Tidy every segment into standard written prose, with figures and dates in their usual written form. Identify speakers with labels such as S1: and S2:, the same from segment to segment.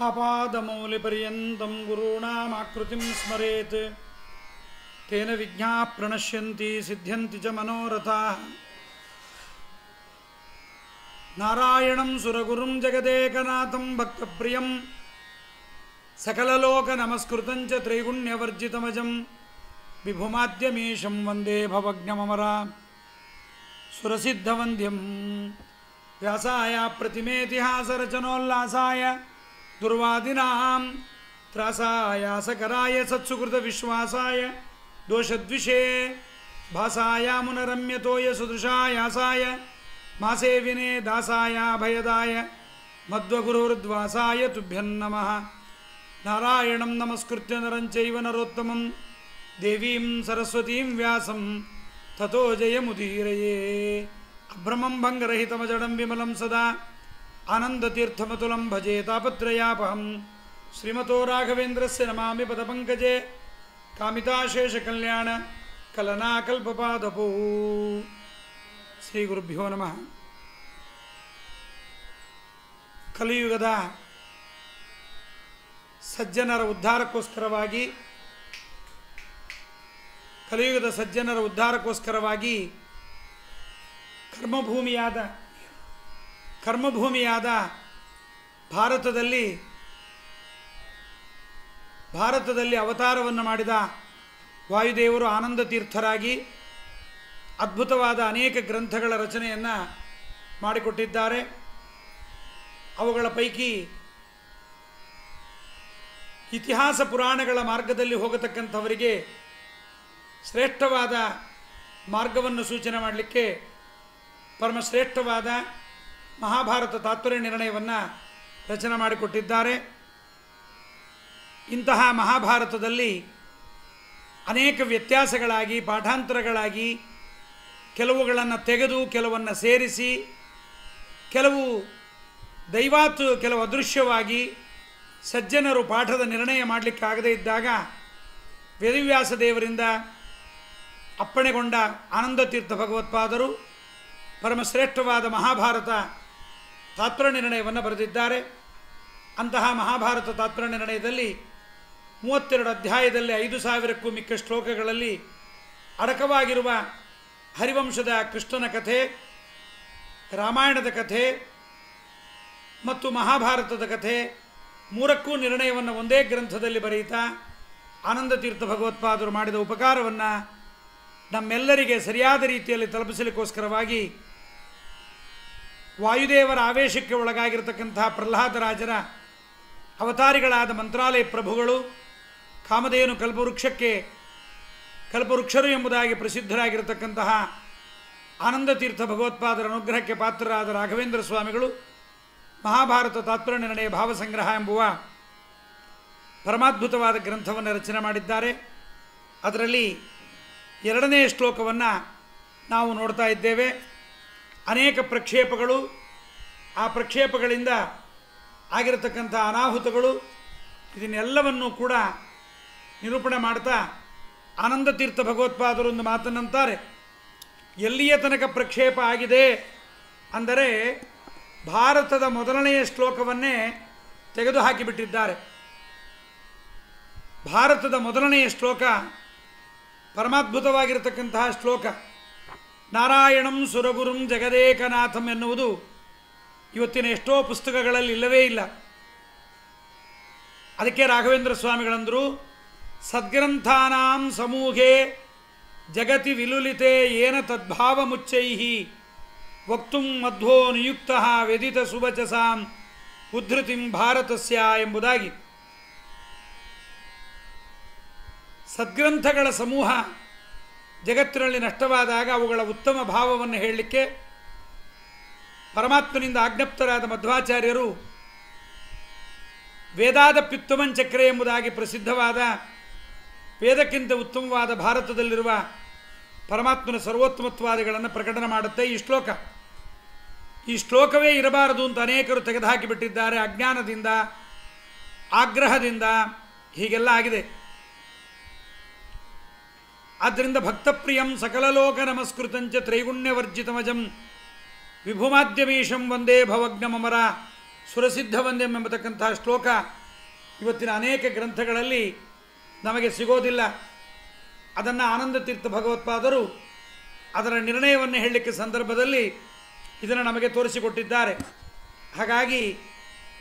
S1: आपादमौलिपर्यन्तं गुरूणामाकृतिं स्मरेत् तेन विज्ञाः प्रणश्यन्ति सिद्ध्यन्ति च मनोरथाः। नारायणं सुरगुरुं जगदेकनाथं भक्तप्रियं सकललोकनमस्कृतं च त्रैगुण्यवर्जितमजं विभुमाद्यमीशं वन्दे भवज्ञममरा सुरसिद्धवन्द्यं। व्यासाय प्रतिमेतिहासरचनोल्लासाय दुर्वादिनां त्रासाय सकराय सत्सुकृतविश्वासाय दोषद्विषे भासाय मुनरम्यतोय सुदृशायासाय मासे विने दासाय भयदाय मध्वगुरुर्द्वासाय तुभ्यं नमः। नारायणं नमस्कृत्य नरं चैव नरोत्तमं देवीं सरस्वतीं व्यासं ततो जयमुदीरये। अभ्रमं भङ्गरहितमजडं विमलं सदा आनन्दतीर्थमतुलं भजे तापत्रयापहं। श्रीमतो राघवेन्द्रस्य नमामि पदपङ्कजे कामिताशेषकल्याण कलनाकल्पपादपो। ಶ್ರೀ ಗುರುಭ್ಯೋ ನಮಃ. ಕಲಿಯುಗದ ಸಜ್ಜನರ ಉದ್ಧಾರಕ್ಕೋಸ್ಕರವಾಗಿ ಕರ್ಮಭೂಮಿಯಾದ ಭಾರತದಲ್ಲಿ ಅವತಾರವನ್ನು ಮಾಡಿದ ವಾಯುದೇವರು ಆನಂದ ತೀರ್ಥರಾಗಿ ಅದ್ಭುತವಾದ ಅನೇಕ ಗ್ರಂಥಗಳ ರಚನೆಯನ್ನು ಮಾಡಿಕೊಟ್ಟಿದ್ದಾರೆ. ಅವುಗಳ ಪೈಕಿ ಇತಿಹಾಸ ಪುರಾಣಗಳ ಮಾರ್ಗದಲ್ಲಿ ಹೋಗತಕ್ಕಂಥವರಿಗೆ ಶ್ರೇಷ್ಠವಾದ ಮಾರ್ಗವನ್ನು ಸೂಚನೆ ಮಾಡಲಿಕ್ಕೆ ಪರಮಶ್ರೇಷ್ಠವಾದ ಮಹಾಭಾರತ ತಾತ್ಪರ್ಯ ನಿರ್ಣಯವನ್ನು ರಚನೆ ಮಾಡಿಕೊಟ್ಟಿದ್ದಾರೆ. ಇಂತಹ ಮಹಾಭಾರತದಲ್ಲಿ ಅನೇಕ ವ್ಯತ್ಯಾಸಗಳಾಗಿ ಪಾಠಾಂತರಗಳಾಗಿ ಕೆಲವುಗಳನ್ನು ತೆಗೆದು ಕೆಲವನ್ನು ಸೇರಿಸಿ ಕೆಲವು ದೈವಾತ್ ಕೆಲವು ಅದೃಶ್ಯವಾಗಿ ಸಜ್ಜನರು ಪಾಠದ ನಿರ್ಣಯ ಮಾಡಲಿಕ್ಕಾಗದೇ ಇದ್ದಾಗ ವೇದವ್ಯಾಸ ದೇವರಿಂದ ಅಪ್ಪಣೆಗೊಂಡ ಆನಂದತೀರ್ಥ ಭಗವತ್ಪಾದರು ಪರಮಶ್ರೇಷ್ಠವಾದ ಮಹಾಭಾರತ ತಾತ್ಪರ್ಯ ನಿರ್ಣಯವನ್ನು ಬರೆದಿದ್ದಾರೆ. ಅಂತಹ ಮಹಾಭಾರತ ತಾತ್ಪರ್ಯ ನಿರ್ಣಯದಲ್ಲಿ 32 ಅಧ್ಯಾಯದಲ್ಲಿ 5000ಕ್ಕೂ ಮಿಕ್ಕ ಶ್ಲೋಕಗಳಲ್ಲಿ ಅಡಕವಾಗಿರುವ ಹರಿವಂಶದ ಕೃಷ್ಣನ ಕಥೆ, ರಾಮಾಯಣದ ಕಥೆ ಮತ್ತು ಮಹಾಭಾರತದ ಕಥೆ ಮೂರಕ್ಕೂ ನಿರ್ಣಯವನ್ನು ಒಂದೇ ಗ್ರಂಥದಲ್ಲಿ ಬರೆಯುತ್ತಾ ಆನಂದತೀರ್ಥ ಭಗವತ್ಪಾದರು ಮಾಡಿದ ಉಪಕಾರವನ್ನು ನಮ್ಮೆಲ್ಲರಿಗೆ ಸರಿಯಾದ ರೀತಿಯಲ್ಲಿ ತಲುಪಿಸಲಿಕ್ಕೋಸ್ಕರವಾಗಿ ವಾಯುದೇವರ ಆವೇಶಕ್ಕೆ ಒಳಗಾಗಿರತಕ್ಕಂತಹ ಪ್ರಹ್ಲಾದರಾಜರ ಅವತಾರಿಗಳಾದ ಮಂತ್ರಾಲಯ ಪ್ರಭುಗಳು ಕಾಮಧೇನು ಕಲ್ಪವೃಕ್ಷರು ಎಂಬುದಾಗಿ ಪ್ರಸಿದ್ಧರಾಗಿರತಕ್ಕಂತಹ ಆನಂದತೀರ್ಥ ಭಗವತ್ಪಾದರ ಅನುಗ್ರಹಕ್ಕೆ ಪಾತ್ರರಾದ ರಾಘವೇಂದ್ರ ಸ್ವಾಮಿಗಳು ಮಹಾಭಾರತ ತಾತ್ಪರ್ಯ ನಿರ್ಣಯ ಭಾವಸಂಗ್ರಹ ಎಂಬುವ ಪರಮಾದ್ಭುತವಾದ ಗ್ರಂಥವನ್ನು ರಚನೆ ಮಾಡಿದ್ದಾರೆ. ಅದರಲ್ಲಿ 2ನೇ ಶ್ಲೋಕವನ್ನು ನಾವು ನೋಡ್ತಾ ಇದ್ದೇವೆ. ಅನೇಕ ಪ್ರಕ್ಷೇಪಗಳು, ಆ ಪ್ರಕ್ಷೇಪಗಳಿಂದ ಆಗಿರತಕ್ಕಂಥ ಅನಾಹುತಗಳು, ಇದನ್ನೆಲ್ಲವನ್ನೂ ಕೂಡ ನಿರೂಪಣೆ ಮಾಡ್ತಾ ಆನಂದತೀರ್ಥ ಭಗವತ್ಪಾದರು ಒಂದು ಮಾತನ್ನಂತಾರೆ. ಎಲ್ಲಿಯ ತನಕ ಪ್ರಕ್ಷೇಪ ಆಗಿದೆ ಅಂದರೆ ಭಾರತದ ಮೊದಲನೆಯ ಶ್ಲೋಕವನ್ನೇ ತೆಗೆದುಹಾಕಿಬಿಟ್ಟಿದ್ದಾರೆ. ಭಾರತದ ಮೊದಲನೆಯ ಶ್ಲೋಕ ಪರಮಾದ್ಭುತವಾಗಿರತಕ್ಕಂತಹ ಶ್ಲೋಕ. ನಾರಾಯಣಂ ಸುರಗುರುಂ ಜಗದೇಕನಾಥಂ ಎನ್ನುವುದು ಇವತ್ತಿನ ಎಷ್ಟೋ ಪುಸ್ತಕಗಳಲ್ಲಿ ಇಲ್ಲವೇ ಇಲ್ಲ. ಅದಕ್ಕೆ ರಾಘವೇಂದ್ರ ಸ್ವಾಮಿಗಳಂದರು, ಸದ್ಗ್ರಂಥಾನಾಂ ಸಮೂಹೇ ಜಗತಿ ವಿಲುಲಿತೆ ಏನ ತದ್ಭಾವ ಮುಚ್ಚೈಹಿ ವಕ್ತುಂ ಮಧ್ವೋ ನಿಯುಕ್ತಃ ವೇದಿತ ಸುವಚಸಾಂ ಉದ್ಧೃತಿಂ ಭಾರತಸ್ಯ ಎಂಬುದಾಗಿ. ಸದ್ಗ್ರಂಥಗಳ ಸಮೂಹ ಜಗತ್ತಿನಲ್ಲಿ ನಷ್ಟವಾದಾಗ ಅವುಗಳ ಉತ್ತಮ ಭಾವವನ್ನು ಹೇಳಲಿಕ್ಕೆ ಪರಮಾತ್ಮನಿಂದ ಆಜ್ಞಪ್ತರಾದ ಮಧ್ವಾಚಾರ್ಯರು ವೇದಾದಪ್ಯುತ್ತಮಂಚಕ್ರೆ ಎಂಬುದಾಗಿ ಪ್ರಸಿದ್ಧವಾದ ವೇದಕ್ಕಿಂತ ಉತ್ತಮವಾದ ಭಾರತದಲ್ಲಿರುವ ಪರಮಾತ್ಮನ ಸರ್ವೋತ್ತಮತ್ವಾದಿಗಳನ್ನು ಪ್ರಕಟಣೆ ಮಾಡುತ್ತೆ ಈ ಶ್ಲೋಕವೇ ಇರಬಾರದು ಅಂತ ಅನೇಕರು ತೆಗೆದುಹಾಕಿಬಿಟ್ಟಿದ್ದಾರೆ. ಅಜ್ಞಾನದಿಂದ, ಆಗ್ರಹದಿಂದ ಹೀಗೆಲ್ಲ ಆಗಿದೆ. ಆದ್ದರಿಂದ ಭಕ್ತಪ್ರಿಯಂ ಸಕಲಲೋಕ ನಮಸ್ಕೃತಂಚ ತ್ರೈಗುಣ್ಯವರ್ಜಿತಮಜಂ ವಿಭುಮಾದ್ಯಮೀಶಂ ವಂದೇ ಭವಜ್ಞಮಮರ ಸುರಸಿದ್ಧವಂದ್ಯಂ ಎಂಬತಕ್ಕಂತಹ ಶ್ಲೋಕ ಇವತ್ತಿನ ಅನೇಕ ಗ್ರಂಥಗಳಲ್ಲಿ ನಮಗೆ ಸಿಗೋದಿಲ್ಲ. ಅದನ್ನು ಆನಂದ ತೀರ್ಥ ಭಗವತ್ಪಾದರು ಅದರ ನಿರ್ಣಯವನ್ನು ಹೇಳಲಿಕ್ಕೆ ಸಂದರ್ಭದಲ್ಲಿ ಇದನ್ನು ನಮಗೆ ತೋರಿಸಿಕೊಟ್ಟಿದ್ದಾರೆ. ಹಾಗಾಗಿ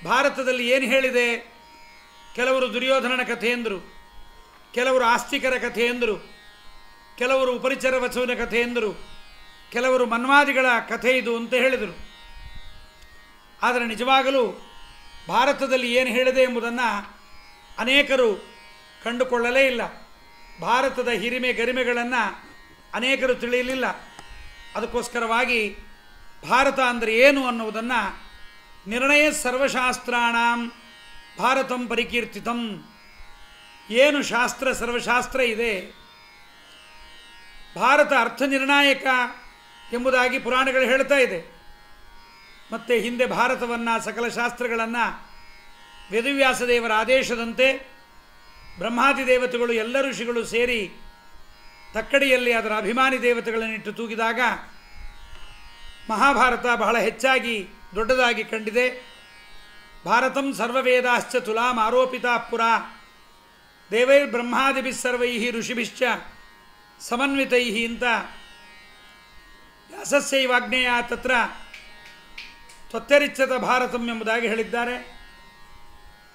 S1: ಭಾರತದಲ್ಲಿ ಏನು ಹೇಳಿದೆ, ಕೆಲವರು ದುರ್ಯೋಧನನ ಕಥೆ ಎಂದರು, ಕೆಲವರು ಆಸ್ತಿಕರ ಕಥೆ ಎಂದರು, ಕೆಲವರು ಉಪರಿಚರ ವಚುವಿನ ಕಥೆ ಎಂದರು, ಕೆಲವರು ಮನ್ವಾದಿಗಳ ಕಥೆ ಇದು ಅಂತ ಹೇಳಿದರು. ಆದರೆ ನಿಜವಾಗಲೂ ಭಾರತದಲ್ಲಿ ಏನು ಹೇಳಿದೆ ಎಂಬುದನ್ನು ಅನೇಕರು ಕಂಡುಕೊಳ್ಳಲೇ ಇಲ್ಲ. ಭಾರತದ ಹಿರಿಮೆ ಗರಿಮೆಗಳನ್ನು ಅನೇಕರು ತಿಳಿಯಲಿಲ್ಲ. ಅದಕ್ಕೋಸ್ಕರವಾಗಿ ಭಾರತ ಅಂದರೆ ಏನು ಅನ್ನುವುದನ್ನು ನಿರ್ಣಯ ಸರ್ವಶಾಸ್ತ್ರಾಣಾಂ ಭಾರತಂ ಪರಿಕೀರ್ತಿತಂ, ಏನು ಶಾಸ್ತ್ರ ಸರ್ವಶಾಸ್ತ್ರ ಇದೆ, ಭಾರತ ಅರ್ಥ ನಿರ್ಣಾಯಕ ಎಂಬುದಾಗಿ ಪುರಾಣಗಳು ಹೇಳ್ತಾ ಇದೆ. ಮತ್ತು ಹಿಂದೆ ಭಾರತವನ್ನು ಸಕಲ ಶಾಸ್ತ್ರಗಳನ್ನು ವೇದವ್ಯಾಸ ದೇವರ ಆದೇಶದಂತೆ ಬ್ರಹ್ಮಾದಿ ದೇವತೆಗಳು ಎಲ್ಲ ಋಷಿಗಳು ಸೇರಿ ತಕ್ಕಡಿಯಲ್ಲಿ ಅದರ ಅಭಿಮಾನಿ ದೇವತೆಗಳನ್ನಿಟ್ಟು ತೂಗಿದಾಗ ಮಹಾಭಾರತ ಬಹಳ ಹೆಚ್ಚಾಗಿ ದೊಡ್ಡದಾಗಿ ಕಂಡಿದೆ. ಭಾರತಂ ಸರ್ವವೇದಾಶ್ಚ ತುಲಾಂ ಆರೋಪಿತಾ ಪುರ ದೇವೈರ್ಬ್ರಹ್ಮಾದಿಭಿಸ್ಸರ್ವೈ ಋಷಿಭಿಶ್ಚ ಸಮನ್ವಿತೈ ಅಂತ ವ್ಯಾಸಸ್ಯೈವಾಗ್ನೇಯ ತತ್ರ ತ್ವತ್ತರಿಚ್ಛತ ಭಾರತಂ ಎಂಬುದಾಗಿ ಹೇಳಿದ್ದಾರೆ.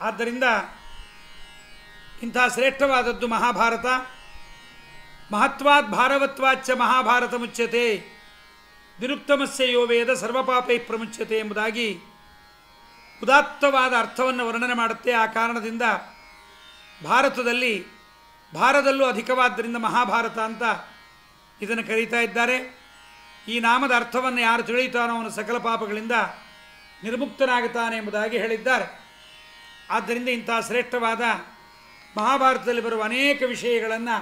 S1: ಆದ್ದರಿಂದ ಇಂಥ ಶ್ರೇಷ್ಠವಾದದ್ದು ಮಹಾಭಾರತ. ಮಹತ್ವಾತ್ ಭಾರವತ್ವಾಚ್ಚ ಮಹಾಭಾರತ ಮುಚ್ಯತೆ ನಿರುಕ್ತಮಸ್ಯ ಯೋ ವೇದ ಸರ್ವಪಾಪೈ ಪ್ರಮುಚ್ಯತೆ ಎಂಬುದಾಗಿ ಉದಾತ್ತವಾದ ಅರ್ಥವನ್ನು ವರ್ಣನೆ ಮಾಡುತ್ತೆ. ಆ ಕಾರಣದಿಂದ ಭಾರತದಲ್ಲಿ ಭಾರದಲ್ಲೂ ಅಧಿಕವಾದ್ದರಿಂದ ಮಹಾಭಾರತ ಅಂತ ಇದನ್ನು ಕರೀತಾ ಇದ್ದಾರೆ. ಈ ನಾಮದ ಅರ್ಥವನ್ನು ಯಾರು ತಿಳಿಯುತ್ತಾನೋ ಅವನು ಸಕಲ ಪಾಪಗಳಿಂದ ನಿರ್ಮುಕ್ತನಾಗುತ್ತಾನೆ ಎಂಬುದಾಗಿ ಹೇಳಿದ್ದಾರೆ. ಆದ್ದರಿಂದ ಇಂತಹ ಶ್ರೇಷ್ಠವಾದ ಮಹಾಭಾರತದಲ್ಲಿ ಬರುವ ಅನೇಕ ವಿಷಯಗಳನ್ನು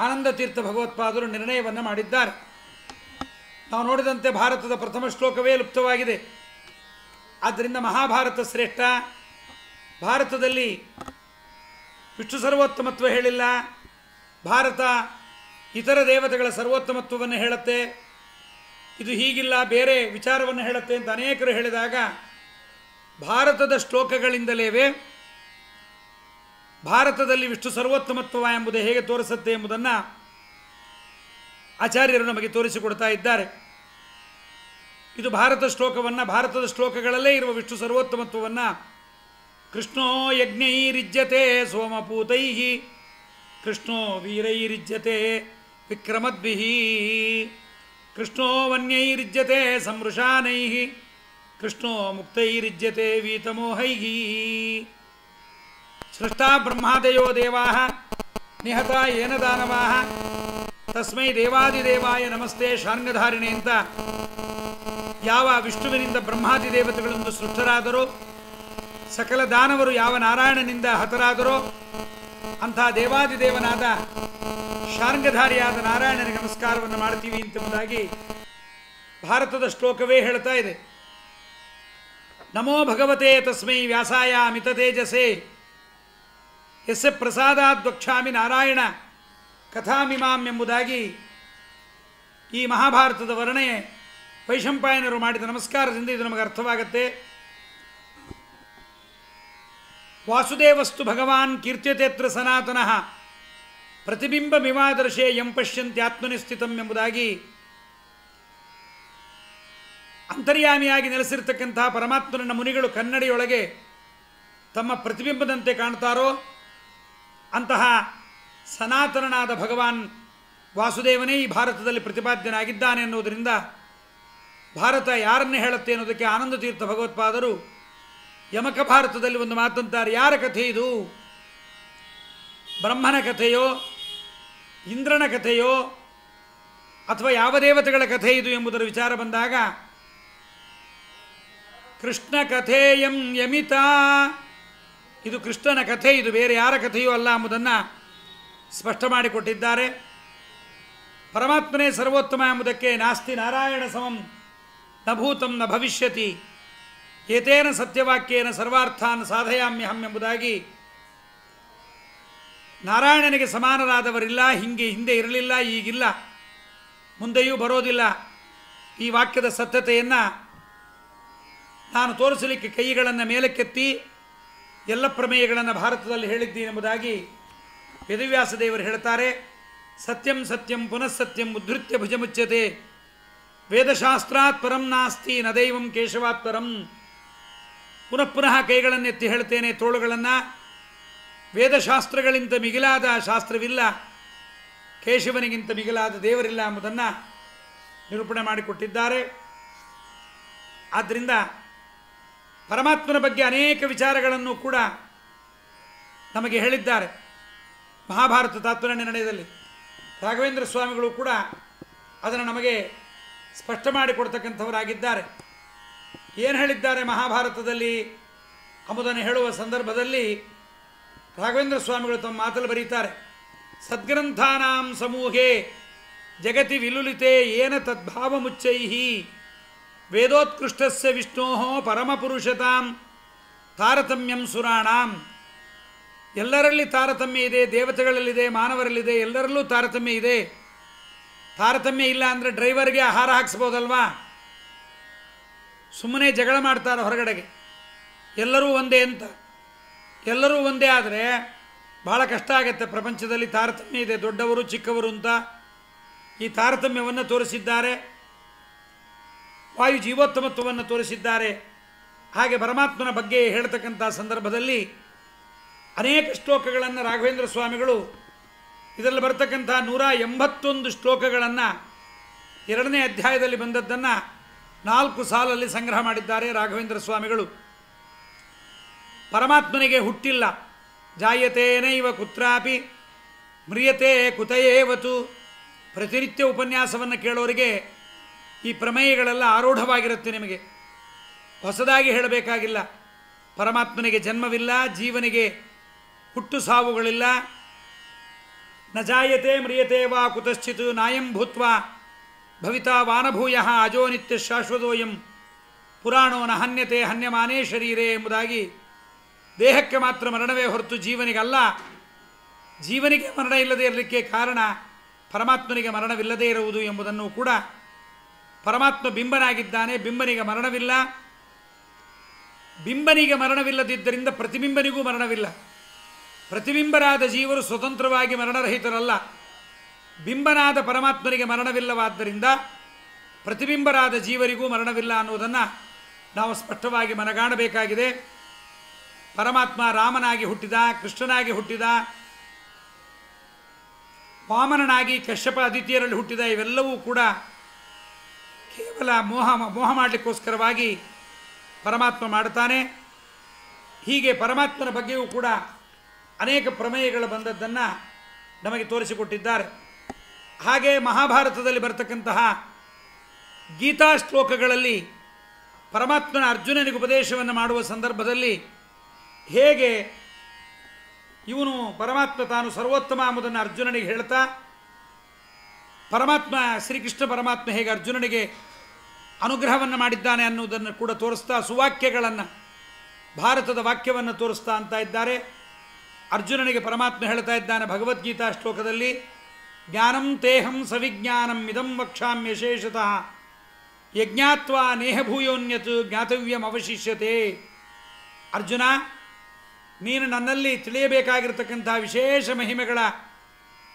S1: ಆನಂದ ತೀರ್ಥ ಭಗವತ್ಪಾದರು ನಿರ್ಣಯವನ್ನು ಮಾಡಿದ್ದಾರೆ. ನಾವು ನೋಡಿದಂತೆ ಭಾರತದ ಪ್ರಥಮ ಶ್ಲೋಕವೇ ಲುಪ್ತವಾಗಿದೆ. ಆದ್ದರಿಂದ ಮಹಾಭಾರತ ಶ್ರೇಷ್ಠ. ಭಾರತದಲ್ಲಿ ವಿಷ್ಣು ಸರ್ವೋತ್ತಮತ್ವ ಹೇಳಿಲ್ಲ, ಭಾರತ ಇತರ ದೇವತೆಗಳ ಸರ್ವೋತ್ತಮತ್ವವನ್ನು ಹೇಳುತ್ತೆ, ಇದು ಹೀಗಿಲ್ಲ ಬೇರೆ ವಿಚಾರವನ್ನು ಹೇಳುತ್ತೆ ಅಂತ ಅನೇಕರು ಹೇಳಿದಾಗ ಭಾರತದ ಶ್ಲೋಕಗಳಿಂದಲೇ ಭಾರತದಲ್ಲಿ ವಿಷ್ಣು ಸರ್ವೋತ್ತಮತ್ವ ಎಂಬುದು ಹೇಗೆ ತೋರಿಸುತ್ತೆ ಎಂಬುದನ್ನು ಆಚಾರ್ಯರು ನಮಗೆ ತೋರಿಸಿಕೊಡ್ತಾ ಇದ್ದಾರೆ. ಇದು ಭಾರತದ ಶ್ಲೋಕಗಳಲ್ಲೇ ಇರುವ ವಿಷ್ಣು ಸರ್ವೋತ್ತಮತ್ವವನ್ನು ಕೃಷ್ಣೋ ಯಜ್ಞೈರಿಜ್ಯತೆ ಸೋಮಪೂತೈ ಕೃಷ್ಣೋ ವೀರೈರಿಜ್ಯತೆ ವಿಕ್ರಮದ್ಭಿಃ ಕೃಷ್ಣೋ ವನ್ಯೈರಿಜ್ಯತೆ ಸಂವೃಷಾನೈ ಕೃಷ್ಣೋ ಮುಕ್ತೈರಿಜ್ಯತೆ ವೀತಮೋಹೈಃ ಸೃಷ್ಟಾ ಬ್ರಹ್ಮಾದಯೋ ದೇವಾಃ ನಿಹತಾ ಯೇನ ದಾನವಾಃ ತಸ್ಮೈ ದೇವಾದಿದೇವಾಯ ನಮಸ್ತೆ ಶಾರ್ಂಗಧಾರಿಣೆ ಅಂತ ಯಾವ ವಿಷ್ಣುವಿನಿಂದ ಬ್ರಹ್ಮಾದಿ ದೇವತೆಗಳಿಂದ ಸೃಷ್ಟರಾದರೋ, ಸಕಲ ದಾನವರು ಯಾವ ನಾರಾಯಣನಿಂದ ಹತರಾದರೋ ಅಂಥ ದೇವಾದಿದೇವನಾದ ಶಾರ್ಂಗಧಾರಿಯಾದ ನಾರಾಯಣನಿಗೆ ನಮಸ್ಕಾರವನ್ನು ಮಾಡ್ತೀವಿ ಎಂಬುದಾಗಿ ಭಾರತದ ಶ್ಲೋಕವೇ ಹೇಳ್ತಾ ಇದೆ. ನಮೋ ಭಗವತೆ ತಸ್ಮೈ ವ್ಯಾಸಾಯ ಅಮಿತ ತೇಜಸೆ ಯಸ್ಯ ಪ್ರಸಾದಾದ್ ವಕ್ಷ್ಯಾಮಿ ನಾರಾಯಣ ಕಥಾಮಿಮಾಂ ಎಂಬುದಾಗಿ ಈ ಮಹಾಭಾರತದ ವರ್ಣನೆ ವೈಶಂಪಾಯನರು ಮಾಡಿದ ನಮಸ್ಕಾರದಿಂದ ಇದು ನಮಗೆ ಅರ್ಥವಾಗುತ್ತೆ. ವಾಸುದೇವಸ್ತು ಭಗವಾನ್ ಕೀರ್ತ್ಯತೆತ್ರ ಸನಾತನಃ ಪ್ರತಿಬಿಂಬಮಿವಾದರ್ಶೇ ಯಂ ಪಶ್ಯಂತ್ಯಾತ್ಮನಿ ಸ್ಥಿತಂ ಎಂಬುದಾಗಿ ಅಂತರ್ಯಾಮಿಯಾಗಿ ನೆಲೆಸಿರ್ತಕ್ಕಂತಹ ಪರಮಾತ್ಮನನ್ನ ಮುನಿಗಳು ಕನ್ನಡಿಯೊಳಗೆ ತಮ್ಮ ಪ್ರತಿಬಿಂಬದಂತೆ ಕಾಣ್ತಾರೋ ಅಂತಹ ಸನಾತನನಾದ ಭಗವಾನ್ ವಾಸುದೇವನೇ ಈ ಭಾರತದಲ್ಲಿ ಪ್ರತಿಪಾದ್ಯನಾಗಿದ್ದಾನೆ ಅನ್ನೋದರಿಂದ ಭಾರತ ಯಾರನ್ನೇ ಹೇಳುತ್ತೆ ಅನ್ನೋದಕ್ಕೆ ಆನಂದ ತೀರ್ಥ ಭಗವತ್ಪಾದರು ಯಮಕ ಭಾರತದಲ್ಲಿ ಒಂದು ಮಾತಂತಾರೆ. ಯಾರ ಕಥೆ ಇದು? ಬ್ರಹ್ಮನ ಕಥೆಯೋ, ಇಂದ್ರನ ಕಥೆಯೋ, ಅಥವಾ ಯಾವ ದೇವತೆಗಳ ಕಥೆ ಇದು ಎಂಬುದರ ವಿಚಾರ ಬಂದಾಗ ಕೃಷ್ಣ ಕಥೆಯಂ ಯಮಿತ, ಇದು ಕೃಷ್ಣನ ಕಥೆ, ಇದು ಬೇರೆ ಯಾರ ಕಥೆಯೂ ಅಲ್ಲ ಎಂಬುದನ್ನು ಸ್ಪಷ್ಟ ಮಾಡಿಕೊಟ್ಟಿದ್ದಾರೆ. ಪರಮಾತ್ಮನೇ ಸರ್ವೋತ್ತಮ ಎಂಬುದಕ್ಕೆ ನಾಸ್ತಿ ನಾರಾಯಣ ಸಮಂ ನ ಭೂತಂ ನ ಭವಿಷ್ಯತಿ ಏತೇನ ಸತ್ಯವಾಕ್ಯೇನ ಸರ್ವಾರ್ಥಾನ್ ಸಾಧಯಾಮ್ಯಹಂ ಎಂಬುದಾಗಿ ನಾರಾಯಣನಿಗೆ ಸಮಾನರಾದವರಿಲ್ಲ, ಹಿಂದೆ ಇರಲಿಲ್ಲ, ಈಗಿಲ್ಲ, ಮುಂದೆಯೂ ಬರೋದಿಲ್ಲ. ಈ ವಾಕ್ಯದ ಸತ್ಯತೆಯನ್ನು ನಾನು ತೋರಿಸಲಿಕ್ಕೆ ಕೈಗಳನ್ನು ಮೇಲಕ್ಕೆತ್ತಿ ಎಲ್ಲ ಪ್ರಮೇಯಗಳನ್ನು ಭಾರತದಲ್ಲಿ ಹೇಳಿದ್ದೀನಿ ಎಂಬುದಾಗಿ ವೇದವ್ಯಾಸ ದೇವರು ಹೇಳ್ತಾರೆ. ಸತ್ಯಂ ಸತ್ಯಂ ಪುನಃ ಸತ್ಯಂ ಉದ್ಧೃತ್ಯ ಭುಜಮುಚ್ಯತೆ ವೇದಶಾಸ್ತ್ರಾತ್ ಪರಂ ನಾಸ್ತಿ ನ ದೈವಂ ಕೇಶವಾತ್ ಪರಂ. ಪುನಃ ಪುನಃ ಕೈಗಳನ್ನೆತ್ತಿ ಹೇಳ್ತೇನೆ, ತೋಳುಗಳನ್ನು. ವೇದಶಾಸ್ತ್ರಗಳಿಂದ ಮಿಗಿಲಾದ ಶಾಸ್ತ್ರವಿಲ್ಲ, ಕೇಶವನಿಗಿಂತ ಮಿಗಿಲಾದ ದೇವರಿಲ್ಲ ಎಂಬುದನ್ನು ನಿರೂಪಣೆ ಮಾಡಿಕೊಟ್ಟಿದ್ದಾರೆ. ಆದ್ದರಿಂದ ಪರಮಾತ್ಮನ ಬಗ್ಗೆ ಅನೇಕ ವಿಚಾರಗಳನ್ನು ಕೂಡ ನಮಗೆ ಹೇಳಿದ್ದಾರೆ. ಮಹಾಭಾರತ ತಾತ್ಪರ್ಯನಿರ್ಣಯದಲ್ಲಿ ರಾಘವೇಂದ್ರ ಸ್ವಾಮಿಗಳು ಕೂಡ ಅದನ್ನು ನಮಗೆ ಸ್ಪಷ್ಟ ಮಾಡಿಕೊಡ್ತಕ್ಕಂಥವರಾಗಿದ್ದಾರೆ. ಏನು ಹೇಳಿದ್ದಾರೆ ಮಹಾಭಾರತದಲ್ಲಿ ಎಂಬುದನ್ನು ಹೇಳುವ ಸಂದರ್ಭದಲ್ಲಿ ರಾಘವೇಂದ್ರ ಸ್ವಾಮಿಗಳು ತಮ್ಮ ಮಾತಲ್ಲಿ ಬರೀತಾರೆ. ಸದ್ಗ್ರಂಥಾನಾಂ ಸಮೂಹೇ ಜಗತಿ ವಿಲುಲಿತೆ ಏನ ತದ್ಭಾವಮುಚ್ಚೈಹಿ ವೇದೋತ್ಕೃಷ್ಟಸ್ಯ ವಿಷ್ಣೋ ಪರಮಪುರುಷತಾಂ ತಾರತಮ್ಯಂ ಸುರಾಣಾಂ. ಎಲ್ಲರಲ್ಲಿ ತಾರತಮ್ಯ ಇದೆ, ದೇವತೆಗಳಲ್ಲಿದೆ, ಮಾನವರಲ್ಲಿದೆ, ಎಲ್ಲರಲ್ಲೂ ತಾರತಮ್ಯ ಇದೆ. ತಾರತಮ್ಯ ಇಲ್ಲ ಅಂದರೆ ಡ್ರೈವರ್ಗೆ ಆಹಾರ ಹಾಕಿಸ್ಬೋದಲ್ವಾ? ಸುಮ್ಮನೆ ಜಗಳ ಮಾಡ್ತಾರೆ ಹೊರಗಡೆಗೆ, ಎಲ್ಲರೂ ಒಂದೇ ಅಂತ. ಎಲ್ಲರೂ ಒಂದೇ ಆದರೆ ಭಾಳ ಕಷ್ಟ ಆಗುತ್ತೆ. ಪ್ರಪಂಚದಲ್ಲಿ ತಾರತಮ್ಯ ಇದೆ, ದೊಡ್ಡವರು ಚಿಕ್ಕವರು ಅಂತ. ಈ ತಾರತಮ್ಯವನ್ನು ತೋರಿಸಿದ್ದಾರೆ. ವಾಯು ಜೀವೋತ್ತಮತ್ವವನ್ನು ತೋರಿಸಿದ್ದಾರೆ. ಹಾಗೆ ಪರಮಾತ್ಮನ ಬಗ್ಗೆ ಹೇಳ್ತಕ್ಕಂಥ ಸಂದರ್ಭದಲ್ಲಿ ಅನೇಕ ಶ್ಲೋಕಗಳನ್ನು ರಾಘವೇಂದ್ರ ಸ್ವಾಮಿಗಳು ಇದರಲ್ಲಿ ಬರ್ತಕ್ಕಂಥ 181 ಶ್ಲೋಕಗಳನ್ನು 2ನೇ ಅಧ್ಯಾಯದಲ್ಲಿ ಬಂದದ್ದನ್ನು 4 ಸಾಲಲ್ಲಿ ಸಂಗ್ರಹ ಮಾಡಿದ್ದಾರೆ ರಾಘವೇಂದ್ರ ಸ್ವಾಮಿಗಳು. ಪರಮಾತ್ಮನಿಗೆ ಹುಟ್ಟಿಲ್ಲ. ಜಾಯತೇನೈವ ಕುತ್ರಾಪಿ ಮ್ರಿಯತೆ ಕುತಯೇವತು. ಪ್ರತಿನಿತ್ಯ ಉಪನ್ಯಾಸವನ್ನು ಕೇಳೋರಿಗೆ ಈ ಪ್ರಮೇಯಗಳೆಲ್ಲ ಆರೂಢವಾಗಿರುತ್ತೆ. ನಿಮಗೆ ಹೊಸದಾಗಿ ಹೇಳಬೇಕಾಗಿಲ್ಲ. ಪರಮಾತ್ಮನಿಗೆ ಜನ್ಮವಿಲ್ಲ, ಜೀವನಿಗೆ ಹುಟ್ಟು ಸಾವುಗಳಿಲ್ಲ. ನ ಜಾಯತೆ ಮ್ರಿಯತೆ ವಾ ಕುತಶ್ಚಿತ್ ನಾಯಂ ಭೂತ್ವಾ ಭವಿತಾ ವಾನಭೂಯ ಅಜೋ ನಿತ್ಯ ಶಾಶ್ವತೋಯಂ ಪುರಾಣೋ ನ ಹನ್ಯತೆ ಹನ್ಯಮಾನೇ ಶರೀರೇ ಎಂಬುದಾಗಿ ದೇಹಕ್ಕೆ ಮಾತ್ರ ಮರಣವೇ ಹೊರತು ಜೀವನಿಗಲ್ಲ. ಜೀವನಿಗೆ ಮರಣ ಇಲ್ಲದೆ ಇರಲಿಕ್ಕೆ ಕಾರಣ ಪರಮಾತ್ಮನಿಗೆ ಮರಣವಿಲ್ಲದೇ ಇರುವುದು ಎಂಬುದನ್ನು ಕೂಡ ಪರಮಾತ್ಮ ಬಿಂಬನಾಗಿದ್ದಾನೆ. ಬಿಂಬನಿಗೆ ಮರಣವಿಲ್ಲ. ಬಿಂಬನಿಗೆ ಮರಣವಿಲ್ಲದಿದ್ದರಿಂದ ಪ್ರತಿಬಿಂಬನಿಗೂ ಮರಣವಿಲ್ಲ. ಪ್ರತಿಬಿಂಬರಾದ ಜೀವರು ಸ್ವತಂತ್ರವಾಗಿ ಮರಣರಹಿತರಲ್ಲ. ಬಿಂಬನಾದ ಪರಮಾತ್ಮನಿಗೆ ಮರಣವಿಲ್ಲವಾದ್ದರಿಂದ ಪ್ರತಿಬಿಂಬರಾದ ಜೀವರಿಗೂ ಮರಣವಿಲ್ಲ ಅನ್ನುವುದನ್ನು ನಾವು ಸ್ಪಷ್ಟವಾಗಿ ಮನಗಾಣಬೇಕಾಗಿದೆ. ಪರಮಾತ್ಮ ರಾಮನಾಗಿ ಹುಟ್ಟಿದ, ಕೃಷ್ಣನಾಗಿ ಹುಟ್ಟಿದ, ವಾಮನನಾಗಿ ಕಶ್ಯಪ ಅದಿತಿಯರಲ್ಲಿ ಹುಟ್ಟಿದ. ಇವೆಲ್ಲವೂ ಕೂಡ ಕೇವಲ ಮೋಹ ಮಾಡಲಿಕ್ಕೋಸ್ಕರವಾಗಿ ಪರಮಾತ್ಮ ಮಾಡುತ್ತಾನೆ. ಹೀಗೆ ಪರಮಾತ್ಮನ ಬಗ್ಗೆಯೂ ಕೂಡ ಅನೇಕ ಪ್ರಮೇಯಗಳು ಬಂದದ್ದನ್ನು ನಮಗೆ ತೋರಿಸಿಕೊಟ್ಟಿದ್ದಾರೆ. ಹಾಗೆ ಮಹಾಭಾರತದಲ್ಲಿ ಬರ್ತಕ್ಕಂತಹ ಗೀತಾ ಶ್ಲೋಕಗಳಲ್ಲಿ ಪರಮಾತ್ಮನ ಅರ್ಜುನನಿಗೆ ಉಪದೇಶವನ್ನು ಮಾಡುವ ಸಂದರ್ಭದಲ್ಲಿ ಹೇಗೆ ಇವನು ಪರಮಾತ್ಮ ತಾನು ಸರ್ವೋತ್ತಮ ಎಂಬುದನ್ನು ಅರ್ಜುನನಿಗೆ ಹೇಳ್ತಾ, ಪರಮಾತ್ಮ ಶ್ರೀಕೃಷ್ಣ ಪರಮಾತ್ಮ ಹೇಗೆ ಅರ್ಜುನನಿಗೆ ಅನುಗ್ರಹವನ್ನು ಮಾಡಿದ್ದಾನೆ ಅನ್ನುವುದನ್ನು ಕೂಡ ತೋರಿಸ್ತಾ, ಸುವಾಕ್ಯಗಳನ್ನು ಭಾರತದ ವಾಕ್ಯವನ್ನು ತೋರಿಸ್ತಾ ಅಂತ ಇದ್ದಾರೆ. ಅರ್ಜುನನಿಗೆ ಪರಮಾತ್ಮ ಹೇಳ್ತಾ ಇದ್ದಾನೆ ಭಗವದ್ಗೀತಾ ಶ್ಲೋಕದಲ್ಲಿ, ಜ್ಞಾನಂ ತೇಹಂ ಸವಿಜ್ಞಾನಂ ಇದಂ ವಕ್ಷಾಮ್ಯಶೇಷತಃ ಯಜ್ಞಾತ್ವಾ ನೇಹಭೂಯೋನ್ಯತ್ ಜ್ಞಾತವ್ಯಂ ಅವಶಿಷ್ಯತೆ. ಅರ್ಜುನ, ನೀನು ನನ್ನಲ್ಲಿ ತಿಳಿಯಬೇಕಾಗಿರ್ತಕ್ಕಂಥ ವಿಶೇಷ ಮಹಿಮೆಗಳ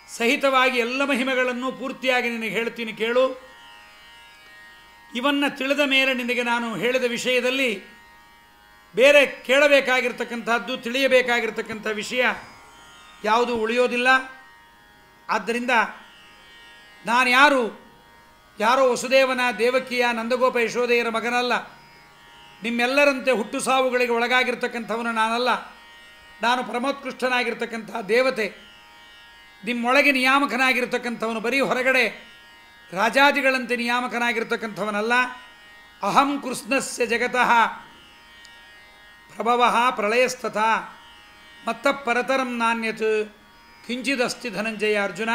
S1: ಸಹಿತವಾಗಿ ಎಲ್ಲ ಮಹಿಮೆಗಳನ್ನು ಪೂರ್ತಿಯಾಗಿ ನಿನಗೆ ಹೇಳ್ತೀನಿ, ಕೇಳು. ಇವನ್ನು ತಿಳಿದ ಮೇಲೆ ನಿನಗೆ ನಾನು ಹೇಳಿದ ವಿಷಯದಲ್ಲಿ ಬೇರೆ ಕೇಳಬೇಕಾಗಿರ್ತಕ್ಕಂಥದ್ದು, ತಿಳಿಯಬೇಕಾಗಿರ್ತಕ್ಕಂಥ ವಿಷಯ ಯಾವುದೂ ಉಳಿಯೋದಿಲ್ಲ. ಆದ್ದರಿಂದ ನಾನು ಯಾರೋ ವಸುದೇವನ, ದೇವಕಿಯ, ನಂದಗೋಪ ಯಶೋದೆಯರ ಮಗನಲ್ಲ. ನಿಮ್ಮೆಲ್ಲರಂತೆ ಹುಟ್ಟು ಸಾವುಗಳಿಗೆ ಒಳಗಾಗಿರ್ತಕ್ಕಂಥವನು ನಾನಲ್ಲ. ನಾನು ಪರಮೋತ್ಕೃಷ್ಟನಾಗಿರ್ತಕ್ಕಂಥ ದೇವತೆ, ನಿಮ್ಮೊಳಗೆ ನಿಯಾಮಕನಾಗಿರ್ತಕ್ಕಂಥವನು. ಬರೀ ಹೊರಗಡೆ ರಾಜಾದಿಗಳಂತೆ ನಿಯಾಮಕನಾಗಿರ್ತಕ್ಕಂಥವನಲ್ಲ. ಅಹಂ ಕೃಷ್ಣಸ್ಯ ಜಗತಃ ಪ್ರಭವ ಪ್ರಳಯಸ್ತಥಾ ಮತ್ತ ಪರತರಂ ನಾಣ್ಯತ್ ಕಿಂಚಿದಸ್ತಿ ಧನಂಜಯ. ಅರ್ಜುನ,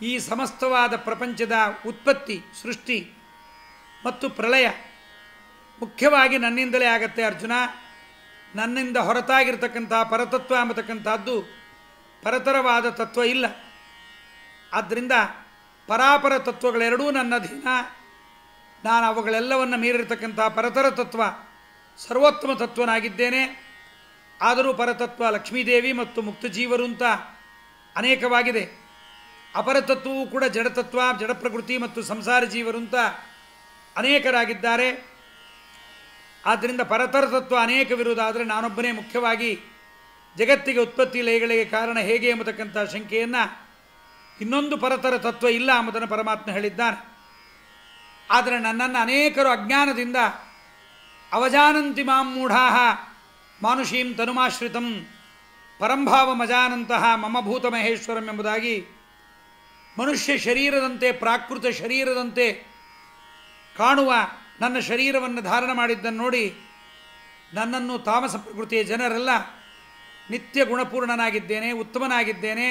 S1: ಈ ಸಮಸ್ತವಾದ ಪ್ರಪಂಚದ ಉತ್ಪತ್ತಿ, ಸೃಷ್ಟಿ ಮತ್ತು ಪ್ರಳಯ ಮುಖ್ಯವಾಗಿ ನನ್ನಿಂದಲೇ ಆಗತ್ತೆ ಅರ್ಜುನ. ನನ್ನಿಂದ ಹೊರತಾಗಿರ್ತಕ್ಕಂಥ ಪರತತ್ವ ಎಂಬತಕ್ಕಂಥದ್ದು ಪರತರವಾದ ತತ್ವ ಇಲ್ಲ. ಆದ್ದರಿಂದ ಪರಾಪರ ತತ್ವಗಳೆರಡೂ ನನ್ನ ಅಧೀನ. ನಾನು ಅವುಗಳೆಲ್ಲವನ್ನು ಮೀರಿರ್ತಕ್ಕಂಥ ಪರತರ ತತ್ವ ಸರ್ವೋತ್ತಮ ತತ್ವನಾಗಿದ್ದೇನೆ. ಆದರೂ ಪರತತ್ವ ಲಕ್ಷ್ಮೀದೇವಿ ಮತ್ತು ಮುಕ್ತಜೀವರು ಅಂತ ಅನೇಕವಾಗಿದೆ. ಅಪರತತ್ವವೂ ಕೂಡ ಜಡತತ್ವ, ಜಡಪ್ರಕೃತಿ ಮತ್ತು ಸಂಸಾರ ಜೀವರು ಅಂತ ಅನೇಕರಾಗಿದ್ದಾರೆ. ಆದ್ದರಿಂದ ಪರತರ ತತ್ವ ಅನೇಕವಿರುವುದು. ಆದರೆ ನಾನೊಬ್ಬನೇ ಮುಖ್ಯವಾಗಿ ಜಗತ್ತಿಗೆ ಉತ್ಪತ್ತಿ ಲಯಗಳಿಗೆ ಕಾರಣ ಹೇಗೆ ಎಂಬತಕ್ಕಂಥ ಶಂಕೆಯನ್ನು ಇನ್ನೊಂದು ಪರತರ ತತ್ವ ಇಲ್ಲ ಎಂಬುದನ್ನು ಪರಮಾತ್ಮ ಹೇಳಿದ್ದಾನೆ. ಆದರೆ ನನ್ನನ್ನು ಅನೇಕರು ಅಜ್ಞಾನದಿಂದ ಅವಜಾನಂತಿ ಮಾಂ ಮೂಢಾಃ ಮಾನುಷೀಂ ತನುಮಾಶ್ರಿತಂ ಪರಂಭಾವಮಜಾನಂತಹ ಮಮ ಭೂತ ಮಹೇಶ್ವರಂ ಎಂಬುದಾಗಿ ಮನುಷ್ಯ ಶರೀರದಂತೆ ಪ್ರಾಕೃತ ಶರೀರದಂತೆ ಕಾಣುವ ನನ್ನ ಶರೀರವನ್ನು ಧಾರಣ ಮಾಡಿದ್ದನ್ನು ನೋಡಿ ನನ್ನನ್ನು ತಾಮಸ ಪ್ರಕೃತಿಯ ಜನರೆಲ್ಲ ನಿತ್ಯ ಗುಣಪೂರ್ಣನಾಗಿದ್ದೇನೆ, ಉತ್ತಮನಾಗಿದ್ದೇನೆ,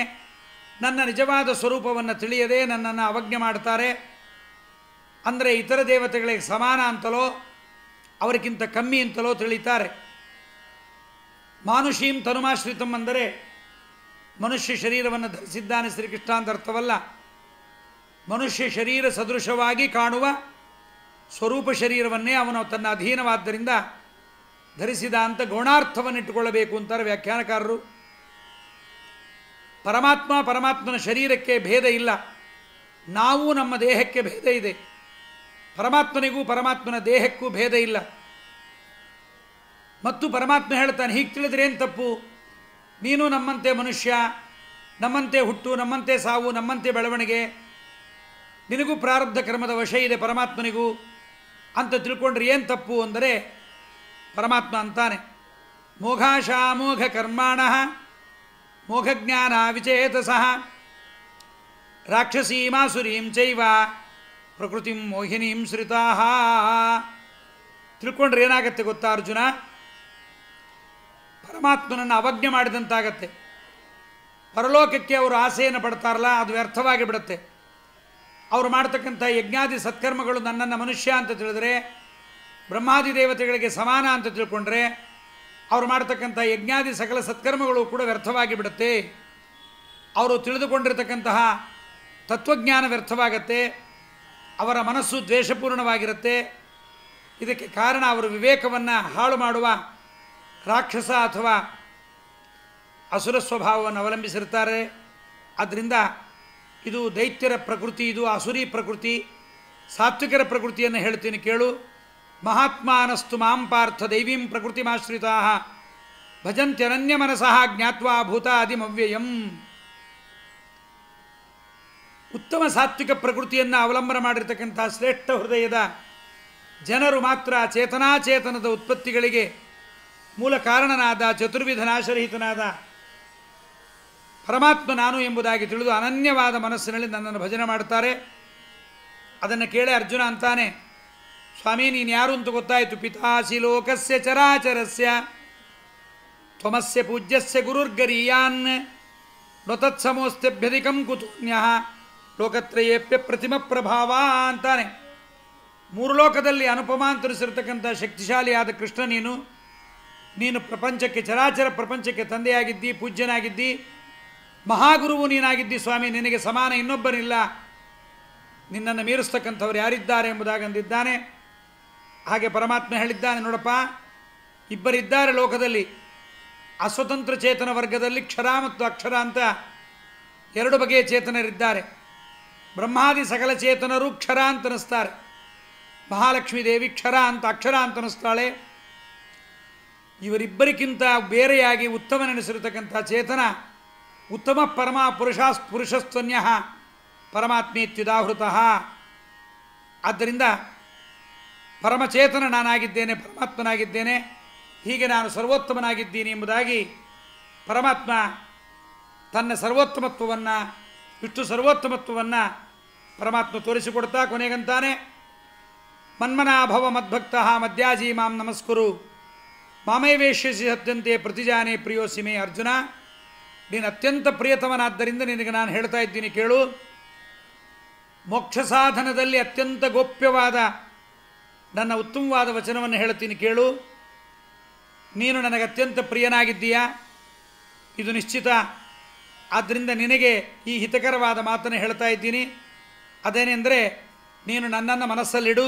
S1: ನನ್ನ ನಿಜವಾದ ಸ್ವರೂಪವನ್ನು ತಿಳಿಯದೆ ನನ್ನನ್ನು ಅವಜ್ಞೆ ಮಾಡ್ತಾರೆ. ಅಂದರೆ ಇತರ ದೇವತೆಗಳಿಗೆ ಸಮಾನ ಅಂತಲೋ ಅವರಿಗಿಂತ ಕಮ್ಮಿ ಅಂತಲೋ ತಿಳಿತಾರೆ. ಮಾನುಷೀಂ ತನುಮಾಶ್ರಿತಂ ಅಂದರೆ ಮನುಷ್ಯ ಶರೀರವನ್ನು ಧರಿಸಿದ್ದಾನೆ ಶ್ರೀಕೃಷ್ಣ ಅಂತ ಅರ್ಥವಲ್ಲ. ಮನುಷ್ಯ ಶರೀರ ಸದೃಶವಾಗಿ ಕಾಣುವ ಸ್ವರೂಪ ಶರೀರವನ್ನೇ ಅವನು ತನ್ನ ಅಧೀನವಾದ್ದರಿಂದ ಧರಿಸಿದ ಅಂತ ಗೌಣಾರ್ಥವನ್ನು ಇಟ್ಟುಕೊಳ್ಳಬೇಕು ಅಂತಾರೆ ವ್ಯಾಖ್ಯಾನಕಾರರು. ಪರಮಾತ್ಮನ ಶರೀರಕ್ಕೆ ಭೇದ ಇಲ್ಲ. ನಾವು ನಮ್ಮ ದೇಹಕ್ಕೆ ಭೇದ ಇದೆ. ಪರಮಾತ್ಮನಿಗೂ ಪರಮಾತ್ಮನ ದೇಹಕ್ಕೂ ಭೇದ ಇಲ್ಲ. ಮತ್ತು ಪರಮಾತ್ಮ ಹೇಳ್ತಾನೆ, ಹೀಗೆ ತಿಳಿದ್ರೇನು ತಪ್ಪು? ನೀನು ನಮ್ಮಂತೆ ಮನುಷ್ಯ, ನಮ್ಮಂತೆ ಹುಟ್ಟು, ನಮ್ಮಂತೆ ಸಾವು, ನಮ್ಮಂತೆ ಬೆಳವಣಿಗೆ, ನಿನಗೂ ಪ್ರಾರಬ್ಧ ಕರ್ಮದ ವಶ ಇದೆ ಪರಮಾತ್ಮನಿಗೂ ಅಂತ ತಿಳ್ಕೊಂಡ್ರೆ ಏನು ತಪ್ಪು ಅಂದರೆ ಪರಮಾತ್ಮ ಅಂತಾನೆ, ಮೋಘಾಶಾಮೋಘ ಕರ್ಮಾಣಃ ಮೋಘಜ್ಞಾನ ವಿಚೇತಸಃ ರಾಕ್ಷಸೀಮಾಸುರೀಂ ಚೈವ ಪ್ರಕೃತಿಂ ಮೋಹಿನೀಂ ಶ್ರಿತಾಃ. ತಿಳ್ಕೊಂಡ್ರೆ ಏನಾಗತ್ತೆ ಗೊತ್ತಾ ಅರ್ಜುನ? ಪರಮಾತ್ಮನನ್ನು ಅವಜ್ಞೆ ಮಾಡಿದಂತಾಗತ್ತೆ. ಪರಲೋಕಕ್ಕೆ ಅವರು ಆಸೆಯನ್ನು ಪಡ್ತಾರಲ್ಲ, ಅದು ವ್ಯರ್ಥವಾಗಿ ಬಿಡುತ್ತೆ. ಅವರು ಮಾಡ್ತಕ್ಕಂಥ ಯಜ್ಞಾದಿ ಸತ್ಕರ್ಮಗಳು ನನ್ನನ್ನು ಮನುಷ್ಯ ಅಂತ ತಿಳಿದರೆ, ಬ್ರಹ್ಮಾದಿ ದೇವತೆಗಳಿಗೆ ಸಮಾನ ಅಂತ ತಿಳ್ಕೊಂಡ್ರೆ ಅವರು ಮಾಡ್ತಕ್ಕಂಥ ಯಜ್ಞಾದಿ ಸಕಲ ಸತ್ಕರ್ಮಗಳು ಕೂಡ ವ್ಯರ್ಥವಾಗಿ ಬಿಡುತ್ತೆ. ಅವರು ತಿಳಿದುಕೊಂಡಿರ್ತಕ್ಕಂತಹ ತತ್ವಜ್ಞಾನ ವ್ಯರ್ಥವಾಗತ್ತೆ. ಅವರ ಮನಸ್ಸು ದ್ವೇಷಪೂರ್ಣವಾಗಿರುತ್ತೆ. ಇದಕ್ಕೆ ಕಾರಣ ಅವರು ವಿವೇಕವನ್ನು ಹಾಳು ಮಾಡುವ ರಾಕ್ಷಸ ಅಥವಾ ಅಸುರ ಸ್ವಭಾವವನ್ನು ಅವಲಂಬಿಸಿರ್ತಾರೆ. ಆದ್ದರಿಂದ ಇದು ದೈತ್ಯರ ಪ್ರಕೃತಿ, ಇದು ಅಸುರಿ ಪ್ರಕೃತಿ. ಸಾತ್ವಿಕರ ಪ್ರಕೃತಿಯನ್ನು ಹೇಳ್ತೀನಿ ಕೇಳು. ಮಹಾತ್ಮಾನಸ್ತು ಮಾಂ ಪಾರ್ಥ ದೈವೀಂ ಪ್ರಕೃತಿಮಾಶ್ರಿತಾ ಭಜಂತ್ಯನನ್ಯ ಮನಸಃ ಜ್ಞಾತ್ವಾ ಭೂತಾದಿಮವ್ಯಯಂ. ಉತ್ತಮ ಸಾತ್ವಿಕ ಪ್ರಕೃತಿಯನ್ನು ಅವಲಂಬನೆ ಮಾಡಿರ್ತಕ್ಕಂಥ ಶ್ರೇಷ್ಠ ಹೃದಯದ ಜನರು ಮಾತ್ರ ಚೇತನಾಚೇತನದ ಉತ್ಪತ್ತಿಗಳಿಗೆ ಮೂಲ ಕಾರಣನಾದ ಚತುರ್ವಿಧನಾಶರಹಿತನಾದ ಪರಮಾತ್ಮ ನಾನು ಎಂಬುದಾಗಿ ತಿಳಿದು ಅನನ್ಯವಾದ ಮನಸ್ಸಿನಲ್ಲಿ ನನ್ನನ್ನು ಭಜನೆ ಮಾಡ್ತಾರೆ. ಅದನ್ನು ಕೇಳಿ ಅರ್ಜುನ ಅಂತಾನೆ, ಸ್ವಾಮಿ ನೀನು ಯಾರು ಅಂತ ಗೊತ್ತಾಯಿತು. ಪಿತಾಸಿ ಲೋಕಸ್ಯ ಚರಾಚರಸ್ಯ ತ್ವಮಸ್ಯ ಪೂಜ್ಯಸ್ಯ ಗುರುರ್ಗರೀಯಾನ್ ನೊತತ್ಸಮೋಸ್ತ್ಯಭ್ಯಧಿಕಂ ಕುತೂನ್ಯಃ ಲೋಕತ್ರಯೇಪ್ಯ ಪ್ರತಿಮ ಪ್ರಭಾವ ಅಂತಾನೆ. ಮೂರು ಲೋಕದಲ್ಲಿ ಅನುಪಮ ಅಂತರಿಸಿರ್ತಕ್ಕಂಥ ಶಕ್ತಿಶಾಲಿಯಾದ ಕೃಷ್ಣ ನೀನು ಪ್ರಪಂಚಕ್ಕೆ, ಚರಾಚರ ಪ್ರಪಂಚಕ್ಕೆ ತಂದೆಯಾಗಿದ್ದಿ, ಪೂಜ್ಯನಾಗಿದ್ದಿ, ಮಹಾಗುರುವು ನೀನಾಗಿದ್ದಿ. ಸ್ವಾಮಿ ನಿನಗೆ ಸಮಾನ ಇನ್ನೊಬ್ಬನಿಲ್ಲ, ನಿನ್ನನ್ನು ಮೀರಿಸ್ತಕ್ಕಂಥವ್ರು ಯಾರಿದ್ದಾರೆ ಎಂಬುದಾಗಿ ಅಂದಿದ್ದಾನೆ. ಹಾಗೆ ಪರಮಾತ್ಮ ಹೇಳಿದ್ದಾನೆ, ನೋಡಪ್ಪ, ಇಬ್ಬರಿದ್ದಾರೆ ಲೋಕದಲ್ಲಿ. ಅಸ್ವತಂತ್ರ ಚೇತನ ವರ್ಗದಲ್ಲಿ ಕ್ಷರ ಮತ್ತು ಅಕ್ಷರ ಅಂತ ಎರಡು ಬಗೆಯ ಚೇತನರಿದ್ದಾರೆ. ಬ್ರಹ್ಮಾದಿ ಸಕಲ ಚೇತನರು ಕ್ಷರ ಅಂತ ಅನ್ನಿಸ್ತಾರೆ. ಮಹಾಲಕ್ಷ್ಮೀ ದೇವಿ ಕ್ಷರ ಅಂತ, ಅಕ್ಷರ ಅಂತ ಅನ್ನಿಸ್ತಾಳೆ. ಇವರಿಬ್ಬರಿಗಿಂತ ಬೇರೆಯಾಗಿ ಉತ್ತಮನೆನಿಸಿರತಕ್ಕಂಥ ಚೇತನ ಉತ್ತಮ ಪರಮ ಪುರುಷಸ್ತ್ವನ್ಯ ಪರಮಾತ್ಮೇತ್ಯುದಾಹೃತಃ. ಆದ್ದರಿಂದ ಪರಮಚೇತನ ನಾನಾಗಿದ್ದೇನೆ, ಪರಮಾತ್ಮನಾಗಿದ್ದೇನೆ. ಹೀಗೆ ನಾನು ಸರ್ವೋತ್ತಮನಾಗಿದ್ದೀನಿ ಎಂಬುದಾಗಿ ಪರಮಾತ್ಮ ತನ್ನ ಸರ್ವೋತ್ತಮತ್ವವನ್ನು, ವಿಷ್ಣು ಸರ್ವೋತ್ತಮತ್ವವನ್ನು ಪರಮಾತ್ಮ ತೋರಿಸಿಕೊಡ್ತಾ ಕೊನೆಗಂತಾನೆ, ಮನ್ಮನಾಭವ ಮದ್ಭಕ್ತ ಮದ್ಯಾಜಿ ಮಾಂ ನಮಸ್ಕುರು ಮಾಮೈವೇಶ್ಯಸಿ ಸತ್ಯಂತೆ ಪ್ರತಿಜಾನೆ ಪ್ರಿಯೋಸಿ ಮೇ. ಅರ್ಜುನ, ನೀನು ಅತ್ಯಂತ ಪ್ರಿಯತಮನಾದ್ದರಿಂದ ನಿನಗೆ ನಾನು ಹೇಳ್ತಾ ಇದ್ದೀನಿ ಕೇಳು. ಮೋಕ್ಷ ಸಾಧನದಲ್ಲಿ ಅತ್ಯಂತ ಗೋಪ್ಯವಾದ ನನ್ನ ಉತ್ತಮವಾದ ವಚನವನ್ನು ಹೇಳ್ತೀನಿ ಕೇಳು. ನೀನು ನನಗೆ ಅತ್ಯಂತ ಪ್ರಿಯನಾಗಿದ್ದೀಯಾ, ಇದು ನಿಶ್ಚಿತ. ಆದ್ದರಿಂದ ನಿನಗೆ ಈ ಹಿತಕರವಾದ ಮಾತನ್ನು ಹೇಳ್ತಾ ಇದ್ದೀನಿ. ಅದೇನೆಂದರೆ, ನೀನು ನನ್ನನ್ನು ಮನಸ್ಸಲ್ಲಿಡು,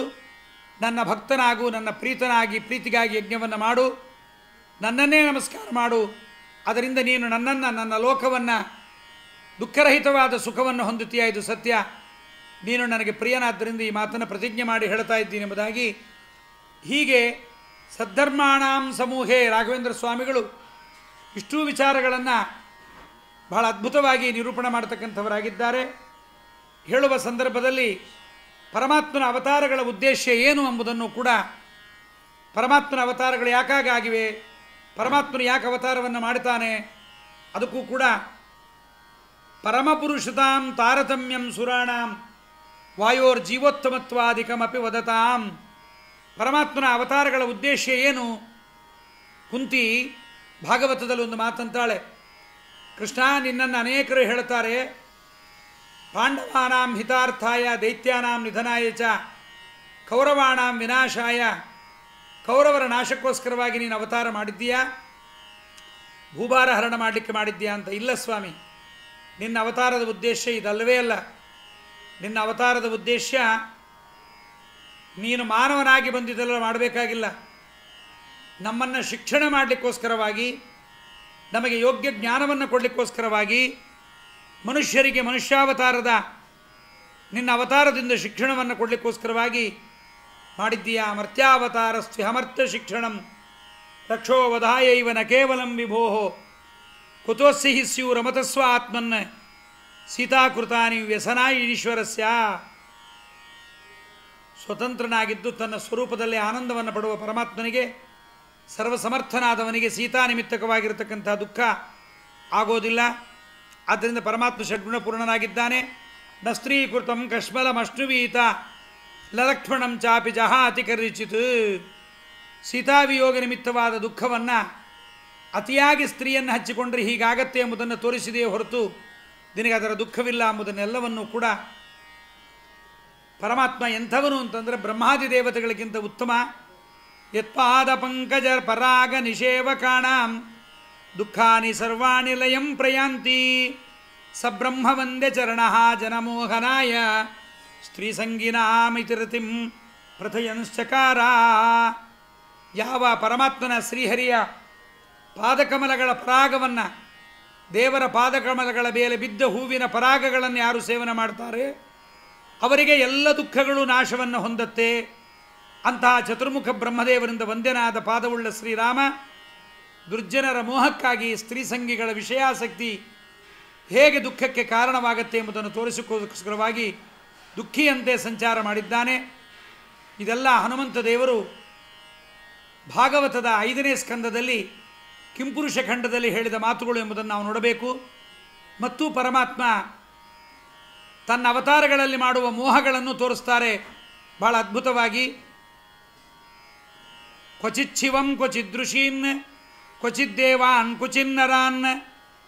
S1: ನನ್ನ ಭಕ್ತನಾಗು, ನನ್ನ ಪ್ರೀತನಾಗಿ ಪ್ರೀತಿಗಾಗಿ ಯಜ್ಞವನ್ನು ಮಾಡು, ನನ್ನನ್ನೇ ನಮಸ್ಕಾರ ಮಾಡು, ಅದರಿಂದ ನೀನು ನನ್ನನ್ನು, ನನ್ನ ಲೋಕವನ್ನು, ದುಃಖರಹಿತವಾದ ಸುಖವನ್ನು ಹೊಂದುತ್ತೀಯ, ಇದು ಸತ್ಯ, ನೀನು ನನಗೆ ಪ್ರಿಯನಾದ್ದರಿಂದ ಈ ಮಾತನ್ನು ಪ್ರತಿಜ್ಞೆ ಮಾಡಿ ಹೇಳ್ತಾ ಇದ್ದೀನಿ ಎಂಬುದಾಗಿ. ಹೀಗೆ ಸದ್ಧರ್ಮಾಣಾಂ ಸಮೂಹೇ ರಾಘವೇಂದ್ರ ಸ್ವಾಮಿಗಳು ಇಷ್ಟೂ ವಿಚಾರಗಳನ್ನು ಬಹಳ ಅದ್ಭುತವಾಗಿ ನಿರೂಪಣೆ ಮಾಡತಕ್ಕಂಥವರಾಗಿದ್ದಾರೆ. ಹೇಳುವ ಸಂದರ್ಭದಲ್ಲಿ ಪರಮಾತ್ಮನ ಅವತಾರಗಳ ಉದ್ದೇಶ ಏನು ಎಂಬುದನ್ನು ಕೂಡ, ಪರಮಾತ್ಮನ ಅವತಾರಗಳು ಯಾಕಾಗಿವೆ, ಪರಮಾತ್ಮನು ಯಾಕೆ ಅವತಾರವನ್ನು ಮಾಡ್ತಾನೆ, ಅದಕ್ಕೂ ಕೂಡ ಪರಮಪುರುಷತಾಂ ತಾರತಮ್ಯಂ ಸುರಾಣಾಂ ವಾಯೋರ್ ಜೀವೋತ್ತಮತ್ವಾದಿಕಮಪಿ ವದತಾಂ. ಪರಮಾತ್ಮನ ಅವತಾರಗಳ ಉದ್ದೇಶ ಏನು? ಕುಂತಿ ಭಾಗವತದಲ್ಲಿ ಒಂದು ಮಾತಂತಾಳೆ, ಕೃಷ್ಣ ನಿನ್ನನ್ನು ಅನೇಕರು ಹೇಳ್ತಾರೆ, ಪಾಂಡವಾನಾಂ ಹಿತಾರ್ಥಾಯ ದೈತ್ಯಾನಾಂ ನಿಧನಾಯ ಚ ಕೌರವಾಣಾಂ ವಿನಾಶಾಯ, ಕೌರವರ ನಾಶಕ್ಕೋಸ್ಕರವಾಗಿ ನೀನು ಅವತಾರ ಮಾಡಿದ್ದೀಯಾ, ಭೂಭಾರ ಹರಣ ಮಾಡಲಿಕ್ಕೆ ಮಾಡಿದ್ದೀಯಾ ಅಂತ. ಇಲ್ಲ ಸ್ವಾಮಿ, ನಿನ್ನ ಅವತಾರದ ಉದ್ದೇಶ ಇದಲ್ಲವೇ ಅಲ್ಲ. ನಿನ್ನ ಅವತಾರದ ಉದ್ದೇಶ ನೀನು ಮಾನವನಾಗಿ ಬಂದಿದ್ದೆಲ್ಲ ಮಾಡಬೇಕಾಗಿಲ್ಲ, ನಮ್ಮನ್ನು ಶಿಕ್ಷಣ ಮಾಡಲಿಕ್ಕೋಸ್ಕರವಾಗಿ, ನಮಗೆ ಯೋಗ್ಯ ಜ್ಞಾನವನ್ನು ಕೊಡಲಿಕ್ಕೋಸ್ಕರವಾಗಿ, ಮನುಷ್ಯರಿಗೆ ಮನುಷ್ಯಾವತಾರದ ನಿನ್ನ ಅವತಾರದಿಂದ ಶಿಕ್ಷಣವನ್ನು ಕೊಡಲಿಕ್ಕೋಸ್ಕರವಾಗಿ ಮಾಡಿದ್ದೀಯಾ. ಮರ್ತ್ಯಾವತಾರಸ್ತ್ಯಹಮರ್ತ್ಯ ಶಿಕ್ಷಣಂ ರಕ್ಷೋವಧಾಯೈವ ನ ಕೇವಲಂ ವಿಭೋ ಕುತೋಸ್ಸಿ ಹಿ ಸ್ಯೂ ರಮತಸ್ವ ಆತ್ಮನ್ ಸೀತಾಕೃತಾನಿ ವ್ಯಸನಾಯಿ ಈಶ್ವರಸ್ಯ. ಸ್ವತಂತ್ರನಾಗಿದ್ದು ತನ್ನ ಸ್ವರೂಪದಲ್ಲಿ ಆನಂದವನ್ನು ಪಡುವ ಪರಮಾತ್ಮನಿಗೆ, ಸರ್ವಸಮರ್ಥನಾದವನಿಗೆ ಸೀತಾ ನಿಮಿತ್ತಕವಾಗಿರತಕ್ಕಂಥ ದುಃಖ ಆಗೋದಿಲ್ಲ. ಆದ್ದರಿಂದ ಪರಮಾತ್ಮ ಷಡ್ಗುಣಪೂರ್ಣನಾಗಿದ್ದಾನೆ. ನ ಸ್ತ್ರೀಕೃತಂ ಕಶ್ಮಲಮಶ್ನುವೀತ ಲಲಕ್ಷ್ಮಣಂ ಚಾಪಿ ಜಹಾತಿ ಕರ್ಚಿತ್. ಸೀತಾವಿಯೋಗ ನಿಮಿತ್ತವಾದ ದುಃಖವನ್ನು ಅತಿಯಾಗಿ ಸ್ತ್ರೀಯನ್ನು ಹಚ್ಚಿಕೊಂಡ್ರೆ ಹೀಗಾಗತ್ತೆ ಎಂಬುದನ್ನು ತೋರಿಸಿದೆಯೇ ಹೊರತು ನಿನಗೆ ಅದರ ದುಃಖವಿಲ್ಲ ಎಂಬುದನ್ನೆಲ್ಲವನ್ನೂ ಕೂಡ ಪರಮಾತ್ಮ ಎಂಥವನು ಅಂತಂದರೆ ಬ್ರಹ್ಮಾದಿ ದೇವತೆಗಳಿಗಿಂತ ಉತ್ತಮ. ಯತ್ಪಾದ ಪಂಕಜ ಪರಾಗ ನಿಷೇವಕಾಣಾಂ ದುಃಖಾನಿ ಸರ್ವಾಣಿ ಲಯಂ ಪ್ರಯಾಂತಿ ಸಬ್ರಹ್ಮ ವಂದ್ಯ ಚರಣ ಜನಮೋಹನಾಯ ಸ್ತ್ರೀಸಂಗಿನಾಮಿತಿರತಿಂ ಪ್ರಥಯಂಶ್ಚಕಾರ. ಯಾವ ಪರಮಾತ್ಮನ ಶ್ರೀಹರಿಯ ಪಾದಕಮಲಗಳ ಪರಾಗವನ್ನು, ದೇವರ ಪಾದಕಮಲಗಳ ಮೇಲೆ ಬಿದ್ದ ಹೂವಿನ ಪರಾಗಗಳನ್ನು ಯಾರು ಸೇವನೆ ಮಾಡ್ತಾರೆ ಅವರಿಗೆ ಎಲ್ಲ ದುಃಖಗಳು ನಾಶವನ್ನು ಹೊಂದತ್ತೆ. ಅಂತಹ ಚತುರ್ಮುಖ ಬ್ರಹ್ಮದೇವರಿಂದ ವಂದ್ಯನಾದ ಪಾದವುಳ್ಳ ಶ್ರೀರಾಮ ದುರ್ಜನರ ಮೋಹಕ್ಕಾಗಿ ಸ್ತ್ರೀಸಂಗಿಗಳ ವಿಷಯಾಸಕ್ತಿ ಹೇಗೆ ದುಃಖಕ್ಕೆ ಕಾರಣವಾಗತ್ತೆ ಎಂಬುದನ್ನು ತೋರಿಸಿಕೋಸ್ಕರವಾಗಿ ದುಃಖಿಯಂತೆ ಸಂಚಾರ ಮಾಡಿದ್ದಾನೆ. ಇದೆಲ್ಲ ಹನುಮಂತ ದೇವರು ಭಾಗವತದ 5ನೇ ಸ್ಕಂದದಲ್ಲಿ ಕಿಂಪುರುಷ ಖಂಡದಲ್ಲಿ ಹೇಳಿದ ಮಾತುಗಳು ಎಂಬುದನ್ನು ನಾವು ನೋಡಬೇಕು. ಮತ್ತು ಪರಮಾತ್ಮ ತನ್ನ ಅವತಾರಗಳಲ್ಲಿ ಮಾಡುವ ಮೋಹಗಳನ್ನು ತೋರಿಸ್ತಾರೆ ಬಹಳ ಅದ್ಭುತವಾಗಿ. ಕ್ವಚಿಚ್ಛಿವಂ ಕ್ವಚಿದೃಶೀನ್ ಕ್ವಚಿದ್ದೇವಾನ್ ಕ್ವಚಿನ್ನರಾನ್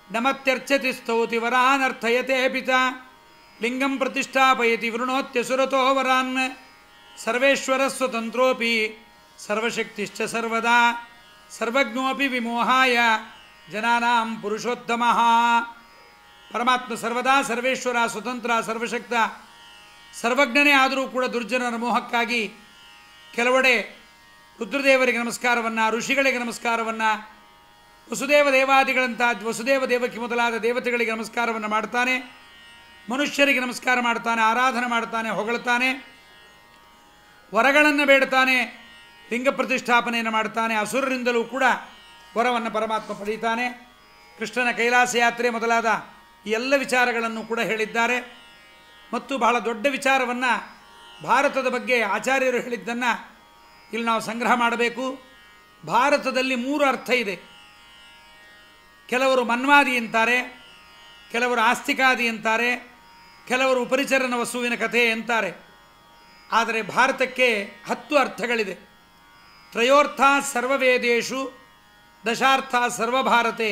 S1: ನಮತ್ಯರ್ಚತಿ ಸ್ತೌತಿ ವರಾನರ್ಥಯತೆ ಪಿತ ಲಿಂಗಂ ಪ್ರತಿಷ್ಠಾಪಯತಿ ವೃಣೋತ್ಯಸುರತೋ ವರಾನ್ ಸರ್ವೇಶ್ವರ ಸ್ವತಂತ್ರೋಪಿ ಸರ್ವಶಕ್ತಿಶ್ಚ ಸರ್ವದಾ ಸರ್ವಜ್ಞೋಪಿ ವಿಮೋಹಾಯ ಜನಾನಾಂ ಪುರುಷೋತ್ತಮ. ಪರಮಾತ್ಮ ಸರ್ವದಾ ಸರ್ವೇಶ್ವರ, ಸ್ವತಂತ್ರ, ಸರ್ವಶಕ್ತ, ಸರ್ವಜ್ಞನೇ ಆದರೂ ಕೂಡ ದುರ್ಜನರ ಮೋಹಕ್ಕಾಗಿ ಕೆಲವೆಡೆ ರುದ್ರದೇವರಿಗೆ ನಮಸ್ಕಾರವನ್ನು, ಋಷಿಗಳಿಗೆ ನಮಸ್ಕಾರವನ್ನು, ವಸುದೇವ ದೇವಾದಿಗಳಂಥ ವಸುದೇವ ದೇವಕಿ ಮೊದಲಾದ ದೇವತೆಗಳಿಗೆ ನಮಸ್ಕಾರವನ್ನು ಮಾಡ್ತಾನೆ, ಮನುಷ್ಯರಿಗೆ ನಮಸ್ಕಾರ ಮಾಡ್ತಾನೆ, ಆರಾಧನೆ ಮಾಡ್ತಾನೆ, ಹೊಗಳ್ತಾನೆ, ವರಗಳನ್ನು ಬೇಡ್ತಾನೆ, ಲಿಂಗ ಪ್ರತಿಷ್ಠಾಪನೆಯನ್ನು ಮಾಡ್ತಾನೆ. ಅಸುರರಿಂದಲೂ ಕೂಡ ವರವನ್ನು ಪರಮಾತ್ಮ ಪಡೀತಾನೆ. ಕೃಷ್ಣನ ಕೈಲಾಸ ಯಾತ್ರೆ ಮೊದಲಾದ ಈ ಎಲ್ಲ ವಿಚಾರಗಳನ್ನು ಕೂಡ ಹೇಳಿದ್ದಾರೆ. ಮತ್ತು ಬಹಳ ದೊಡ್ಡ ವಿಚಾರವನ್ನು ಭಾರತದ ಬಗ್ಗೆ ಆಚಾರ್ಯರು ಹೇಳಿದ್ದನ್ನು ಇಲ್ಲಿ ನಾವು ಸಂಗ್ರಹ ಮಾಡಬೇಕು. ಭಾರತದಲ್ಲಿ 3 ಅರ್ಥ ಇದೆ. ಕೆಲವರು ಮನ್ವಾದಿ ಅಂತಾರೆ, ಕೆಲವರು ಆಸ್ತಿಕಾದಿ ಅಂತಾರೆ, ಕೆಲವರು ಉಪರಿಚರನ ವಸುವಿನ ಕಥೆ ಅಂತಾರೆ. ಆದರೆ ಭಾರತಕ್ಕೆ 10 ಅರ್ಥಗಳಿದೆ. ತ್ರಯೋರ್ಥ ಸರ್ವವೇದೇಶು ದಶಾರ್ಥ ಸರ್ವಭಾರತೆ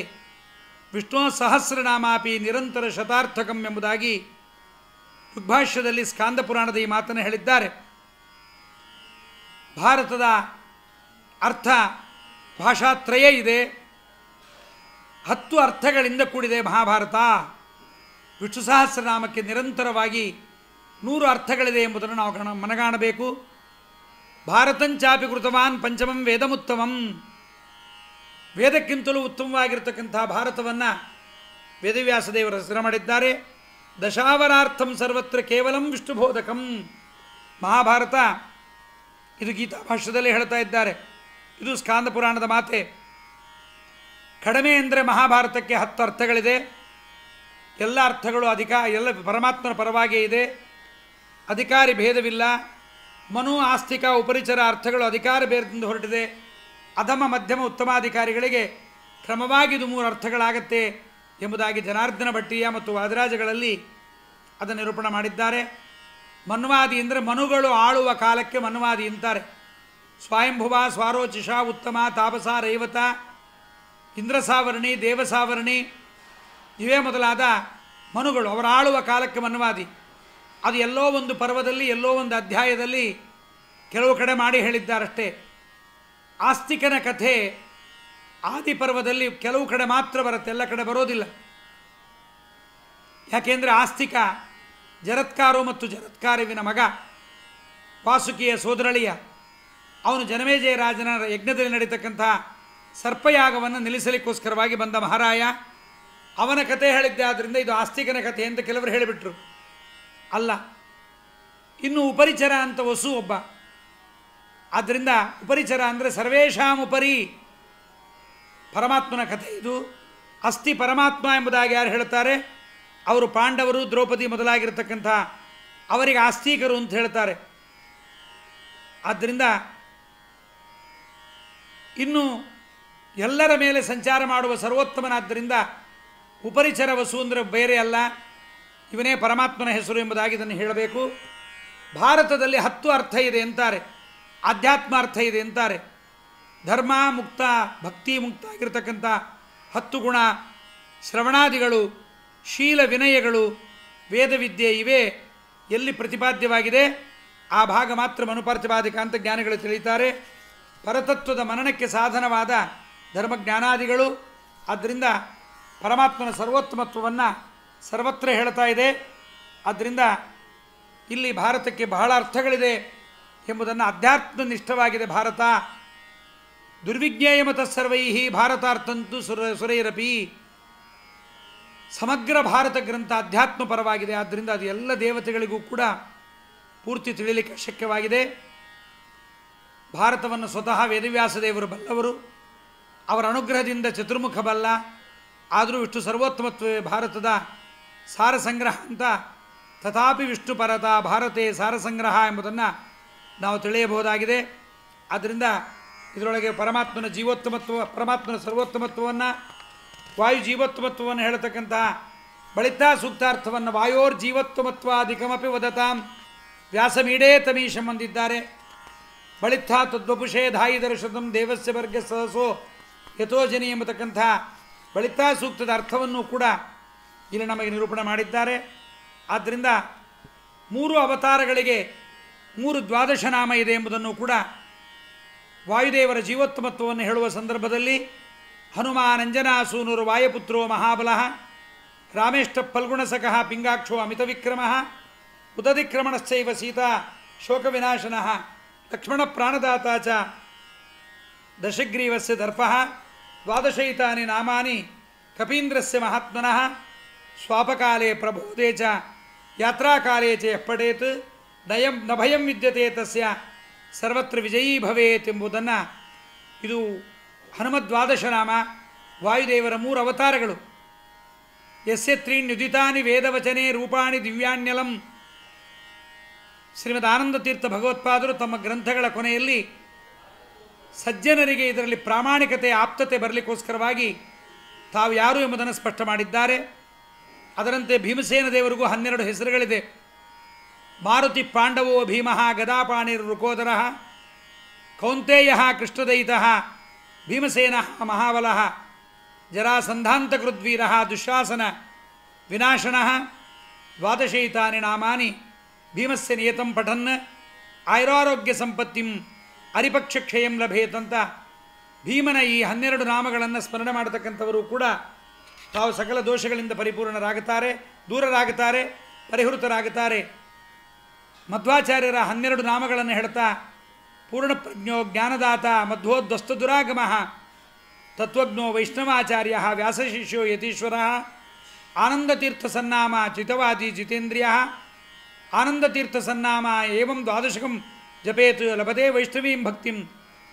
S1: ವಿಷ್ಣು ಸಹಸ್ರನಾಮಾಪಿ ನಿರಂತರ ಶತಾರ್ಥಕಂ ಎಂಬುದಾಗಿ ಋಗ್ಭಾಷ್ಯದಲ್ಲಿ ಸ್ಕಾಂದ ಪುರಾಣದ ಈ ಮಾತನ್ನು ಹೇಳಿದ್ದಾರೆ. ಭಾರತದ ಅರ್ಥ ಭಾಷಾತ್ರಯ ಇದೆ, 10 ಅರ್ಥಗಳಿಂದ ಕೂಡಿದೆ ಮಹಾಭಾರತ. ವಿಷ್ಣು ಸಹಸ್ರನಾಮಕ್ಕೆ ನಿರಂತರವಾಗಿ 100 ಅರ್ಥಗಳಿದೆ ಎಂಬುದನ್ನು ನಾವು ಮನಗಾಣಬೇಕು. ಭಾರತಂಚಾಪಿ ಕೃತವಾನ್ ಪಂಚಮಂ ವೇದಮುತ್ತಮಂ. ವೇದಕ್ಕಿಂತಲೂ ಉತ್ತಮವಾಗಿರ್ತಕ್ಕಂಥ ಭಾರತವನ್ನು ವೇದವ್ಯಾಸದೇವರು ಹೆಸರು ಮಾಡಿದ್ದಾರೆ. ದಶಾವರಾರ್ಥಂ ಸರ್ವತ್ರ ಕೇವಲಂ ವಿಷ್ಣುಬೋಧಕಂ. ಮಹಾಭಾರತ ಇದು ಗೀತಾ ಭಾಷ್ಯದಲ್ಲಿ ಹೇಳ್ತಾ ಇದ್ದಾರೆ. ಇದು ಸ್ಕಾಂದ ಪುರಾಣದ ಮಾತೆ. ಕಡಿಮೆ ಅಂದರೆ ಮಹಾಭಾರತಕ್ಕೆ 10 ಅರ್ಥಗಳಿದೆ. ಎಲ್ಲ ಅರ್ಥಗಳು ಎಲ್ಲ ಪರಮಾತ್ಮನ ಪರವಾಗಿಯೇ ಇದೆ. ಅಧಿಕಾರಿ ಭೇದವಿಲ್ಲ. ಮನು ಆಸ್ತಿಕ ಉಪರಿಚರ ಅರ್ಥಗಳು ಅಧಿಕಾರ ಭೇದದಿಂದ ಹೊರಟಿದೆ. ಅಧಮ ಮಧ್ಯಮ ಉತ್ತಮಾಧಿಕಾರಿಗಳಿಗೆ ಕ್ರಮವಾಗಿ ಇದು 3 ಅರ್ಥಗಳಾಗತ್ತೆ ಎಂಬುದಾಗಿ ಜನಾರ್ದನ ಭಟ್ಟಿಯ ಮತ್ತು ವಾದರಾಜಗಳಲ್ಲಿ ಅದನ್ನು ನಿರೂಪಣೆ ಮಾಡಿದ್ದಾರೆ. ಮನ್ವಾದಿ ಅಂದರೆ ಮನುಗಳು ಆಳುವ ಕಾಲಕ್ಕೆ ಮನ್ವಾದಿ ಅಂತಾರೆ. ಸ್ವಯಂಭುವ, ಸ್ವಾರೋಚಿಷ, ಉತ್ತಮ, ತಾಪಸ, ರೈವತ, ಇಂದ್ರಸಾವರ್ಣಿ, ದೇವಸಾವರ್ಣಿ ಇವೇ ಮೊದಲಾದ ಮನುಗಳು ಅವರ ಆಳುವ ಕಾಲಕ್ಕೆ ಮನ್ವಾದಿ. ಅದು ಎಲ್ಲೋ ಒಂದು ಪರ್ವದಲ್ಲಿ ಎಲ್ಲೋ ಒಂದು ಅಧ್ಯಾಯದಲ್ಲಿ ಕೆಲವು ಕಡೆ ಮಾಡಿ ಹೇಳಿದ್ದಾರಷ್ಟೇ. ಆಸ್ತಿಕನ ಕಥೆ ಆದಿಪರ್ವದಲ್ಲಿ ಕೆಲವು ಕಡೆ ಮಾತ್ರ ಬರುತ್ತೆ, ಎಲ್ಲ ಕಡೆ ಬರೋದಿಲ್ಲ. ಯಾಕೆಂದರೆ ಆಸ್ತಿಕ ಜರತ್ಕಾರು ಮತ್ತು ಜರತ್ಕಾರುವಿನ ಮಗ, ವಾಸುಕಿಯ ಸೋದರಳಿಯ. ಅವನು ಜನಮೇಜಯ ರಾಜನ ಯಜ್ಞದಲ್ಲಿ ನಡೀತಕ್ಕಂಥ ಸರ್ಪಯಾಗವನ್ನು ನಿಲ್ಲಿಸಲಿಕ್ಕೋಸ್ಕರವಾಗಿ ಬಂದ ಮಹಾರಾಯ. ಅವನ ಕಥೆ ಹೇಳಿದ್ದೆ, ಆದ್ದರಿಂದ ಇದು ಆಸ್ತಿಕನ ಕಥೆ ಅಂತ ಕೆಲವರು ಹೇಳಿಬಿಟ್ರು. ಅಲ್ಲ, ಇನ್ನು ಉಪರಿಚರ ಅಂತ ವಸು ಒಬ್ಬ. ಆದ್ದರಿಂದ ಉಪರಿಚರ ಅಂದರೆ ಸರ್ವೇಷಾಂ ಉಪರಿ ಪರಮಾತ್ಮನ ಕಥೆ ಇದು. ಅಸ್ತಿ ಪರಮಾತ್ಮ ಎಂಬುದಾಗಿ ಯಾರು ಹೇಳ್ತಾರೆ ಅವರು ಪಾಂಡವರು, ದ್ರೌಪದಿ ಮೊದಲಾಗಿರ್ತಕ್ಕಂಥ ಅವರಿಗೆ ಆಸ್ತಿಕರು ಅಂತ ಹೇಳ್ತಾರೆ. ಆದ್ದರಿಂದ ಇನ್ನು ಎಲ್ಲರ ಮೇಲೆ ಸಂಚಾರ ಮಾಡುವ ಸರ್ವೋತ್ತಮನಾದ್ದರಿಂದ ಉಪರಿಚರ ವಸು ಅಂದರೆ ಬೇರೆ ಅಲ್ಲ, ಇವನೇ ಪರಮಾತ್ಮನ ಹೆಸರು ಎಂಬುದಾಗಿ ಇದನ್ನು ಹೇಳಬೇಕು. ಭಾರತದಲ್ಲಿ 10 ಅರ್ಥ ಇದೆ ಅಂತಾರೆ. ಆಧ್ಯಾತ್ಮ ಅರ್ಥ ಇದೆ ಅಂತಾರೆ. ಧರ್ಮ ಮುಕ್ತ, ಭಕ್ತಿ ಮುಕ್ತ ಆಗಿರತಕ್ಕಂಥ 10 ಗುಣ, ಶ್ರವಣಾದಿಗಳು, ಶೀಲ ವಿನಯಗಳು, ವೇದವಿದ್ಯೆ ಇವೇ ಎಲ್ಲಿ ಪ್ರತಿಪಾದ್ಯವಾಗಿದೆ ಆ ಭಾಗ ಮಾತ್ರ ಮನುಪ್ರತಿಪಾದಿಕ ಅಂತ ಜ್ಞಾನಿಗಳು ತಿಳಿಯುತ್ತಾರೆ. ಪರತತ್ವದ ಮನನಕ್ಕೆ ಸಾಧನವಾದ ಧರ್ಮಜ್ಞಾನಾದಿಗಳು. ಆದ್ದರಿಂದ ಪರಮಾತ್ಮನ ಸರ್ವೋತ್ತಮತ್ವವನ್ನು ಸರ್ವತ್ರ ಹೇಳ್ತಾ ಇದೆ. ಆದ್ದರಿಂದ ಇಲ್ಲಿ ಭಾರತಕ್ಕೆ ಬಹಳ ಅರ್ಥಗಳಿದೆ ಎಂಬುದನ್ನು ಅಧ್ಯಾತ್ಮನಿಷ್ಠವಾಗಿದೆ ಭಾರತ. ದುರ್ವಿಜ್ಞೇಯ ಮತಸ್ಸರ್ವೈ ಭಾರತಾರ್ಥಂತು ಸುರೈರಪಿ. ಸಮಗ್ರ ಭಾರತ ಗ್ರಂಥ ಅಧ್ಯಾತ್ಮ ಪರವಾಗಿದೆ. ಆದ್ದರಿಂದ ಅದು ಎಲ್ಲ ದೇವತೆಗಳಿಗೂ ಕೂಡ ಪೂರ್ತಿ ತಿಳಿಯಲಿಕ್ಕೆ ಶಕ್ಯವಾಗಿದೆ. ಭಾರತವನ್ನು ಸ್ವತಃ ವೇದವ್ಯಾಸದೇವರು ಬಲ್ಲವರು. ಅವರ ಅನುಗ್ರಹದಿಂದ ಚತುರ್ಮುಖ ಬಲ್ಲ. ಆದರೂ ವಿಷ್ಣು ಸರ್ವೋತ್ತಮತ್ವವೇ ಭಾರತದ ಸಾರಸಂಗ್ರಹ ಅಂತ. ತಥಾಪಿ ವಿಷ್ಣು ಪರತ ಭಾರತೆ ಸಾರಸಂಗ್ರಹ ಎಂಬುದನ್ನು ನಾವು ತಿಳಿಯಬಹುದಾಗಿದೆ. ಆದ್ದರಿಂದ ಇದರೊಳಗೆ ಪರಮಾತ್ಮನ ಜೀವೋತ್ತಮತ್ವ, ಪರಮಾತ್ಮನ ಸರ್ವೋತ್ತಮತ್ವವನ್ನು, ವಾಯು ಜೀವೋತ್ತಮತ್ವವನ್ನು ಹೇಳತಕ್ಕಂತಹ ಬಳಿತಾ ಸೂಕ್ತಾರ್ಥವನ್ನು ವಾಯೋರ್ ಜೀವೋತ್ತಮತ್ವಾಧಿಕಮಪಿ ವದತಾಂ ವ್ಯಾಸಮೀಡೇ ತಮೀಶಂ ಅಂದಿದ್ದಾರೆ. ಬಳಿತ್ಥ ತದ್ವಪುಷೇ ಧಾಯಿ ದರ್ಶನಂ ದೇವಸ್ಯ ವರ್ಗ ಸಹಸೋ ಯಥೋಜನಿ ಎಂಬತಕ್ಕಂಥ ಬಳಿತಾ ಸೂಕ್ತದ ಅರ್ಥವನ್ನು ಕೂಡ ಇಲ್ಲಿ ನಮಗೆ ನಿರೂಪಣೆ ಮಾಡಿದ್ದಾರೆ. ಆದ್ದರಿಂದ 3 ಅವತಾರಗಳಿಗೆ 3 ದ್ವಾದಶ ನಾಮ ಇದೆ ಎಂಬುದನ್ನು ಕೂಡ ವಾಯುದೇವರ ಜೀವೋತ್ತಮತ್ವವನ್ನು ಹೇಳುವ ಸಂದರ್ಭದಲ್ಲಿ ಹನುಮಾನಂಜನಾಸೂನುರು ವಾಯುಪುತ್ರೋ ಮಹಾಬಲಃ ರಾಮೇಷ್ಟ ಫಲ್ಗುಣಸಖಃ ಪಿಂಗಾಕ್ಷೋ ಅಮಿತವಿಕ್ರಮಃ ಉದತಿಕ್ರಮಣಶ್ಚೈವ ಸೀತಾ ಶೋಕವಿನಾಶನಃ ಲಕ್ಷ್ಮಣ ಪ್ರಾಣದಾತ ಚ ದಶಗ್ರೀವಸ್ಯ ದರ್ಪಃ ದ್ವಾದಶೈತಾನಿ ನಾಮಾನಿ ಕಪೀಂದ್ರಸ್ಯ ಮಹಾತ್ಮನಃ ಸ್ವಾಪಕಾಲೇ ಪ್ರಬೋಧೇ ಚ ಯಾತ್ರಾಕಾಲೇ ಚ ಯಪ್ಪಡೇತ್ ನ ಭಯಂ ವಿದ್ಯತೆ ತಸ್ಯ ಸರ್ವತ್ರ ವಿಜಯೀ ಭವೇತ್ ಎಂಬುದನ್ನು ಇದು ಹನುಮದ್ವಾದಶ ನಾಮ. ವಾಯುದೇವರ 3 ಅವತಾರಗಳು. ಯಸ್ಯ ತ್ರೀಣ್ಯುದಿತಾನಿ ವೇದವಚನೆ ರೂಪಾಣಿ ದಿವ್ಯಾಣ್ಯಲಂ. ಶ್ರೀಮದ್ ಆನಂದತೀರ್ಥ ಭಗವತ್ಪಾದರು ತಮ್ಮ ಗ್ರಂಥಗಳ ಕೊನೆಯಲ್ಲಿ ಸಜ್ಜನರಿಗೆ ಇದರಲ್ಲಿ ಪ್ರಾಮಾಣಿಕತೆ, ಆಪ್ತತೆ ಬರಲಿಕ್ಕೋಸ್ಕರವಾಗಿ ತಾವು ಯಾರು ಎಂಬುದನ್ನು ಸ್ಪಷ್ಟ ಮಾಡಿದ್ದಾರೆ. ಅದರಂತೆ ಭೀಮಸೇನ ದೇವರಿಗೂ 12 ಹೆಸರುಗಳಿದೆ. ಮಾರುತಿ ಪಾಂಡವೋ ಭೀಮಃ ಗದಾಪಾಣಿರ್ ರುಕೋದರಃ ಕೌಂತೇಯ ಕೃಷ್ಣದಯಿತಃ ಭೀಮಸೇನ ಮಹಾಬಲಃ ಜರಾಸಂಧಾಂತಕೃದ್ವೀರ ದುಶಾಸನ ವಿನಾಶನಃ ದ್ವಾದಶೈತಾನಿ ನಾಮಾನಿ ಭೀಮಸ್ಯ ನಿಯತಂ ಪಠನ್ ಆಯುರಾರೋಗ್ಯ ಸಂಪತ್ತಿಂ ಅರಿಪಕ್ಷಕ್ಷಯಂ ಲಭೇತಂತ ಭೀಮನ ಈ 12 ನಾಮಗಳನ್ನು ಸ್ಮರಣೆ ಮಾಡತಕ್ಕಂಥವರು ಕೂಡ ತಾವು ಸಕಲ ದೋಷಗಳಿಂದ ಪರಿಪೂರ್ಣರಾಗುತ್ತಾರೆ, ದೂರರಾಗುತ್ತಾರೆ, ಪರಿಹೃತರಾಗುತ್ತಾರೆ. ಮಧ್ವಾಚಾರ್ಯರ 12 ನಾಮಗಳನ್ನು ಹೇಳ್ತಾ ಪೂರ್ಣಪ್ರಜ್ಞೋ ಜ್ಞಾನದಾತ ಮಧ್ವೋದ್ವಸ್ತದುರಾಗಮಃ ತತ್ವಜ್ಞೋ ವೈಷ್ಣವಾಚಾರ್ಯ ವ್ಯಾಸಶಿಷ್ಯೋ ಯತೀಶ್ವರ ಆನಂದತೀರ್ಥಸನ್ನಾಮ ಚಿತವಾದಿ ಜಿತೇಂದ್ರಿಯ ಆನಂದತೀರ್ಥಸನ್ನಾಮ ಏವಂ ದ್ವಾದಶಕಂ ಜಪೇತು ಲಭತೆ ವೈಷ್ಣವೀಂ ಭಕ್ತಿಂ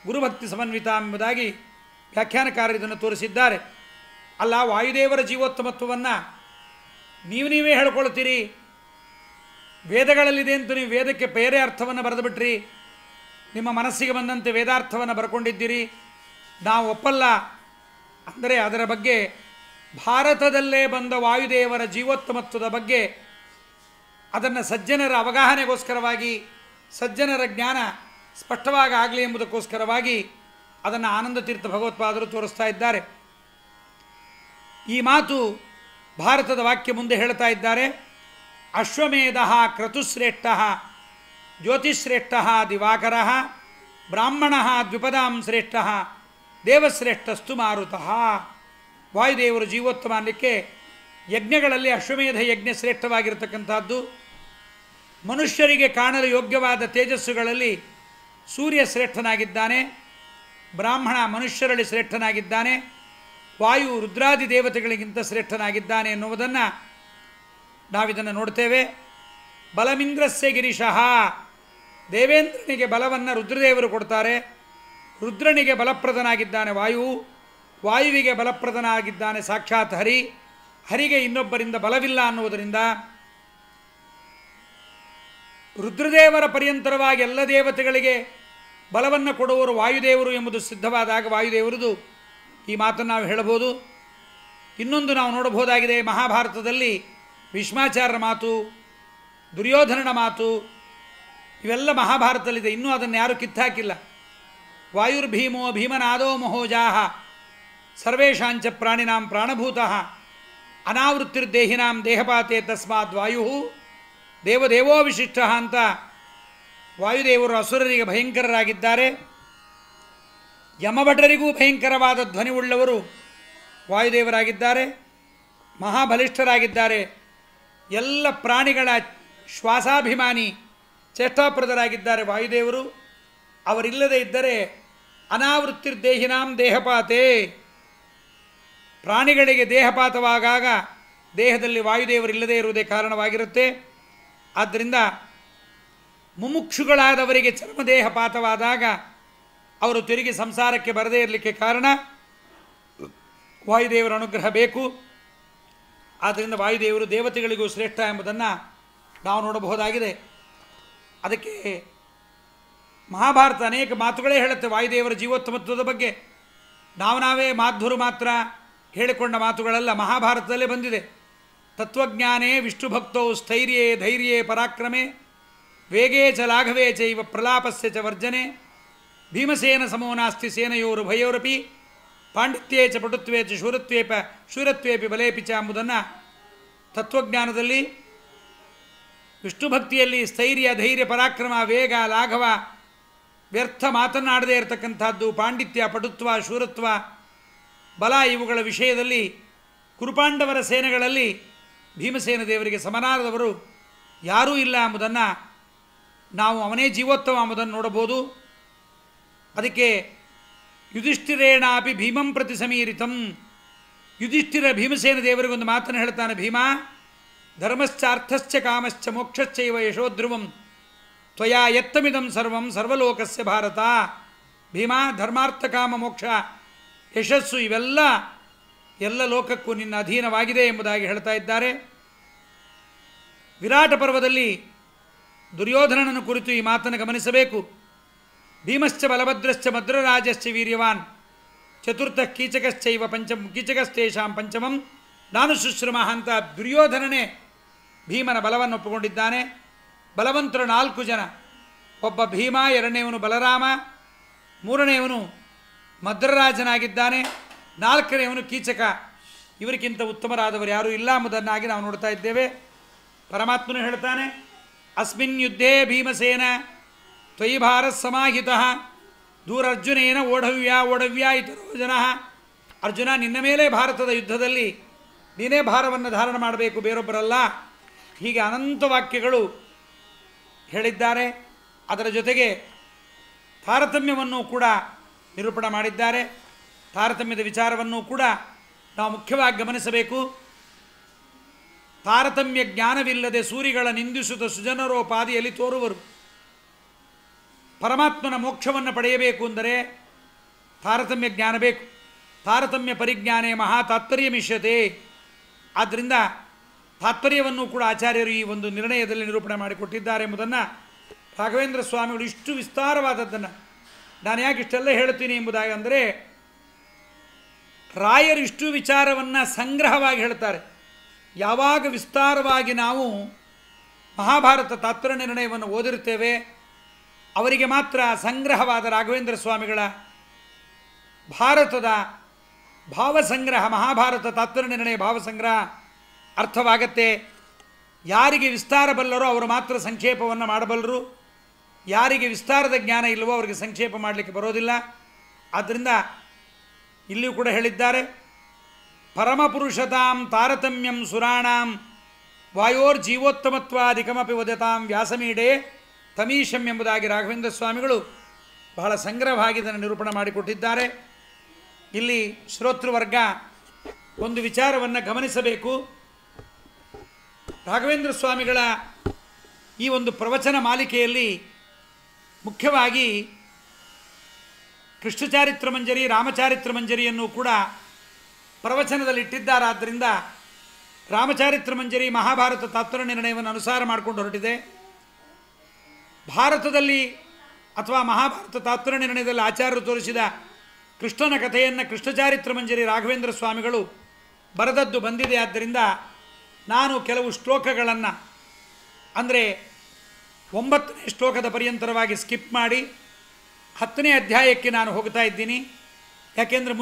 S1: ಗುರುಭಕ್ತಿ ಸಮನ್ವಿತಾಂ ಎಂಬುದಾಗಿ ವ್ಯಾಖ್ಯಾನಕಾರರು ಇದನ್ನು ತೋರಿಸಿದ್ದಾರೆ. ಅಲ್ಲ, ವಾಯುದೇವರ ಜೀವೋತ್ತಮತ್ವವನ್ನು ನೀವೇ ಹೇಳ್ಕೊಳ್ತೀರಿ, ವೇದಗಳಲ್ಲಿದೆ ಅಂತ ನೀವು ವೇದಕ್ಕೆ ಬೇರೆ ಅರ್ಥವನ್ನು ಬರೆದುಬಿಟ್ರಿ, ನಿಮ್ಮ ಮನಸ್ಸಿಗೆ ಬಂದಂತೆ ವೇದಾರ್ಥವನ್ನು ಬರ್ಕೊಂಡಿದ್ದೀರಿ, ನಾವು ಒಪ್ಪಲ್ಲ ಅಂದರೆ ಅದರ ಬಗ್ಗೆ ಭಾರತದಲ್ಲೇ ಬಂದ ವಾಯುದೇವರ ಜೀವೋತ್ತಮತ್ವದ ಬಗ್ಗೆ ಅದನ್ನು ಸಜ್ಜನರ ಅವಗಾಹನೆಗೋಸ್ಕರವಾಗಿ, ಸಜ್ಜನರ ಜ್ಞಾನ ಸ್ಪಷ್ಟವಾಗಿ ಆಗಲಿ ಎಂಬುದಕ್ಕೋಸ್ಕರವಾಗಿ ಅದನ್ನು ಆನಂದತೀರ್ಥ ಭಗವತ್ಪಾದರು ತೋರಿಸ್ತಾ ಇದ್ದಾರೆ. ಈ ಮಾತು ಭಾರತದ ವಾಕ್ಯ ಮುಂದೆ ಹೇಳ್ತಾ ಇದ್ದಾರೆ. ಅಶ್ವಮೇಧ ಕ್ರತುಶ್ರೇಷ್ಠ ಜ್ಯೋತಿಶ್ರೇಷ್ಠ ದಿವಾಕರ ಬ್ರಾಹ್ಮಣ ದ್ವಿಪದಾಂ ಶ್ರೇಷ್ಠ ದೇವಶ್ರೇಷ್ಠಸ್ತು ಮಾರುತಃ. ವಾಯುದೇವರು ಜೀವೋತ್ತಮ ಅನ್ನಲಿಕ್ಕೆ ಯಜ್ಞಗಳಲ್ಲಿ ಅಶ್ವಮೇಧ ಯಜ್ಞ ಶ್ರೇಷ್ಠವಾಗಿರತಕ್ಕಂಥದ್ದು. ಮನುಷ್ಯರಿಗೆ ಕಾಣಲು ಯೋಗ್ಯವಾದ ತೇಜಸ್ಸುಗಳಲ್ಲಿ ಸೂರ್ಯ ಶ್ರೇಷ್ಠನಾಗಿದ್ದಾನೆ, ಬ್ರಾಹ್ಮಣ ಮನುಷ್ಯರಲ್ಲಿ ಶ್ರೇಷ್ಠನಾಗಿದ್ದಾನೆ, ವಾಯು ರುದ್ರಾದಿ ದೇವತೆಗಳಿಗಿಂತ ಶ್ರೇಷ್ಠನಾಗಿದ್ದಾನೆ ಎನ್ನುವುದನ್ನು ನಾವಿದನ್ನು ನೋಡ್ತೇವೆ. ಬಲಮಿಂದ್ರಸ್ಯ ಗಿರಿಶಃ, ದೇವೇಂದ್ರನಿಗೆ ಬಲವನ್ನು ರುದ್ರದೇವರು ಕೊಡ್ತಾರೆ, ರುದ್ರನಿಗೆ ಬಲಪ್ರದನಾಗಿದ್ದಾನೆ ವಾಯು, ವಾಯುವಿಗೆ ಬಲಪ್ರದನಾಗಿದ್ದಾನೆ ಸಾಕ್ಷಾತ್ ಹರಿ, ಹರಿಗೆ ಇನ್ನೊಬ್ಬರಿಂದ ಬಲವಿಲ್ಲ ಅನ್ನುವುದರಿಂದ ರುದ್ರದೇವರ ಪರ್ಯಂತರವಾಗಿ ಎಲ್ಲ ದೇವತೆಗಳಿಗೆ ಬಲವನ್ನು ಕೊಡುವರು ವಾಯುದೇವರು ಎಂಬುದು ಸಿದ್ಧವಾದಾಗ ವಾಯುದೇವರದು ಈ ಮಾತನ್ನು ನಾವು ಹೇಳಬಹುದು. ಇನ್ನೊಂದು ನಾವು ನೋಡಬಹುದಾಗಿದೆ, ಮಹಾಭಾರತದಲ್ಲಿ ಭೀಷ್ಮಾಚಾರ್ಯರ ಮಾತು, ದುರ್ಯೋಧನನ ಮಾತು, ಇವೆಲ್ಲ ಮಹಾಭಾರತದಲ್ಲಿದೆ. ಇನ್ನೂ ಅದನ್ನು ಯಾರೂ ಕಿತ್ತಾಕಿಲ್ಲ. ವಾಯುರ್ಭೀಮೋ ಭೀಮನಾದೋ ಮಹೋಜಾಹ ಸರ್ವೇಷಾಂಚ ಪ್ರಾಣಿನಾಂ ಪ್ರಾಣಭೂತಃ ಅನಾವೃತ್ತಿರ್ದೇಹಿನಾಂ ದೇಹಪಾತೆ ತಸ್ಮಾತ್ ವಾಯು ದೇವದೇವೋ ವಿಶಿಷ್ಟ ಅಂತ ವಾಯುದೇವರು ಅಸುರರಿಗೆ ಭಯಂಕರರಾಗಿದ್ದಾರೆ. ಯಮಭಟರಿಗೂ ಭಯಂಕರವಾದ ಧ್ವನಿವುಳ್ಳವರು ವಾಯುದೇವರಾಗಿದ್ದಾರೆ, ಮಹಾಬಲಿಷ್ಠರಾಗಿದ್ದಾರೆ. ಎಲ್ಲ ಪ್ರಾಣಿಗಳ ಶ್ವಾಸಾಭಿಮಾನಿ ಚೇಷ್ಟಾಪ್ರದರಾಗಿದ್ದಾರೆ ವಾಯುದೇವರು. ಅವರಿಲ್ಲದೆ ಇದ್ದರೆ ಅನಾವೃತ್ತಿರ್ದೇಹಿನಾಂ ದೇಹಪಾತೆ, ಪ್ರಾಣಿಗಳಿಗೆ ದೇಹಪಾತವಾಗಾಗ ದೇಹದಲ್ಲಿ ವಾಯುದೇವರಿಲ್ಲದೆ ಇರುವುದೇ ಕಾರಣವಾಗಿರುತ್ತೆ. ಆದ್ದರಿಂದ ಮುಮುಕ್ಷುಗಳಾದವರಿಗೆ ಚರ್ಮದೇಹಪಾತವಾದಾಗ ಅವರು ತಿರುಗಿ ಸಂಸಾರಕ್ಕೆ ಬರದೇ ಇರಲಿಕ್ಕೆ ಕಾರಣ ವಾಯುದೇವರ ಅನುಗ್ರಹ ಬೇಕು. ಆದ್ದರಿಂದ ವಾಯುದೇವರು ದೇವತೆಗಳಿಗೂ ಶ್ರೇಷ್ಠ ಎಂಬುದನ್ನು ನಾವು ನೋಡಬಹುದಾಗಿದೆ. ಅದಕ್ಕೆ ಮಹಾಭಾರತ ಅನೇಕ ಮಾತುಗಳೇ ಹೇಳುತ್ತೆ ವಾಯುದೇವರ ಜೀವೋತ್ತಮತ್ವದ ಬಗ್ಗೆ. ನಾವೇ ಮಾಧ್ವರು ಮಾತ್ರ ಹೇಳಿಕೊಂಡ ಮಾತುಗಳೆಲ್ಲ ಮಹಾಭಾರತದಲ್ಲೇ ಬಂದಿದೆ. ತತ್ವಜ್ಞಾನೇ ವಿಷ್ಣುಭಕ್ತೌ ಸ್ಥೈರ್ಯೇ ಧೈರ್ಯೇ ಪರಾಕ್ರಮೆ ವೇಗೇ ಚ ಲಾಘವೇ ಚೈವ ಪ್ರಲಾಪಸ್ಯ ಚ ವರ್ಜನೆ ಭೀಮಸೇನ ಸಮೋ ನಾಸ್ತಿ ಸೇನೆಯೋರು ಭಯೋರಪಿ ಪಾಂಡಿತ್ಯೇ ಚ ಪಟುತ್ವೇ ಚ ಶೂರತ್ವೇಪಿ ಬಲೇಪಿ ಚ ಎಂಬುದನ್ನು ತತ್ವಜ್ಞಾನದಲ್ಲಿ, ವಿಷ್ಣುಭಕ್ತಿಯಲ್ಲಿ ಸ್ಥೈರ್ಯ ಧೈರ್ಯ ಪರಾಕ್ರಮ ವೇಗ ಲಾಘವ ವ್ಯರ್ಥ ಮಾತನಾಡದೇ ಇರತಕ್ಕಂಥದ್ದು, ಪಾಂಡಿತ್ಯ ಪಟುತ್ವ ಶೂರತ್ವ ಬಲ ಇವುಗಳ ವಿಷಯದಲ್ಲಿ ಕುರುಪಾಂಡವರ ಸೇನೆಗಳಲ್ಲಿ ಭೀಮಸೇನ ದೇವರಿಗೆ ಸಮನಾದವರು ಯಾರೂ ಇಲ್ಲ ಎಂಬುದನ್ನು ನಾವು ಅವನೇ ಜೀವೋತ್ತಮ ಎಂಬುದನ್ನು ನೋಡಬಹುದು. ಅದಕ್ಕೆ ಯುಧಿಷ್ಠಿರೇಣಾಪಿ ಭೀಮಂ ಪ್ರತಿ ಸಮೀರಿತಂ, ಯುಧಿಷ್ಠಿರ ಭೀಮಸೇನ ದೇವರಿಗೊಂದು ಮಾತನ್ನು ಹೇಳ್ತಾನೆ, ಭೀಮ ಧರ್ಮಶ್ಚಾರ್ಥಶ್ಚ ಕಾಮಶ್ಚ ಮೋಕ್ಷಶ್ಚೈವ ಯಶೋಧ್ರುವಂ ತ್ವಯಾ ಯತ್ತಮಿದಂ ಸರ್ವಂ ಸರ್ವಲೋಕಸ್ಯ ಭಾರತ. ಭೀಮ, ಧರ್ಮಾರ್ಥ ಕಾಮ ಮೋಕ್ಷ ಯಶಸ್ಸು ಇವೆಲ್ಲ ಎಲ್ಲ ಲೋಕಕ್ಕೂ ನಿನ್ನ ಅಧೀನವಾಗಿದೆ ಎಂಬುದಾಗಿ ಹೇಳ್ತಾ ಇದ್ದಾರೆ. ವಿರಾಟ ಪರ್ವದಲ್ಲಿ ದುರ್ಯೋಧನನನ್ನು ಕುರಿತು ಈ ಮಾತನ್ನು ಗಮನಿಸಬೇಕು. ಭೀಮಶ್ಚ ಬಲಭದ್ರಶ್ಚ ಮದ್ರರಾಜಶ್ಚ ವೀರ್ಯವಾನ್ ಚತುರ್ಥ ಕೀಚಕಶ್ಚೈವ ಕೀಚಕಸ್ತೇಷಾಂ ಪಂಚಮಂ ನಾನು ಶುಶ್ರಮಃ ಅಂತ ದುರ್ಯೋಧನನೇ ಭೀಮನ ಬಲವನ್ನು ಒಪ್ಪಿಕೊಂಡಿದ್ದಾನೆ. ಬಲವಂತರು 4 ಜನ, ಒಬ್ಬ ಭೀಮ, ಎರಡನೇವನು ಬಲರಾಮ, ಮೂರನೆಯವನು ಮದ್ರರಾಜನಾಗಿದ್ದಾನೆ, 4ನೇವನು ಕೀಚಕ. ಇವರಿಗಿಂತ ಉತ್ತಮರಾದವರು ಯಾರೂ ಇಲ್ಲ ಎಂಬುದನ್ನಾಗಿ ನಾವು ನೋಡ್ತಾ ಇದ್ದೇವೆ. ಪರಮಾತ್ಮನು ಹೇಳ್ತಾನೆ, ಅಸ್ಮಿನ್ ಯುದ್ಧೇ ಭೀಮಸೇನ ತ್ವಯಿ ಭಾರತ್ ಸಮಾಹಿತಃ ದೂರರ್ಜುನೇನ ಓಢವ್ಯ ಇತರೋ ಜನಃ. ಅರ್ಜುನ, ನಿನ್ನ ಮೇಲೆ ಭಾರತದ ಯುದ್ಧದಲ್ಲಿ ನೀನೇ ಭಾರವನ್ನು ಧಾರಣ ಮಾಡಬೇಕು, ಬೇರೊಬ್ಬರಲ್ಲ. ಹೀಗೆ ಅನಂತ ವಾಕ್ಯಗಳು ಹೇಳಿದ್ದಾರೆ. ಅದರ ಜೊತೆಗೆ ತಾರತಮ್ಯವನ್ನು ಕೂಡ ನಿರೂಪಣೆ ಮಾಡಿದ್ದಾರೆ. ತಾರತಮ್ಯದ ವಿಚಾರವನ್ನು ಕೂಡ ನಾವು ಮುಖ್ಯವಾಗಿ ಗಮನಿಸಬೇಕು. ತಾರತಮ್ಯ ಜ್ಞಾನವಿಲ್ಲದೆ ಸೂರಿಗಳ ನಿಂದಿಸುತ್ತ ಸುಜನರೋಪಾದಿಯಲ್ಲಿ ತೋರುವರು. ಪರಮಾತ್ಮನ ಮೋಕ್ಷವನ್ನು ಪಡೆಯಬೇಕು ಅಂದರೆ ತಾರತಮ್ಯ ಜ್ಞಾನ ಬೇಕು. ತಾರತಮ್ಯ ಪರಿಜ್ಞಾನೇ ಮಹಾ ತಾತ್ಪರ್ಯ ಮಿಷ್ಯತೆ. ಆದ್ದರಿಂದ ತಾತ್ಪರ್ಯವನ್ನು ಕೂಡ ಆಚಾರ್ಯರು ಈ ಒಂದು ನಿರ್ಣಯದಲ್ಲಿ ನಿರೂಪಣೆ ಮಾಡಿಕೊಟ್ಟಿದ್ದಾರೆ ಎಂಬುದನ್ನು ರಾಘವೇಂದ್ರ ಸ್ವಾಮಿಗಳು ಇಷ್ಟು ವಿಸ್ತಾರವಾದದ್ದನ್ನು ನಾನು ಯಾಕೆ ಇಷ್ಟೆಲ್ಲ ಹೇಳ್ತೀನಿ ಎಂಬುದಾಗಿ ಅಂದರೆ, ರಾಯರು ಇಷ್ಟು ವಿಚಾರವನ್ನು ಸಂಗ್ರಹವಾಗಿ ಹೇಳ್ತಾರೆ. ಯಾವಾಗ ವಿಸ್ತಾರವಾಗಿ ನಾವು ಮಹಾಭಾರತ ತಾತ್ಪರ್ಯ ನಿರ್ಣಯವನ್ನು ಓದಿರುತ್ತೇವೆ ಅವರಿಗೆ ಮಾತ್ರ ಸಂಗ್ರಹವಾದ ರಾಘವೇಂದ್ರ ಸ್ವಾಮಿಗಳ ಭಾರತದ ಭಾವಸಂಗ್ರಹ, ಮಹಾಭಾರತ ತಾತ್ಪರ್ಯ ನಿರ್ಣಯ ಭಾವಸಂಗ್ರಹ ಅರ್ಥವಾಗತ್ತೆ. ಯಾರಿಗೆ ವಿಸ್ತಾರ ಬಲ್ಲರೋ ಅವರು ಮಾತ್ರ ಸಂಕ್ಷೇಪವನ್ನು ಮಾಡಬಲ್ಲರು. ಯಾರಿಗೆ ವಿಸ್ತಾರದ ಜ್ಞಾನ ಇಲ್ಲವೋ ಅವರಿಗೆ ಸಂಕ್ಷೇಪ ಮಾಡಲಿಕ್ಕೆ ಬರೋದಿಲ್ಲ. ಆದ್ದರಿಂದ ಇಲ್ಲಿಯೂ ಕೂಡ ಹೇಳಿದ್ದಾರೆ, ಪರಮಪುರುಷತಾಂ ತಾರತಮ್ಯಂ ಸುರಾಣಾಂ ವಾಯೋರ್ ಜೀವೋತ್ತಮತ್ವಾಧಿಕಮಪಿ ವದತಾಂ ವ್ಯಾಸಮೀಡೆ ತಮೀಶಂ ಎಂಬುದಾಗಿ ರಾಘವೇಂದ್ರ ಸ್ವಾಮಿಗಳು ಬಹಳ ಸಂಗ್ರಹವಾಗಿ ಇದನ್ನು ನಿರೂಪಣೆ ಮಾಡಿಕೊಟ್ಟಿದ್ದಾರೆ. ಇಲ್ಲಿ ಶ್ರೋತೃವರ್ಗ ಒಂದು ವಿಚಾರವನ್ನು ಗಮನಿಸಬೇಕು. ರಾಘವೇಂದ್ರ ಸ್ವಾಮಿಗಳ ಈ ಒಂದು ಪ್ರವಚನ ಮಾಲಿಕೆಯಲ್ಲಿ ಮುಖ್ಯವಾಗಿ ಕೃಷ್ಣಚಾರಿತ್ರ ಮಂಜರಿ, ರಾಮಚಾರಿತ್ರ ಮಂಜರಿಯನ್ನು ಕೂಡ ಪ್ರವಚನದಲ್ಲಿ ಇಟ್ಟಿದ್ದಾರಾದ್ದರಿಂದ ರಾಮಚಾರಿತ್ರ ಮಂಜರಿ ಮಹಾಭಾರತ ತಾತ್ಪರ್ಯ ನಿರ್ಣಯವನ್ನು ಅನುಸಾರ ಮಾಡಿಕೊಂಡು ಹೊರಟಿದೆ. ಭಾರತದಲ್ಲಿ ಅಥವಾ ಮಹಾಭಾರತ ತಾತ್ಪರ್ಯ ನಿರ್ಣಯದಲ್ಲಿ ಆಚಾರ್ಯರು ತೋರಿಸಿದ ಕೃಷ್ಣನ ಕಥೆಯನ್ನು ಕೃಷ್ಣಚಾರಿತ್ರ ಮಂಜರಿ ರಾಘವೇಂದ್ರ ಸ್ವಾಮಿಗಳು ಬರೆದದ್ದು ಬಂದಿದೆ. ಆದ್ದರಿಂದ ನಾನು ಕೆಲವು ಶ್ಲೋಕಗಳನ್ನು ಅಂದರೆ 9ನೇ ಶ್ಲೋಕದ ಪರ್ಯಂತರವಾಗಿ ಸ್ಕಿಪ್ ಮಾಡಿ 10ನೇ ಅಧ್ಯಾಯಕ್ಕೆ ನಾನು ಹೋಗ್ತಾ ಇದ್ದೀನಿ. ಯಾಕೆಂದರೆ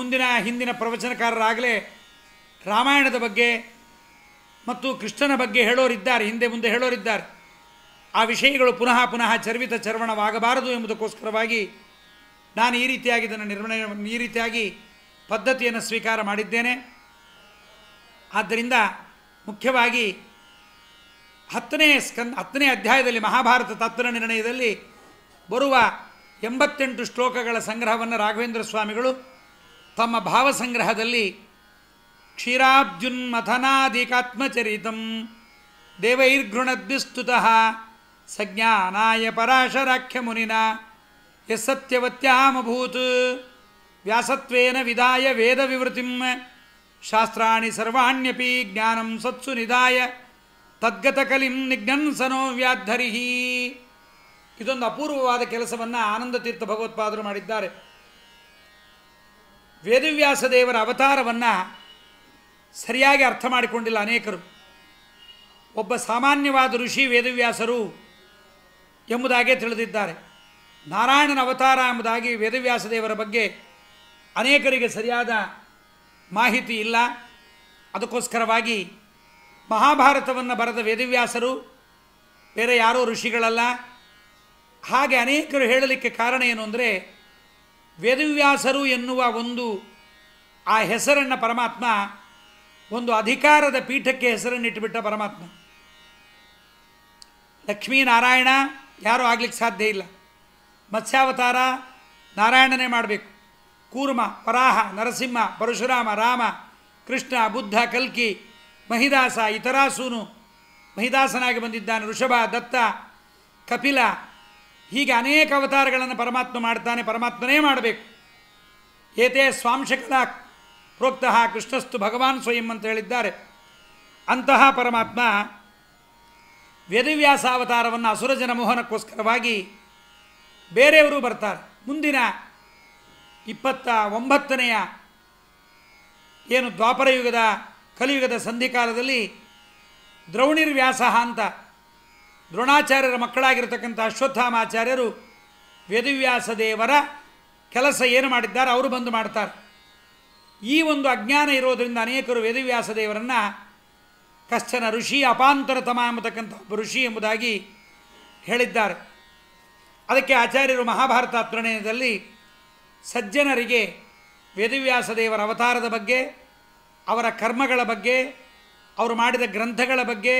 S1: ಹಿಂದಿನ ಪ್ರವಚನಕಾರರಾಗಲೇ ರಾಮಾಯಣದ ಬಗ್ಗೆ ಮತ್ತು ಕೃಷ್ಣನ ಬಗ್ಗೆ ಹೇಳೋರಿದ್ದಾರೆ, ಹಿಂದೆ ಮುಂದೆ ಹೇಳೋರಿದ್ದಾರೆ. ಆ ವಿಷಯಗಳು ಪುನಃ ಪುನಃ ಚರ್ವಿತ ಚರ್ವಣವಾಗಬಾರದು ಎಂಬುದಕ್ಕೋಸ್ಕರವಾಗಿ ನಾನು ಈ ರೀತಿಯಾಗಿ ಪದ್ಧತಿಯನ್ನು ಸ್ವೀಕಾರ ಮಾಡಿದ್ದೇನೆ. ಆದ್ದರಿಂದ ಮುಖ್ಯವಾಗಿ 10ನೇ ಅಧ್ಯಾಯದಲ್ಲಿ ಮಹಾಭಾರತ ತಾತ್ಪರ್ಯ ನಿರ್ಣಯದಲ್ಲಿ ಬರುವ 88 ಶ್ಲೋಕಗಳ ಸಂಗ್ರಹವನ್ನು ರಾಘವೇಂದ್ರ ಸ್ವಾಮಿಗಳು ತಮ್ಮ ಭಾವಸಂಗ್ರಹದಲ್ಲಿ ಕ್ಷೀರಾಬ್ಜುನ್ಮಥನಾದಿಕಾತ್ಮಚರಿತಂ ದೇವೈರ್ಗೃಣದ್ವಿಸ್ತುತಃ ಸಜ್ಞಾನಾಯ ಪರಾಶರಾಖ್ಯ ಮುನಿನ ಯಸ್ಸತ್ಯವತ್ಯಾಮಭೂತ್ ವ್ಯಾಸತ್ವೇನ ವಿದಾಯ ವೇದ ವಿವೃತಿಂ ಶಾಸ್ತ್ರಾಣಿ ಸರ್ವಾಣ್ಯಪಿ ಜ್ಞಾನಂ ಸತ್ಸು ನಿಧಾಯ ತದ್ಗತ ಕಲಿಂ ನಿಘ್ನನ್ಸನೋ ವ್ಯಾಧರಿಹಿ. ಇದೊಂದು ಅಪೂರ್ವವಾದ ಕೆಲಸವನ್ನು ಆನಂದತೀರ್ಥ ಭಗವತ್ಪಾದರು ಮಾಡಿದ್ದಾರೆ. ವೇದವ್ಯಾಸ ದೇವರ ಅವತಾರವನ್ನು ಸರಿಯಾಗಿ ಅರ್ಥ ಮಾಡಿಕೊಂಡಿಲ್ಲ ಅನೇಕರು. ಒಬ್ಬ ಸಾಮಾನ್ಯವಾದ ಋಷಿ ವೇದವ್ಯಾಸರು ಎಂಬುದಾಗೇ ತಿಳಿದಿದ್ದಾರೆ. ನಾರಾಯಣನ ಅವತಾರ ಎಂಬುದಾಗಿ ವೇದವ್ಯಾಸ ದೇವರ ಬಗ್ಗೆ ಅನೇಕರಿಗೆ ಸರಿಯಾದ ಮಾಹಿತಿ ಇಲ್ಲ. ಅದಕ್ಕೋಸ್ಕರವಾಗಿ ಮಹಾಭಾರತವನ್ನು ಬರೆದ ವೇದವ್ಯಾಸರು ಬೇರೆ ಯಾರೋ ಋಷಿಗಳಲ್ಲ. ಹಾಗೆ ಅನೇಕರು ಹೇಳಲಿಕ್ಕೆ ಕಾರಣ ಏನು ಅಂದರೆ, ವೇದವ್ಯಾಸರು ಎನ್ನುವ ಆ ಹೆಸರನ್ನು ಪರಮಾತ್ಮ ಒಂದು ಅಧಿಕಾರದ ಪೀಠಕ್ಕೆ ಹೆಸರನ್ನಿಟ್ಟುಬಿಟ್ಟ ಪರಮಾತ್ಮ. ಲಕ್ಷ್ಮೀನಾರಾಯಣ ಯಾರೂ ಆಗಲಿಕ್ಕೆ ಸಾಧ್ಯ ಇಲ್ಲ. ಮತ್ಸ್ಯಾವತಾರ ನಾರಾಯಣನೇ ಮಾಡಬೇಕು. ಕೂರ್ಮ, ವರಾಹ, ನರಸಿಂಹ, ಪರಶುರಾಮ, ರಾಮ, ಕೃಷ್ಣ, ಬುದ್ಧ, ಕಲ್ಕಿ, ಮಹಿದಾಸ, ಇತರಾಸೂನು ಮಹಿದಾಸನಾಗಿ ಬಂದಿದ್ದಾನೆ, ಋಷಭ, ದತ್ತ, ಕಪಿಲ, ಹೀಗೆ ಅನೇಕ ಅವತಾರಗಳನ್ನು ಪರಮಾತ್ಮ ಮಾಡ್ತಾನೆ. ಪರಮಾತ್ಮನೇ ಮಾಡಬೇಕು. ಏತೇ ಸ್ವಾಂಶಕದ ಪ್ರೋಕ್ತಃ ಕೃಷ್ಣಸ್ತು ಭಗವಾನ್ ಸ್ವಯಂ ಅಂತ ಹೇಳಿದ್ದಾರೆ. ಅಂತಹ ಪರಮಾತ್ಮ ವೇದವ್ಯಾಸಾವತಾರವನ್ನು ಅಸುರಜನ ಮೋಹನಕ್ಕೋಸ್ಕರವಾಗಿ ಬೇರೆಯವರು ಬರ್ತಾರೆ. ಮುಂದಿನ 29ನೇ ಏನು ದ್ವಾಪರ ಯುಗದ ಕಲಿಯುಗದ ಸಂಧಿಕಾಲದಲ್ಲಿ ದ್ರೌಣಿರ್ವ್ಯಾಸ ಅಂತ ದ್ರೋಣಾಚಾರ್ಯರ ಮಕ್ಕಳಾಗಿರ್ತಕ್ಕಂಥ ಅಶ್ವತ್ಥಾಮಾಚಾರ್ಯರು ವೇದವ್ಯಾಸ ದೇವರ ಕೆಲಸ ಏನು ಮಾಡಿದ್ದಾರೆ ಅವರು ಬಂದು ಮಾಡ್ತಾರೆ. ಈ ಒಂದು ಅಜ್ಞಾನ ಇರೋದರಿಂದ ಅನೇಕರು ವೇದವ್ಯಾಸ ದೇವರನ್ನು ಕಶ್ಚನ ಋಷಿ ಅಪಾಂತರತಮ ಎಂಬತಕ್ಕಂಥ ಋಷಿ ಎಂಬುದಾಗಿ ಹೇಳಿದ್ದಾರೆ. ಅದಕ್ಕೆ ಆಚಾರ್ಯರು ಮಹಾಭಾರತ ತಾತ್ಪರ್ಯದಲ್ಲಿ ಸಜ್ಜನರಿಗೆ ವೇದವ್ಯಾಸ ದೇವರ ಅವತಾರದ ಬಗ್ಗೆ, ಅವರ ಕರ್ಮಗಳ ಬಗ್ಗೆ, ಅವರು ಮಾಡಿದ ಗ್ರಂಥಗಳ ಬಗ್ಗೆ,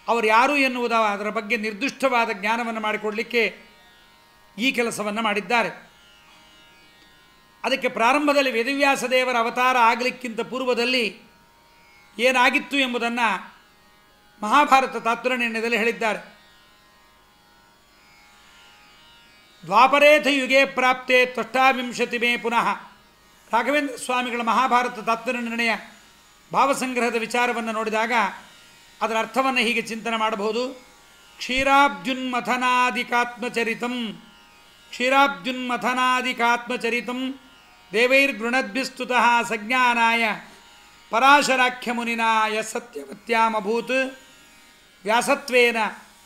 S1: ಅವರು ಯಾರು ಎನ್ನುವುದ ಅದರ ಬಗ್ಗೆ ನಿರ್ದಿಷ್ಟವಾದ ಜ್ಞಾನವನ್ನು ಮಾಡಿಕೊಡಲಿಕ್ಕೆ ಈ ಕೆಲಸವನ್ನು ಮಾಡಿದ್ದಾರೆ. ಅದಕ್ಕೆ ಪ್ರಾರಂಭದಲ್ಲಿ ವೇದವ್ಯಾಸ ದೇವರ ಅವತಾರ ಆಗಲಿಕ್ಕಿಂತ ಪೂರ್ವದಲ್ಲಿ ಏನಾಗಿತ್ತು ಎಂಬುದನ್ನು ಮಹಾಭಾರತ ತಾತ್ಪರ್ಯನಿರ್ಣಯದಲ್ಲಿ ಹೇಳಿದ್ದಾರೆ. ದ್ವಾಪರೇಥ ಯುಗೇ ಪ್ರಾಪ್ತೆ ತ್ವಷ್ಟಾವಿಂಶತಿ ಮೇ ಪುನಃ. ರಾಘವೇಂದ್ರ ಸ್ವಾಮಿಗಳ ಮಹಾಭಾರತ ತಾತ್ಪರ್ಯನಿರ್ಣಯ ಭಾವಸಂಗ್ರಹದ ವಿಚಾರವನ್ನು ನೋಡಿದಾಗ ಅದರ ಅರ್ಥವನ್ನು ಹೀಗೆ ಚಿಂತನೆ ಮಾಡಬಹುದು. ಕ್ಷೀರಾಬ್ಜುನ್ಮಥನಾದಿಕಾತ್ಮಚರಿತಂ ಕ್ಷೀರಾಬ್ಜುನ್ಮಥನಾದಿಕಾತ್ಮಚರಿತಂ ದೇವೈರ್ಗೃಣದ್ಭಿಸ್ತುತಃ ಸಜ್ಞಾನಾಯ ಪರಾಶರಾಖ್ಯಮುನಿನಾ ಯತ್ಸತ್ಯವತ್ಯಾಮಭೂತ್ ವ್ಯಾಸತ್ವೇನ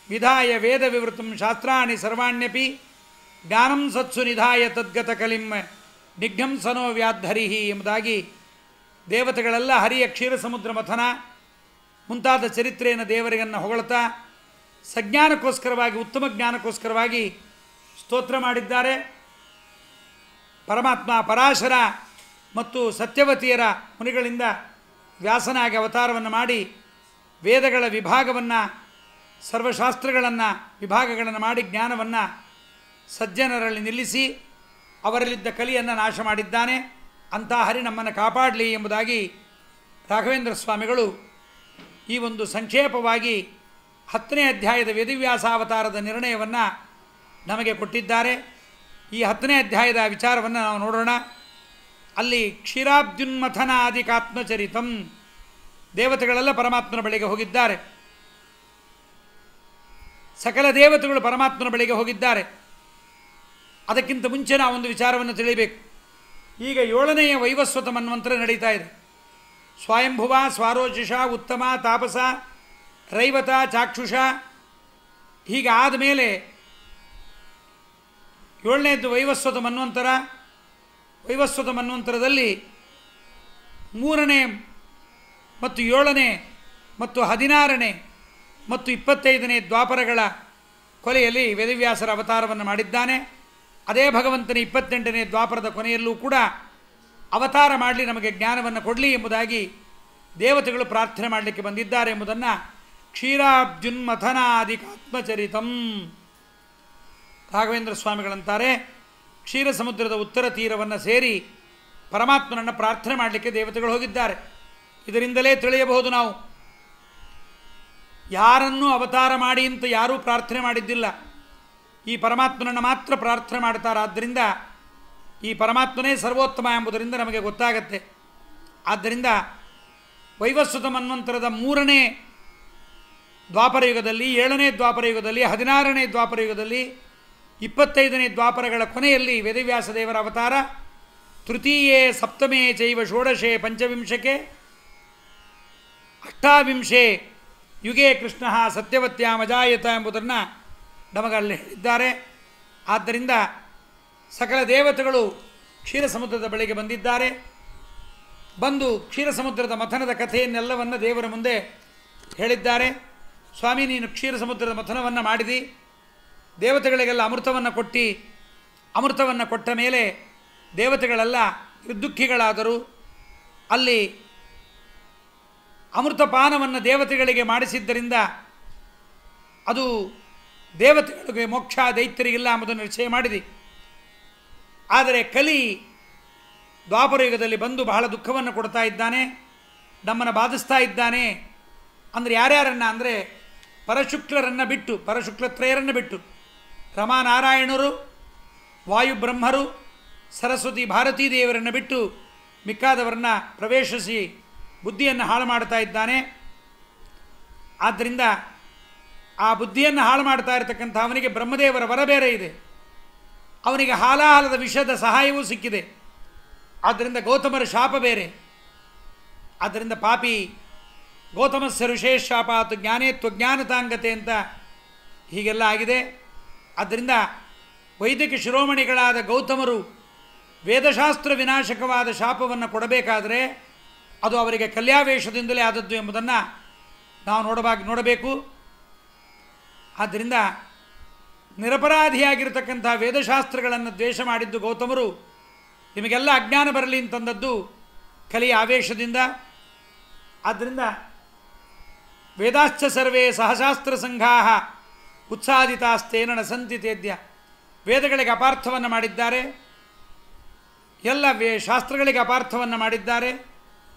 S1: ವಿಧಾಯ ವೇದ ವಿವೃತಂ ಶಾಸ್ತ್ರಾಣಿ ಸರ್ವಾಣ್ಯಪಿ ಜ್ಞಾನಂ ಸತ್ಸು ನಿಧಾಯ ತದ್ಗತ ಕಲಿಂ ನಿಘ್ನಂ ಸನೋ ವ್ಯಾಧರಿಹಿ ಎಂಬುದಾಗಿ ದೇವತೆಗಳೆಲ್ಲ ಹರಿಯ ಕ್ಷೀರಸಮುದ್ರ ಮಥನ ಮುಂತಾದ ಚರಿತ್ರೆಯನ್ನು ದೇವರಿಗನ್ನು ಹೊಗಳ್ತಾ ಸಜ್ಞಾನಕ್ಕೋಸ್ಕರವಾಗಿ ಉತ್ತಮ ಜ್ಞಾನಕ್ಕೋಸ್ಕರವಾಗಿ ಸ್ತೋತ್ರ ಮಾಡಿದ್ದಾರೆ. ಪರಮಾತ್ಮ ಪರಾಶರ ಮತ್ತು ಸತ್ಯವತಿಯರ ಮುನಿಗಳಿಂದ ವ್ಯಾಸನಾಗಿ ಅವತಾರವನ್ನು ಮಾಡಿ ವೇದಗಳ ವಿಭಾಗವನ್ನು ಸರ್ವಶಾಸ್ತ್ರಗಳನ್ನು ವಿಭಾಗಗಳನ್ನು ಮಾಡಿ ಜ್ಞಾನವನ್ನು ಸಜ್ಜನರಲ್ಲಿ ನಿಲ್ಲಿಸಿ ಅವರಲ್ಲಿದ್ದ ಕಲಿಯನ್ನು ನಾಶ ಮಾಡಿದ್ದಾನೆ. ಅಂಥ ಹರಿ ನಮ್ಮನ್ನು ಕಾಪಾಡಲಿ ಎಂಬುದಾಗಿ ರಾಘವೇಂದ್ರ ಸ್ವಾಮಿಗಳು ಈ ಒಂದು ಸಂಕ್ಷೇಪವಾಗಿ 10ನೇ ಅಧ್ಯಾಯದ ವೇದವ್ಯಾಸಾವತಾರದ ನಿರ್ಣಯವನ್ನು ನಮಗೆ ಕೊಟ್ಟಿದ್ದಾರೆ. ಈ 10ನೇ ಅಧ್ಯಾಯದ ವಿಚಾರವನ್ನು ನಾವು ನೋಡೋಣ. ಅಲ್ಲಿ ಕ್ಷೀರಾಬ್ಜುನ್ಮಥನಾದಿಕಾತ್ಮಚರಿತಂ ದೇವತೆಗಳೆಲ್ಲ ಪರಮಾತ್ಮನ ಬಳಿಗೆ ಹೋಗಿದ್ದಾರೆ. ಸಕಲ ದೇವತೆಗಳು ಪರಮಾತ್ಮನ ಬಳಿಗೆ ಹೋಗಿದ್ದಾರೆ. ಅದಕ್ಕಿಂತ ಮುಂಚೆ ನಾವು ಒಂದು ವಿಚಾರವನ್ನು ತಿಳಿಬೇಕು. ಈಗ 7ನೆಯ ವೈವಸ್ವತ ಮನ್ವಂತರ ನಡೀತಾ ಇದೆ. ಸ್ವಯಂಭುವ, ಸ್ವಾರೋಚಿಷ, ಉತ್ತಮ, ತಾಪಸ, ರೈವತ, ಚಾಕ್ಷುಷ ಹೀಗೆ ಆದಮೇಲೆ 7ನೇದು ವೈವಸ್ವತ ಮನ್ವಂತರ. ವೈವಸ್ವತ ಮನ್ವಂತರದಲ್ಲಿ 3ನೇ ಮತ್ತು 7ನೇ ಮತ್ತು 16ನೇ ಮತ್ತು 25ನೇ ದ್ವಾಪರಗಳ ಕೊನೆಯಲ್ಲಿ ವೇದವ್ಯಾಸರ ಅವತಾರವನ್ನು ಮಾಡಿದ್ದಾನೆ. ಅದೇ ಭಗವಂತನ 28ನೇ ದ್ವಾಪರದ ಕೊನೆಯಲ್ಲೂ ಕೂಡ ಅವತಾರ ಮಾಡಲಿ, ನಮಗೆ ಜ್ಞಾನವನ್ನು ಕೊಡಲಿ ಎಂಬುದಾಗಿ ದೇವತೆಗಳು ಪ್ರಾರ್ಥನೆ ಮಾಡಲಿಕ್ಕೆ ಬಂದಿದ್ದಾರೆ ಎಂಬುದನ್ನು ಕ್ಷೀರಾಬ್ಜುನ್ಮಥನಾದಿಕಾತ್ಮಚರಿತಂ ರಾಘವೇಂದ್ರ ಸ್ವಾಮಿಗಳಂತಾರೆ. ಕ್ಷೀರ ಸಮುದ್ರದ ಉತ್ತರ ತೀರವನ್ನು ಸೇರಿ ಪರಮಾತ್ಮನನ್ನು ಪ್ರಾರ್ಥನೆ ಮಾಡಲಿಕ್ಕೆ ದೇವತೆಗಳು ಹೋಗಿದ್ದಾರೆ. ಇದರಿಂದಲೇ ತಿಳಿಯಬಹುದು ನಾವು ಯಾರನ್ನೂ ಅವತಾರ ಮಾಡಿ ಅಂತ ಯಾರೂ ಪ್ರಾರ್ಥನೆ ಮಾಡಿದ್ದಿಲ್ಲ. ಈ ಪರಮಾತ್ಮನನ್ನು ಮಾತ್ರ ಪ್ರಾರ್ಥನೆ ಮಾಡ್ತಾರೆ. ಆದ್ದರಿಂದ ಈ ಪರಮಾತ್ಮನೇ ಸರ್ವೋತ್ತಮ ಎಂಬುದರಿಂದ ನಮಗೆ ಗೊತ್ತಾಗತ್ತೆ. ಆದ್ದರಿಂದ ವೈವಸ್ವತ ಮನ್ವಂತರದ 3ನೇ ದ್ವಾಪರಯುಗದಲ್ಲಿ, 7ನೇ ದ್ವಾಪರಯುಗದಲ್ಲಿ, 16ನೇ ದ್ವಾಪರಯುಗದಲ್ಲಿ, 25ನೇ ದ್ವಾಪರಗಳ ಕೊನೆಯಲ್ಲಿ ವೇದವ್ಯಾಸ ದೇವರ ಅವತಾರ. ತೃತೀಯೇ ಸಪ್ತಮೇ ಚೈವ ಷೋಡಶೆ ಪಂಚವಿಂಶಕೆ ಅಷ್ಟಾವಿಂಶೆ ಯುಗೇ ಕೃಷ್ಣ ಸತ್ಯವತ್ಯಾಮಜಾಯತ ಎಂಬುದನ್ನು ನಮಗಲ್ಲಿ ಹೇಳಿದ್ದಾರೆ. ಆದ್ದರಿಂದ ಸಕಲ ದೇವತೆಗಳು ಕ್ಷೀರ ಸಮುದ್ರದ ಬಳಿಗೆ ಬಂದಿದ್ದಾರೆ. ಬಂದು ಕ್ಷೀರ ಸಮುದ್ರದ ಮಥನದ ಕಥೆಯನ್ನೆಲ್ಲವನ್ನು ದೇವರ ಮುಂದೆ ಹೇಳಿದ್ದಾರೆ. ಸ್ವಾಮಿ, ನೀನು ಕ್ಷೀರ ಸಮುದ್ರದ ಮಥನವನ್ನು ಮಾಡಿದಿ, ದೇವತೆಗಳಿಗೆಲ್ಲ ಅಮೃತವನ್ನು ಕೊಟ್ಟು, ಅಮೃತವನ್ನು ಕೊಟ್ಟ ಮೇಲೆ ದೇವತೆಗಳೆಲ್ಲ ನಿರ್ದುಃಖಿಗಳಾದರು. ಅಲ್ಲಿ ಅಮೃತಪಾನವನ್ನು ದೇವತೆಗಳಿಗೆ ಮಾಡಿಸಿದ್ದರಿಂದ ಅದು ದೇವತೆಗಳಿಗೆ ಮೋಕ್ಷ, ದೈತ್ಯರಿಗಿಲ್ಲ ಎಂಬುದನ್ನು ನಿಶ್ಚಯ ಮಾಡಿದೆ. ಆದರೆ ಕಲಿ ದ್ವಾಪರಯುಗದಲ್ಲಿ ಬಂದು ಬಹಳ ದುಃಖವನ್ನು ಕೊಡ್ತಾ ಇದ್ದಾನೆ, ನಮ್ಮನ್ನು ಬಾಧಿಸ್ತಾ ಇದ್ದಾನೆ. ಅಂದರೆ ಯಾರ್ಯಾರನ್ನು ಅಂದರೆ ಪರಶುಕ್ಲರನ್ನು ಬಿಟ್ಟು, ಪರಶುಕ್ಲತ್ರಯರನ್ನು ಬಿಟ್ಟು, ರಮಾನಾರಾಯಣರು, ವಾಯುಬ್ರಹ್ಮರು, ಸರಸ್ವತಿ ಭಾರತೀ ದೇವರನ್ನು ಬಿಟ್ಟು ಮಿಕ್ಕಾದವರನ್ನು ಪ್ರವೇಶಿಸಿ ಬುದ್ಧಿಯನ್ನು ಹಾಳು ಮಾಡ್ತಾ ಇದ್ದಾನೆ. ಆದ್ದರಿಂದ ಆ ಬುದ್ಧಿಯನ್ನು ಹಾಳು ಮಾಡ್ತಾ ಇರತಕ್ಕಂಥ ಅವನಿಗೆ ಬ್ರಹ್ಮದೇವರ ವರ ಬೇರೆ ಇದೆ. ಅವನಿಗೆ ಹಾಲಾಹಲದ ವಿಷದ ಸಹಾಯವೂ ಸಿಕ್ಕಿದೆ. ಆದ್ದರಿಂದ ಗೌತಮರ ಶಾಪ ಬೇರೆ. ಆದ್ದರಿಂದ ಪಾಪಿ ಗೌತಮಸ್ಯ ಋಷೇಶ ಶಾಪಾತ್ ಜ್ಞಾನೇ ತ್ವಜ್ಞಾನತಾಂಗತೆ ಅಂತ ಹೀಗೆಲ್ಲ ಆಗಿದೆ. ಆದ್ದರಿಂದ ವೈದಿಕ ಶಿರೋಮಣಿಗಳಾದ ಗೌತಮರು ವೇದಶಾಸ್ತ್ರ ವಿನಾಶಕವಾದ ಶಾಪವನ್ನು ಕೊಡಬೇಕಾದರೆ ಅದು ಅವರಿಗೆ ಕಲ್ಯಾವೇಶದಿಂದಲೇ ಆದದ್ದು ಎಂಬುದನ್ನು ನಾವು ನೋಡಬೇಕು. ಆದ್ದರಿಂದ ನಿರಪರಾಧಿಯಾಗಿರತಕ್ಕಂಥ ವೇದಶಾಸ್ತ್ರಗಳನ್ನು ದ್ವೇಷ ಮಾಡಿದ್ದು ಗೌತಮರು ನಿಮಗೆಲ್ಲ ಅಜ್ಞಾನ ಬರಲಿ ಅಂತಂದದ್ದು ಕಲಿಯ ಆವೇಶದಿಂದ. ಆದ್ದರಿಂದ ವೇದಾಶ್ಚ ಸರ್ವೇ ಸಹಶಾಸ್ತ್ರ ಸಂಘಾ ಉತ್ಸಾದಿತಾಸ್ತೇನ ನ ಸಂತಿ ತೇದ್ಯ ವೇದಗಳಿಗೆ ಅಪಾರ್ಥವನ್ನು ಮಾಡಿದ್ದಾರೆ, ಎಲ್ಲ ಶಾಸ್ತ್ರಗಳಿಗೆ ಅಪಾರ್ಥವನ್ನು ಮಾಡಿದ್ದಾರೆ.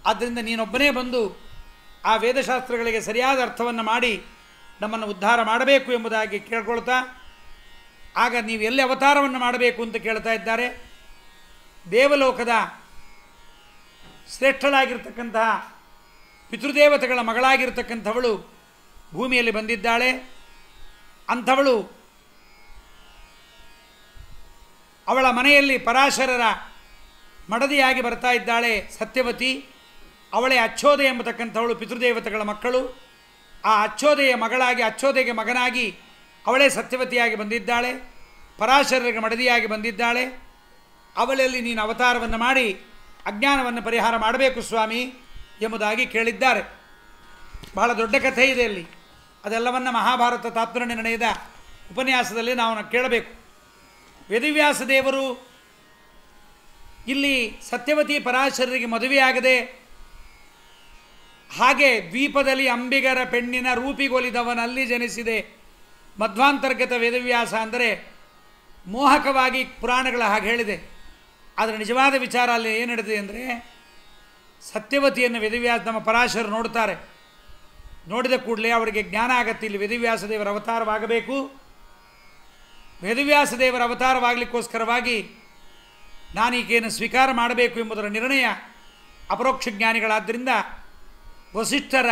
S1: ಆದ್ದರಿಂದ ನೀನೊಬ್ಬನೇ ಬಂದು ಆ ವೇದಶಾಸ್ತ್ರಗಳಿಗೆ ಸರಿಯಾದ ಅರ್ಥವನ್ನು ಮಾಡಿ ನಮ್ಮನ್ನು ಉದ್ಧಾರ ಮಾಡಬೇಕು ಎಂಬುದಾಗಿ ಕೇಳ್ಕೊಳ್ತಾ, ಆಗ ನೀವು ಎಲ್ಲಿ ಅವತಾರವನ್ನು ಮಾಡಬೇಕು ಅಂತ ಕೇಳ್ತಾ ಇದ್ದಾರೆ. ದೇವಲೋಕದ ಶ್ರೇಷ್ಠಳಾಗಿರ್ತಕ್ಕಂತಹ ಪಿತೃದೇವತೆಗಳ ಮಗಳಾಗಿರ್ತಕ್ಕಂಥವಳು ಭೂಮಿಯಲ್ಲಿ ಬಂದಿದ್ದಾಳೆ. ಅಂಥವಳು ಅವಳ ಮನೆಯಲ್ಲಿ ಪರಾಶರರ ಮಡದಿಯಾಗಿ ಬರ್ತಾ ಇದ್ದಾಳೆ ಸತ್ಯವತಿ. ಅವಳೇ ಅಚ್ಚೋದೆ ಎಂಬತಕ್ಕಂಥವಳು ಪಿತೃದೇವತೆಗಳ ಮಕ್ಕಳು. ಆ ಅಚ್ಚೋದೆಯ ಮಗಳಾಗಿ, ಅಚ್ಚೋದೆಗೆ ಮಗನಾಗಿ ಅವಳೇ ಸತ್ಯವತಿಯಾಗಿ ಬಂದಿದ್ದಾಳೆ, ಪರಾಶರರಿಗೆ ಮಡದಿಯಾಗಿ ಬಂದಿದ್ದಾಳೆ. ಅವಳಲ್ಲಿ ನೀನು ಅವತಾರವನ್ನು ಮಾಡಿ ಅಜ್ಞಾನವನ್ನು ಪರಿಹಾರ ಮಾಡಬೇಕು ಸ್ವಾಮಿ ಎಂಬುದಾಗಿ ಕೇಳಿದ್ದಾರೆ. ಬಹಳ ದೊಡ್ಡ ಕಥೆ ಇದೆ ಅಲ್ಲಿ. ಅದೆಲ್ಲವನ್ನು ಮಹಾಭಾರತ ತಾತ್ಪರ್ಯ ನಿರ್ಣಯದ ಉಪನ್ಯಾಸದಲ್ಲಿ ನಾವು ಕೇಳಬೇಕು. ವೇದವ್ಯಾಸ ದೇವರು ಇಲ್ಲಿ ಸತ್ಯವತಿ ಪರಾಶರರಿಗೆ ಮದುವೆಯಾಗದೆ ಹಾಗೆ ದ್ವೀಪದಲ್ಲಿ ಅಂಬಿಗರ ಪೆಣ್ಣಿನ ರೂಪಿಗೊಲಿದವನಲ್ಲಿ ಜನಿಸಿದೆ. ಮಧ್ವಾಂತರ್ಗತ ವೇದವ್ಯಾಸ ಅಂದರೆ ಮೋಹಕವಾಗಿ ಪುರಾಣಗಳ ಹಾಗೆ ಹೇಳಿದೆ. ಆದರೆ ನಿಜವಾದ ವಿಚಾರ ಅಲ್ಲಿ ಏನು ನಡೆದಿದೆ ಅಂದರೆ, ಸತ್ಯವತಿಯನ್ನು ವೇದವ್ಯಾಸ ನಮ್ಮ ಪರಾಶರರು ನೋಡ್ತಾರೆ. ನೋಡಿದ ಕೂಡಲೇ ಅವರಿಗೆ ಜ್ಞಾನ ಆಗತ್ತೆ, ಇಲ್ಲಿ ವೇದವ್ಯಾಸ ದೇವರ ಅವತಾರವಾಗಬೇಕು. ವೇದವ್ಯಾಸ ದೇವರ ಅವತಾರವಾಗಲಿಕ್ಕೋಸ್ಕರವಾಗಿ ನಾನೀಕೆಯನ್ನು ಸ್ವೀಕಾರ ಮಾಡಬೇಕು ಎಂಬುದರ ನಿರ್ಣಯ ಅಪರೋಕ್ಷ ಜ್ಞಾನಿಗಳಾದ್ದರಿಂದ ವಸಿಷ್ಠರ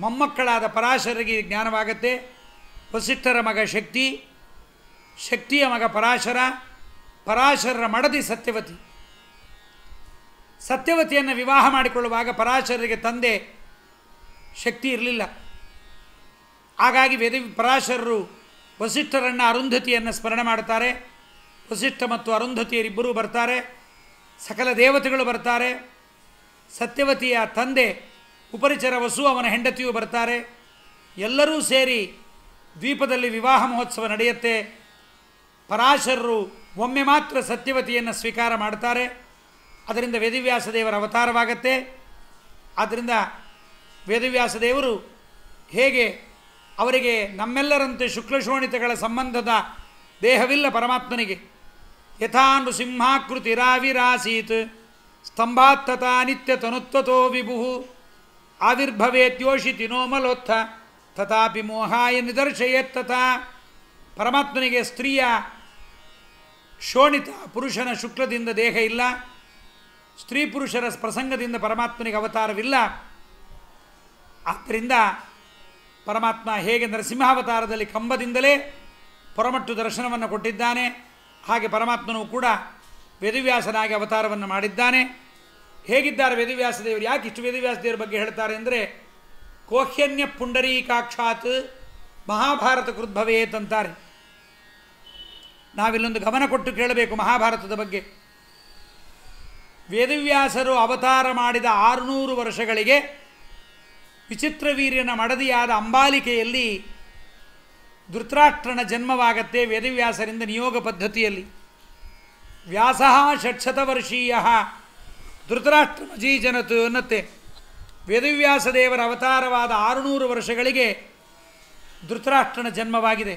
S1: ಮೊಮ್ಮಕ್ಕಳಾದ ಪರಾಶರರಿಗೆ ಜ್ಞಾನವಾಗತ್ತೆ. ವಸಿಷ್ಠರ ಮಗ ಶಕ್ತಿ, ಶಕ್ತಿಯ ಮಗ ಪರಾಶರ, ಪರಾಶರರ ಮಡದಿ ಸತ್ಯವತಿ. ಸತ್ಯವತಿಯನ್ನು ವಿವಾಹ ಮಾಡಿಕೊಳ್ಳುವಾಗ ಪರಾಶರರಿಗೆ ತಂದೆ ಶಕ್ತಿ ಇರಲಿಲ್ಲ. ಹಾಗಾಗಿ ಪರಾಶರರು ವಸಿಷ್ಠರನ್ನು ಅರುಂಧತಿಯನ್ನು ಸ್ಮರಣೆ ಮಾಡ್ತಾರೆ. ವಸಿಷ್ಠ ಮತ್ತು ಅರುಂಧತಿಯರಿಬ್ಬರೂ ಬರ್ತಾರೆ, ಸಕಲ ದೇವತೆಗಳು ಬರ್ತಾರೆ. ಸತ್ಯವತಿಯ ತಂದೆ ಉಪರಿಚರ ವಸು ಅವನ ಹೆಂಡತಿಯೂ ಬರ್ತಾರೆ. ಎಲ್ಲರೂ ಸೇರಿ ದ್ವೀಪದಲ್ಲಿ ವಿವಾಹ ಮಹೋತ್ಸವ ನಡೆಯುತ್ತೆ. ಪರಾಶರರು ಒಮ್ಮೆ ಮಾತ್ರ ಸತ್ಯವತಿಯನ್ನು ಸ್ವೀಕಾರ ಮಾಡ್ತಾರೆ. ಅದರಿಂದ ವೇದವ್ಯಾಸ ದೇವರ ಅವತಾರವಾಗತ್ತೆ. ಆದ್ದರಿಂದ ವೇದವ್ಯಾಸ ದೇವರು ಹೇಗೆ ಅವರಿಗೆ ನಮ್ಮೆಲ್ಲರಂತೆ ಶುಕ್ಲಶೋಣಿತಗಳ ಸಂಬಂಧದ ದೇಹವಿಲ್ಲ ಪರಮಾತ್ಮನಿಗೆ, ಯಥಾ ನೃಸಿಂಹಾಕೃತಿರಾವಿರಾಸೀತ್ ಸ್ತಂಭಾತ್ ತಥಾ ನಿತ್ಯ ತನುತ್ವತೋ ವಿಭು ಆವಿರ್ಭವೇತ್ಯೋಷಿತಿ ನೋಮಲೋತ್ಥ ತಥಾಪಿ ಮೋಹಾಯ ನಿದರ್ಶಯೇತ್ ತಥಾ. ಪರಮಾತ್ಮನಿಗೆ ಸ್ತ್ರೀಯ ಶೋಣಿತ ಪುರುಷನ ಶುಕ್ಲದಿಂದ ದೇಹ ಇಲ್ಲ, ಸ್ತ್ರೀ ಪುರುಷರ ಪ್ರಸಂಗದಿಂದ ಪರಮಾತ್ಮನಿಗೆ ಅವತಾರವಿಲ್ಲ. ಆದ್ದರಿಂದ ಪರಮಾತ್ಮ ಹೇಗೆ ನರಸಿಂಹಾವತಾರದಲ್ಲಿ ಕಂಬದಿಂದಲೇ ಪರಮಟ್ಟು ದರ್ಶನವನ್ನು ಕೊಟ್ಟಿದ್ದಾನೆ, ಹಾಗೆ ಪರಮಾತ್ಮನೂ ಕೂಡ ವೇದವ್ಯಾಸನಾಗಿ ಅವತಾರವನ್ನು ಮಾಡಿದ್ದಾನೆ. ಹೇಗಿದ್ದಾರೆ ವೇದವ್ಯಾಸ ದೇವರು? ಯಾಕೆ ಇಷ್ಟು ವೇದವ್ಯಾಸ ದೇವರ ಬಗ್ಗೆ ಹೇಳ್ತಾರೆ ಅಂದರೆ, ಕೋಹ್ಯನ್ಯ ಪುಂಡರೀಕಾಕ್ಷಾತ್ ಮಹಾಭಾರತ ಕೃದ್ಭವೇತ್ ಅಂತಾರೆ. ನಾವಿಲ್ಲೊಂದು ಗಮನ ಕೊಟ್ಟು ಕೇಳಬೇಕು ಮಹಾಭಾರತದ ಬಗ್ಗೆ. ವೇದವ್ಯಾಸರು ಅವತಾರ ಮಾಡಿದ 600 ವರ್ಷಗಳಿಗೆ ವಿಚಿತ್ರವೀರ್ಯನ ಮಡದಿಯಾದ ಅಂಬಾಲಿಕೆಯಲ್ಲಿ ಧೃತರಾಷ್ಟ್ರನ ಜನ್ಮವಾಗತ್ತೆ ವೇದವ್ಯಾಸರಿಂದ ನಿಯೋಗ ಪದ್ಧತಿಯಲ್ಲಿ. ವ್ಯಾಸ ಷಟ್ಶತವರ್ಷೀಯ ಧೃತರಾಷ್ಟ್ರಮಜೀಜನತು ಅನ್ನತ್ತೆ. ವೇದವ್ಯಾಸ ದೇವರ ಅವತಾರವಾದ 600 ವರ್ಷಗಳಿಗೆ ಧೃತರಾಷ್ಟ್ರನ ಜನ್ಮವಾಗಿದೆ.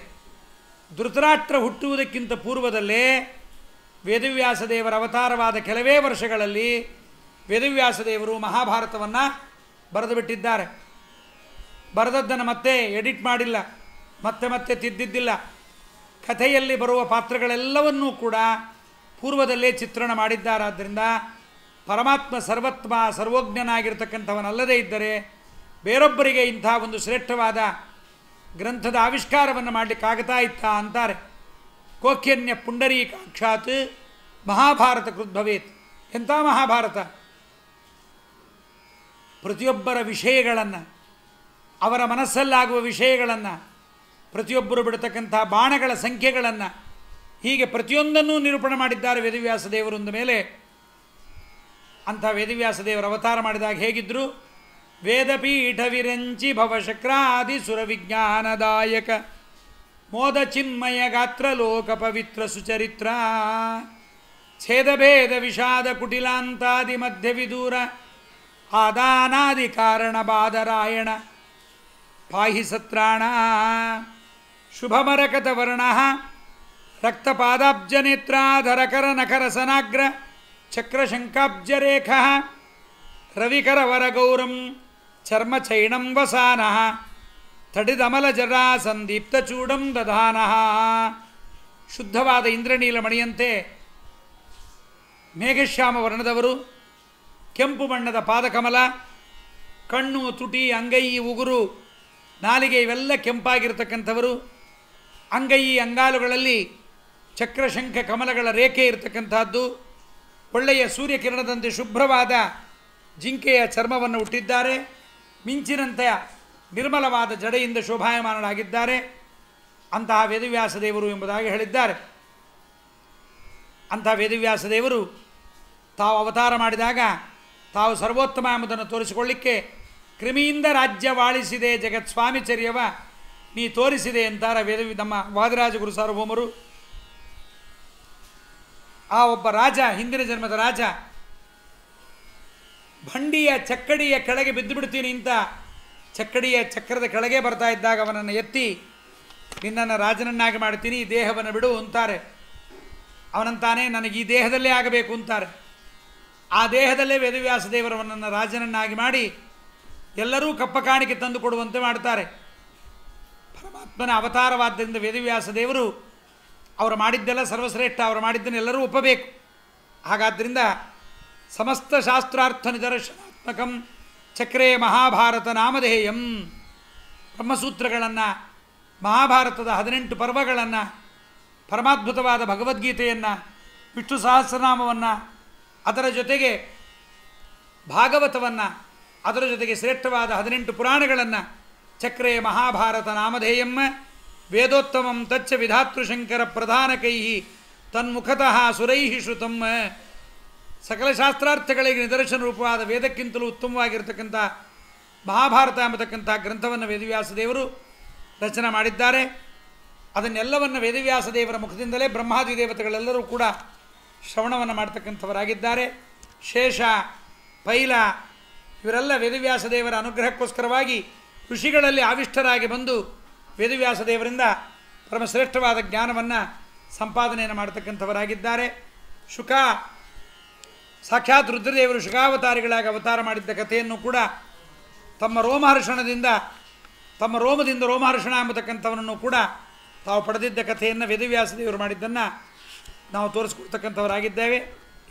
S1: ಧೃತರಾಷ್ಟ್ರ ಹುಟ್ಟುವುದಕ್ಕಿಂತ ಪೂರ್ವದಲ್ಲೇ ವೇದವ್ಯಾಸ ದೇವರ ಅವತಾರವಾದ ಕೆಲವೇ ವರ್ಷಗಳಲ್ಲಿ ವೇದವ್ಯಾಸ ದೇವರು ಮಹಾಭಾರತವನ್ನು ಬರೆದು ಬಿಟ್ಟಿದ್ದಾರೆ. ಬರೆದದ್ದನ್ನು ಮತ್ತೆ ಎಡಿಟ್ ಮಾಡಿಲ್ಲ, ಮತ್ತೆ ಮತ್ತೆ ತಿದ್ದಿದ್ದಿಲ್ಲ. ಕಥೆಯಲ್ಲಿ ಬರುವ ಪಾತ್ರಗಳೆಲ್ಲವನ್ನೂ ಕೂಡ ಪೂರ್ವದಲ್ಲೇ ಚಿತ್ರಣ ಮಾಡಿದ್ದಾರಾದ್ದರಿಂದ ಪರಮಾತ್ಮ ಸರ್ವಜ್ಞನಾಗಿರ್ತಕ್ಕಂಥವನಲ್ಲದೇ ಇದ್ದರೆ ಬೇರೊಬ್ಬರಿಗೆ ಇಂಥ ಒಂದು ಶ್ರೇಷ್ಠವಾದ ಗ್ರಂಥದ ಆವಿಷ್ಕಾರವನ್ನು ಮಾಡಲಿಕ್ಕಾಗ್ತಾ ಇತ್ತಾ ಅಂತಾರೆ. ಕೋಖ್ಯನ್ಯ ಪುಂಡರೀಕಾಕ್ಷಾತ್ ಮಹಾಭಾರತ ಕೃದ್ಭವೇತ್. ಎಂಥ ಮಹಾಭಾರತ! ಪ್ರತಿಯೊಬ್ಬರ ವಿಷಯಗಳನ್ನು, ಅವರ ಮನಸ್ಸಲ್ಲಾಗುವ ವಿಷಯಗಳನ್ನು, ಪ್ರತಿಯೊಬ್ಬರು ಬಿಡತಕ್ಕಂಥ ಬಾಣಗಳ ಸಂಖ್ಯೆಗಳನ್ನು, ಹೀಗೆ ಪ್ರತಿಯೊಂದನ್ನೂ ನಿರೂಪಣೆ ಮಾಡಿದ್ದಾರೆ ವೇದವ್ಯಾಸ ದೇವರು ಅಂದ ಮೇಲೆ. ಅಂಥ ವೇದವ್ಯಾಸ ದೇವರ ಅವತಾರ ಮಾಡಿದಾಗ ಹೇಗಿದ್ದರು? ವೇದಪೀಠ ವಿರಂಚಿ ಭವಶಕ್ರಾದಿ ಸುರವಿಜ್ಞಾನದಾಯಕ ಮೋದ ಚಿನ್ಮಯ ಗಾತ್ರ ಲೋಕ ಪವಿತ್ರ ಸುಚರಿತ್ರ ಛೇದಭೇದ ವಿಷಾದ ಕುಟಿಲಾಂತಾದಿ ಮಧ್ಯ ವಿದೂರ ಆದಾನಾದಿ ಕಾರಣ ಬಾದರಾಯಣ ಪಾಹಿ ಸತ್ರಾಣ ಶುಭಮರಕತ ವರ್ಣ ರಕ್ತಪಾದಾಬ್ಜನೇತ್ರಾಧರಕರ ನಖರಸನಾಗ್ರ ಚಕ್ರಶಂಕಾಬ್ಜರೇಖ ರವಿಕರವರಗೌರಂ ಚರ್ಮಚೈಣಂ ವಸಾನಃ ತಡಿದಮಲಜರಾ ಸಂದೀಪ್ತಚೂಡಂ ದಧಾನಃ. ಶುದ್ಧವಾದ ಇಂದ್ರನೀಲ ಮಣಿಯಂತೆ ಮೇಘಶ್ಯಾಮ ವರ್ಣದವರು, ಕೆಂಪು ಬಣ್ಣದ ಪಾದಕಮಲ, ಕಣ್ಣು, ತುಟಿ, ಅಂಗೈ, ಉಗುರು, ನಾಲಿಗೆ ಇವೆಲ್ಲ ಕೆಂಪಾಗಿರ್ತಕ್ಕಂಥವರು. ಅಂಗೈ ಅಂಗಾಲುಗಳಲ್ಲಿ ಚಕ್ರಶಂಖ ಕಮಲಗಳ ರೇಖೆ ಇರತಕ್ಕಂಥದ್ದು. ಒಳ್ಳೆಯ ಸೂರ್ಯಕಿರಣದಂತೆ ಶುಭ್ರವಾದ ಜಿಂಕೆಯ ಚರ್ಮವನ್ನು ಹುಟ್ಟಿದ್ದಾರೆ. ಮಿಂಚಿನಂತೆ ನಿರ್ಮಲವಾದ ಜಡೆಯಿಂದ ಶೋಭಾಯಮಾನರಾಗಿದ್ದಾರೆ. ಅಂತಹ ವೇದವ್ಯಾಸ ದೇವರು ಎಂಬುದಾಗಿ ಹೇಳಿದ್ದಾರೆ. ಅಂತಹ ವೇದವ್ಯಾಸ ದೇವರು ತಾವು ಅವತಾರ ಮಾಡಿದಾಗ ತಾವು ಸರ್ವೋತ್ತಮ ಎಂಬುದನ್ನು ತೋರಿಸಿಕೊಳ್ಳಿಕ್ಕೆ ಕ್ರಿಮಿಯಿಂದ ರಾಜ್ಯವಾಳಿಸಿದೆ ಜಗತ್ಸ್ವಾಮಿಚರ್ಯವ ನೀ ತೋರಿಸಿದೆ ಅಂತಾರೆ ನಮ್ಮ ವಾದಿರಾಜ ಗುರು ಸಾರ್ವಭೌಮರು. ಆ ಒಬ್ಬ ರಾಜ, ಹಿಂದಿನ ಜನ್ಮದ ರಾಜ, ಭಂಡಿಯ ಚಕ್ಕಡಿಯ ಕೆಳಗೆ ಬಿದ್ದು ಬಿಡ್ತೀನಿ ಅಂತ ಚಕ್ಕಡಿಯ ಚಕ್ರದ ಕೆಳಗೆ ಬರ್ತಾ ಇದ್ದಾಗ ಅವನನ್ನು ಎತ್ತಿ ನಿನ್ನನ್ನು ರಾಜನನ್ನಾಗಿ ಮಾಡ್ತೀನಿ, ಈ ದೇಹವನ್ನು ಬಿಡು ಅಂತಾರೆ. ಅವನಂತಾನೆ ನನಗೆ ಈ ದೇಹದಲ್ಲೇ ಆಗಬೇಕು ಅಂತಾರೆ. ಆ ದೇಹದಲ್ಲೇ ವೇದವ್ಯಾಸ ದೇವರವನನ್ನು ರಾಜನನ್ನಾಗಿ ಮಾಡಿ ಎಲ್ಲರೂ ಕಪ್ಪ ಕಾಣಿಕೆ ತಂದು ಕೊಡುವಂತೆ ಮಾಡ್ತಾರೆ. ಪರಮಾತ್ಮನ ಅವತಾರವಾದ್ದರಿಂದ ವೇದವ್ಯಾಸ ದೇವರು ಅವರು ಮಾಡಿದ್ದೆಲ್ಲ ಸರ್ವಶ್ರೇಷ್ಠ, ಅವರು ಮಾಡಿದ್ದನ್ನು ಎಲ್ಲರೂ ಒಪ್ಪಬೇಕು. ಹಾಗಾದ್ದರಿಂದ ಸಮಸ್ತ ಶಾಸ್ತ್ರಾರ್ಥ ನಿದರ್ಶನಾತ್ಮಕಂ ಚಕ್ರೇ ಮಹಾಭಾರತ ನಾಮಧೇಯಂ, ಬ್ರಹ್ಮಸೂತ್ರಗಳನ್ನು, ಮಹಾಭಾರತದ 18 ಪರ್ವಗಳನ್ನು, ಪರಮಾದ್ಭುತವಾದ ಭಗವದ್ಗೀತೆಯನ್ನು, ವಿಷ್ಣು ಸಹಸ್ರನಾಮವನ್ನು, ಅದರ ಜೊತೆಗೆ ಭಾಗವತವನ್ನು, ಅದರ ಜೊತೆಗೆ ಶ್ರೇಷ್ಠವಾದ 18 ಪುರಾಣಗಳನ್ನು ಚಕ್ರೇ ಮಹಾಭಾರತ ನಾಮಧೇಯಂ ವೇದೋತ್ತಮಂ ತಚ್ಚ ವಿಧಾತೃಶಂಕರ ಪ್ರಧಾನಕೈ ತನ್ಮುಖತಃ ಸುರೈ ಶ್ರುತಂ. ಸಕಲ ಶಾಸ್ತ್ರಾರ್ಥಗಳಿಗೆ ನಿದರ್ಶನ ರೂಪವಾದ ವೇದಕ್ಕಿಂತಲೂ ಉತ್ತಮವಾಗಿರತಕ್ಕಂಥ ಮಹಾಭಾರತ ಎಂಬತಕ್ಕಂಥ ಗ್ರಂಥವನ್ನು ವೇದವ್ಯಾಸ ದೇವರು ರಚನೆ ಮಾಡಿದ್ದಾರೆ. ಅದನ್ನೆಲ್ಲವನ್ನು ವೇದವ್ಯಾಸ ದೇವರ ಮುಖದಿಂದಲೇ ಬ್ರಹ್ಮಾದಿ ದೇವತೆಗಳೆಲ್ಲರೂ ಕೂಡ ಶ್ರವಣವನ್ನು ಮಾಡ್ತಕ್ಕಂಥವರಾಗಿದ್ದಾರೆ. ಶೇಷ, ಪೈಲ ಇವರೆಲ್ಲ ವೇದವ್ಯಾಸ ದೇವರ ಅನುಗ್ರಹಕ್ಕೋಸ್ಕರವಾಗಿ ಋಷಿಗಳಲ್ಲಿ ಆವಿಷ್ಟರಾಗಿ ಬಂದು ವೇದವ್ಯಾಸ ದೇವರಿಂದ ಪರಮಶ್ರೇಷ್ಠವಾದ ಜ್ಞಾನವನ್ನು ಸಂಪಾದನೆಯನ್ನು ಮಾಡತಕ್ಕಂಥವರಾಗಿದ್ದಾರೆ. ಶುಕ, ಸಾಕ್ಷಾತ್ ರುದ್ರದೇವರು ಶುಕಾವತಾರಿಗಳಾಗಿ ಅವತಾರ ಮಾಡಿದ್ದ ಕಥೆಯನ್ನು ಕೂಡ ತಮ್ಮ ರೋಮಹರ್ಷಣದಿಂದ, ತಮ್ಮ ರೋಮದಿಂದ ರೋಮಹರ್ಷಣ ಎಂಬತಕ್ಕಂಥವನನ್ನು ಕೂಡ ತಾವು ಪಡೆದಿದ್ದ ಕಥೆಯನ್ನು ವೇದವ್ಯಾಸ ದೇವರು ಮಾಡಿದ್ದನ್ನು ನಾವು ತೋರಿಸ್ಕೊಡ್ತಕ್ಕಂಥವರಾಗಿದ್ದೇವೆ.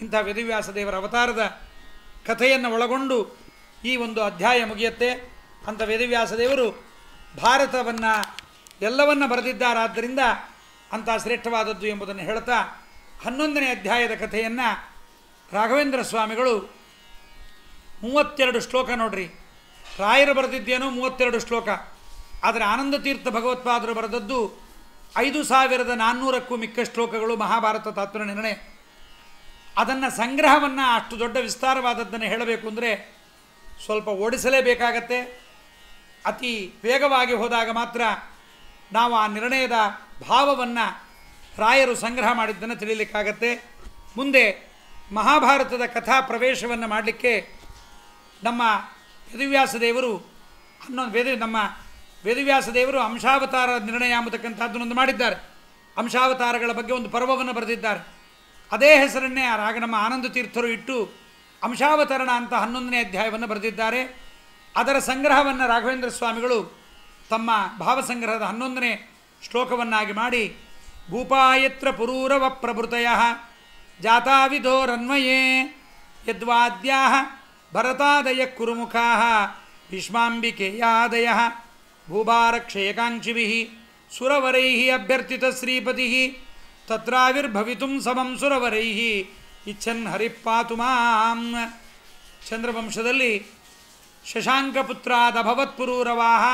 S1: ಇಂಥ ವೇದವ್ಯಾಸ ದೇವರ ಅವತಾರದ ಕಥೆಯನ್ನು ಒಳಗೊಂಡು ಈ ಒಂದು ಅಧ್ಯಾಯ ಮುಗಿಯುತ್ತೆ. ಅಂಥ ವೇದವ್ಯಾಸ ದೇವರು ಭಾರತವನ್ನು ಎಲ್ಲವನ್ನು ಬರೆದಿದ್ದಾರಾದ್ದರಿಂದ ಅಂಥ ಶ್ರೇಷ್ಠವಾದದ್ದು ಎಂಬುದನ್ನು ಹೇಳ್ತಾ 11ನೇ ಅಧ್ಯಾಯದ ಕಥೆಯನ್ನು ರಾಘವೇಂದ್ರ ಸ್ವಾಮಿಗಳು 32 ಶ್ಲೋಕ ನೋಡ್ರಿ, ರಾಯರು ಬರೆದಿದ್ದೇನೋ 32 ಶ್ಲೋಕ, ಆದರೆ ಆನಂದತೀರ್ಥ ಭಗವತ್ಪಾದರು ಬರೆದದ್ದು 5400ಕ್ಕೂ ಮಿಕ್ಕ ಶ್ಲೋಕಗಳು ಮಹಾಭಾರತ ತಾತ್ಪರ್ಯ ನಿರ್ಣಯ. ಅದನ್ನು ಸಂಗ್ರಹವನ್ನು ಅಷ್ಟು ದೊಡ್ಡ ವಿಸ್ತಾರವಾದದ್ದನ್ನು ಹೇಳಬೇಕು ಅಂದರೆ ಸ್ವಲ್ಪ ಓಡಿಸಲೇಬೇಕಾಗತ್ತೆ. ಅತಿ ವೇಗವಾಗಿ ಹೋದಾಗ ಮಾತ್ರ ನಾವು ಆ ನಿರ್ಣಯದ ಭಾವವನ್ನು ರಾಯರು ಸಂಗ್ರಹ ಮಾಡಿದ್ದನ್ನು ತಿಳಿಯಲಿಕ್ಕಾಗತ್ತೆ. ಮುಂದೆ ಮಹಾಭಾರತದ ಕಥಾ ಪ್ರವೇಶವನ್ನು ಮಾಡಲಿಕ್ಕೆ ನಮ್ಮ ವೇದವ್ಯಾಸ ದೇವರು ನಮ್ಮ ವೇದವ್ಯಾಸ ದೇವರು ಅಂಶಾವತಾರ ನಿರ್ಣಯ ಎಂಬತಕ್ಕಂಥದ್ದನ್ನೊಂದು ಮಾಡಿದ್ದಾರೆ. ಅಂಶಾವತಾರಗಳ ಬಗ್ಗೆ ಒಂದು ಪರ್ವವನ್ನು ಬರೆದಿದ್ದಾರೆ. ಅದೇ ಹೆಸರನ್ನೇ ನಮ್ಮ ಆನಂದ ತೀರ್ಥರು ಇಟ್ಟು ಅಂಶಾವತರಣ ಅಂತ 11ನೇ ಅಧ್ಯಾಯವನ್ನು ಬರೆದಿದ್ದಾರೆ. ಅದರ ಸಂಗ್ರಹವನ್ನು ರಾಘವೇಂದ್ರ ಸ್ವಾಮಿಗಳು ತಮ್ಮ ಭಾವಸಂಗ್ರಹದ 11ನೇ ಶ್ಲೋಕವನ್ನಾಗಿ ಮಾಡಿ ಭೂಪಾಯತ್ರ ಪುರೂರವ ಪ್ರಭೃತಯ ಜಾತಾವಿಧೋರನ್ವಯೇ ಯದ್ವಾದ್ಯಾ ಭರತಾದಯ ಕುರುಮುಖಾ ಭೀಷ್ಮಾಂಬಿಕೆಯಾದಯ ಭೂಭಾರಕ್ಷಯಕಾಂಕ್ಷಿಭಿಃ ಸುರವರೈಃ ಅಭ್ಯರ್ಥಿತ ಶ್ರೀಪತಿ ತತ್ರಾವಿರ್ಭವಿತುಂ ಸಮಂ ಸುರವರೈಃ ಇಚ್ಛನ್ ಹರಿಪಾತು ಮಾಂ. ಚಂದ್ರವಂಶದಲ್ಲಿ ಶಶಾಂಕಪುತ್ರಾದಭವತ್ಪುರೂರವಾಹ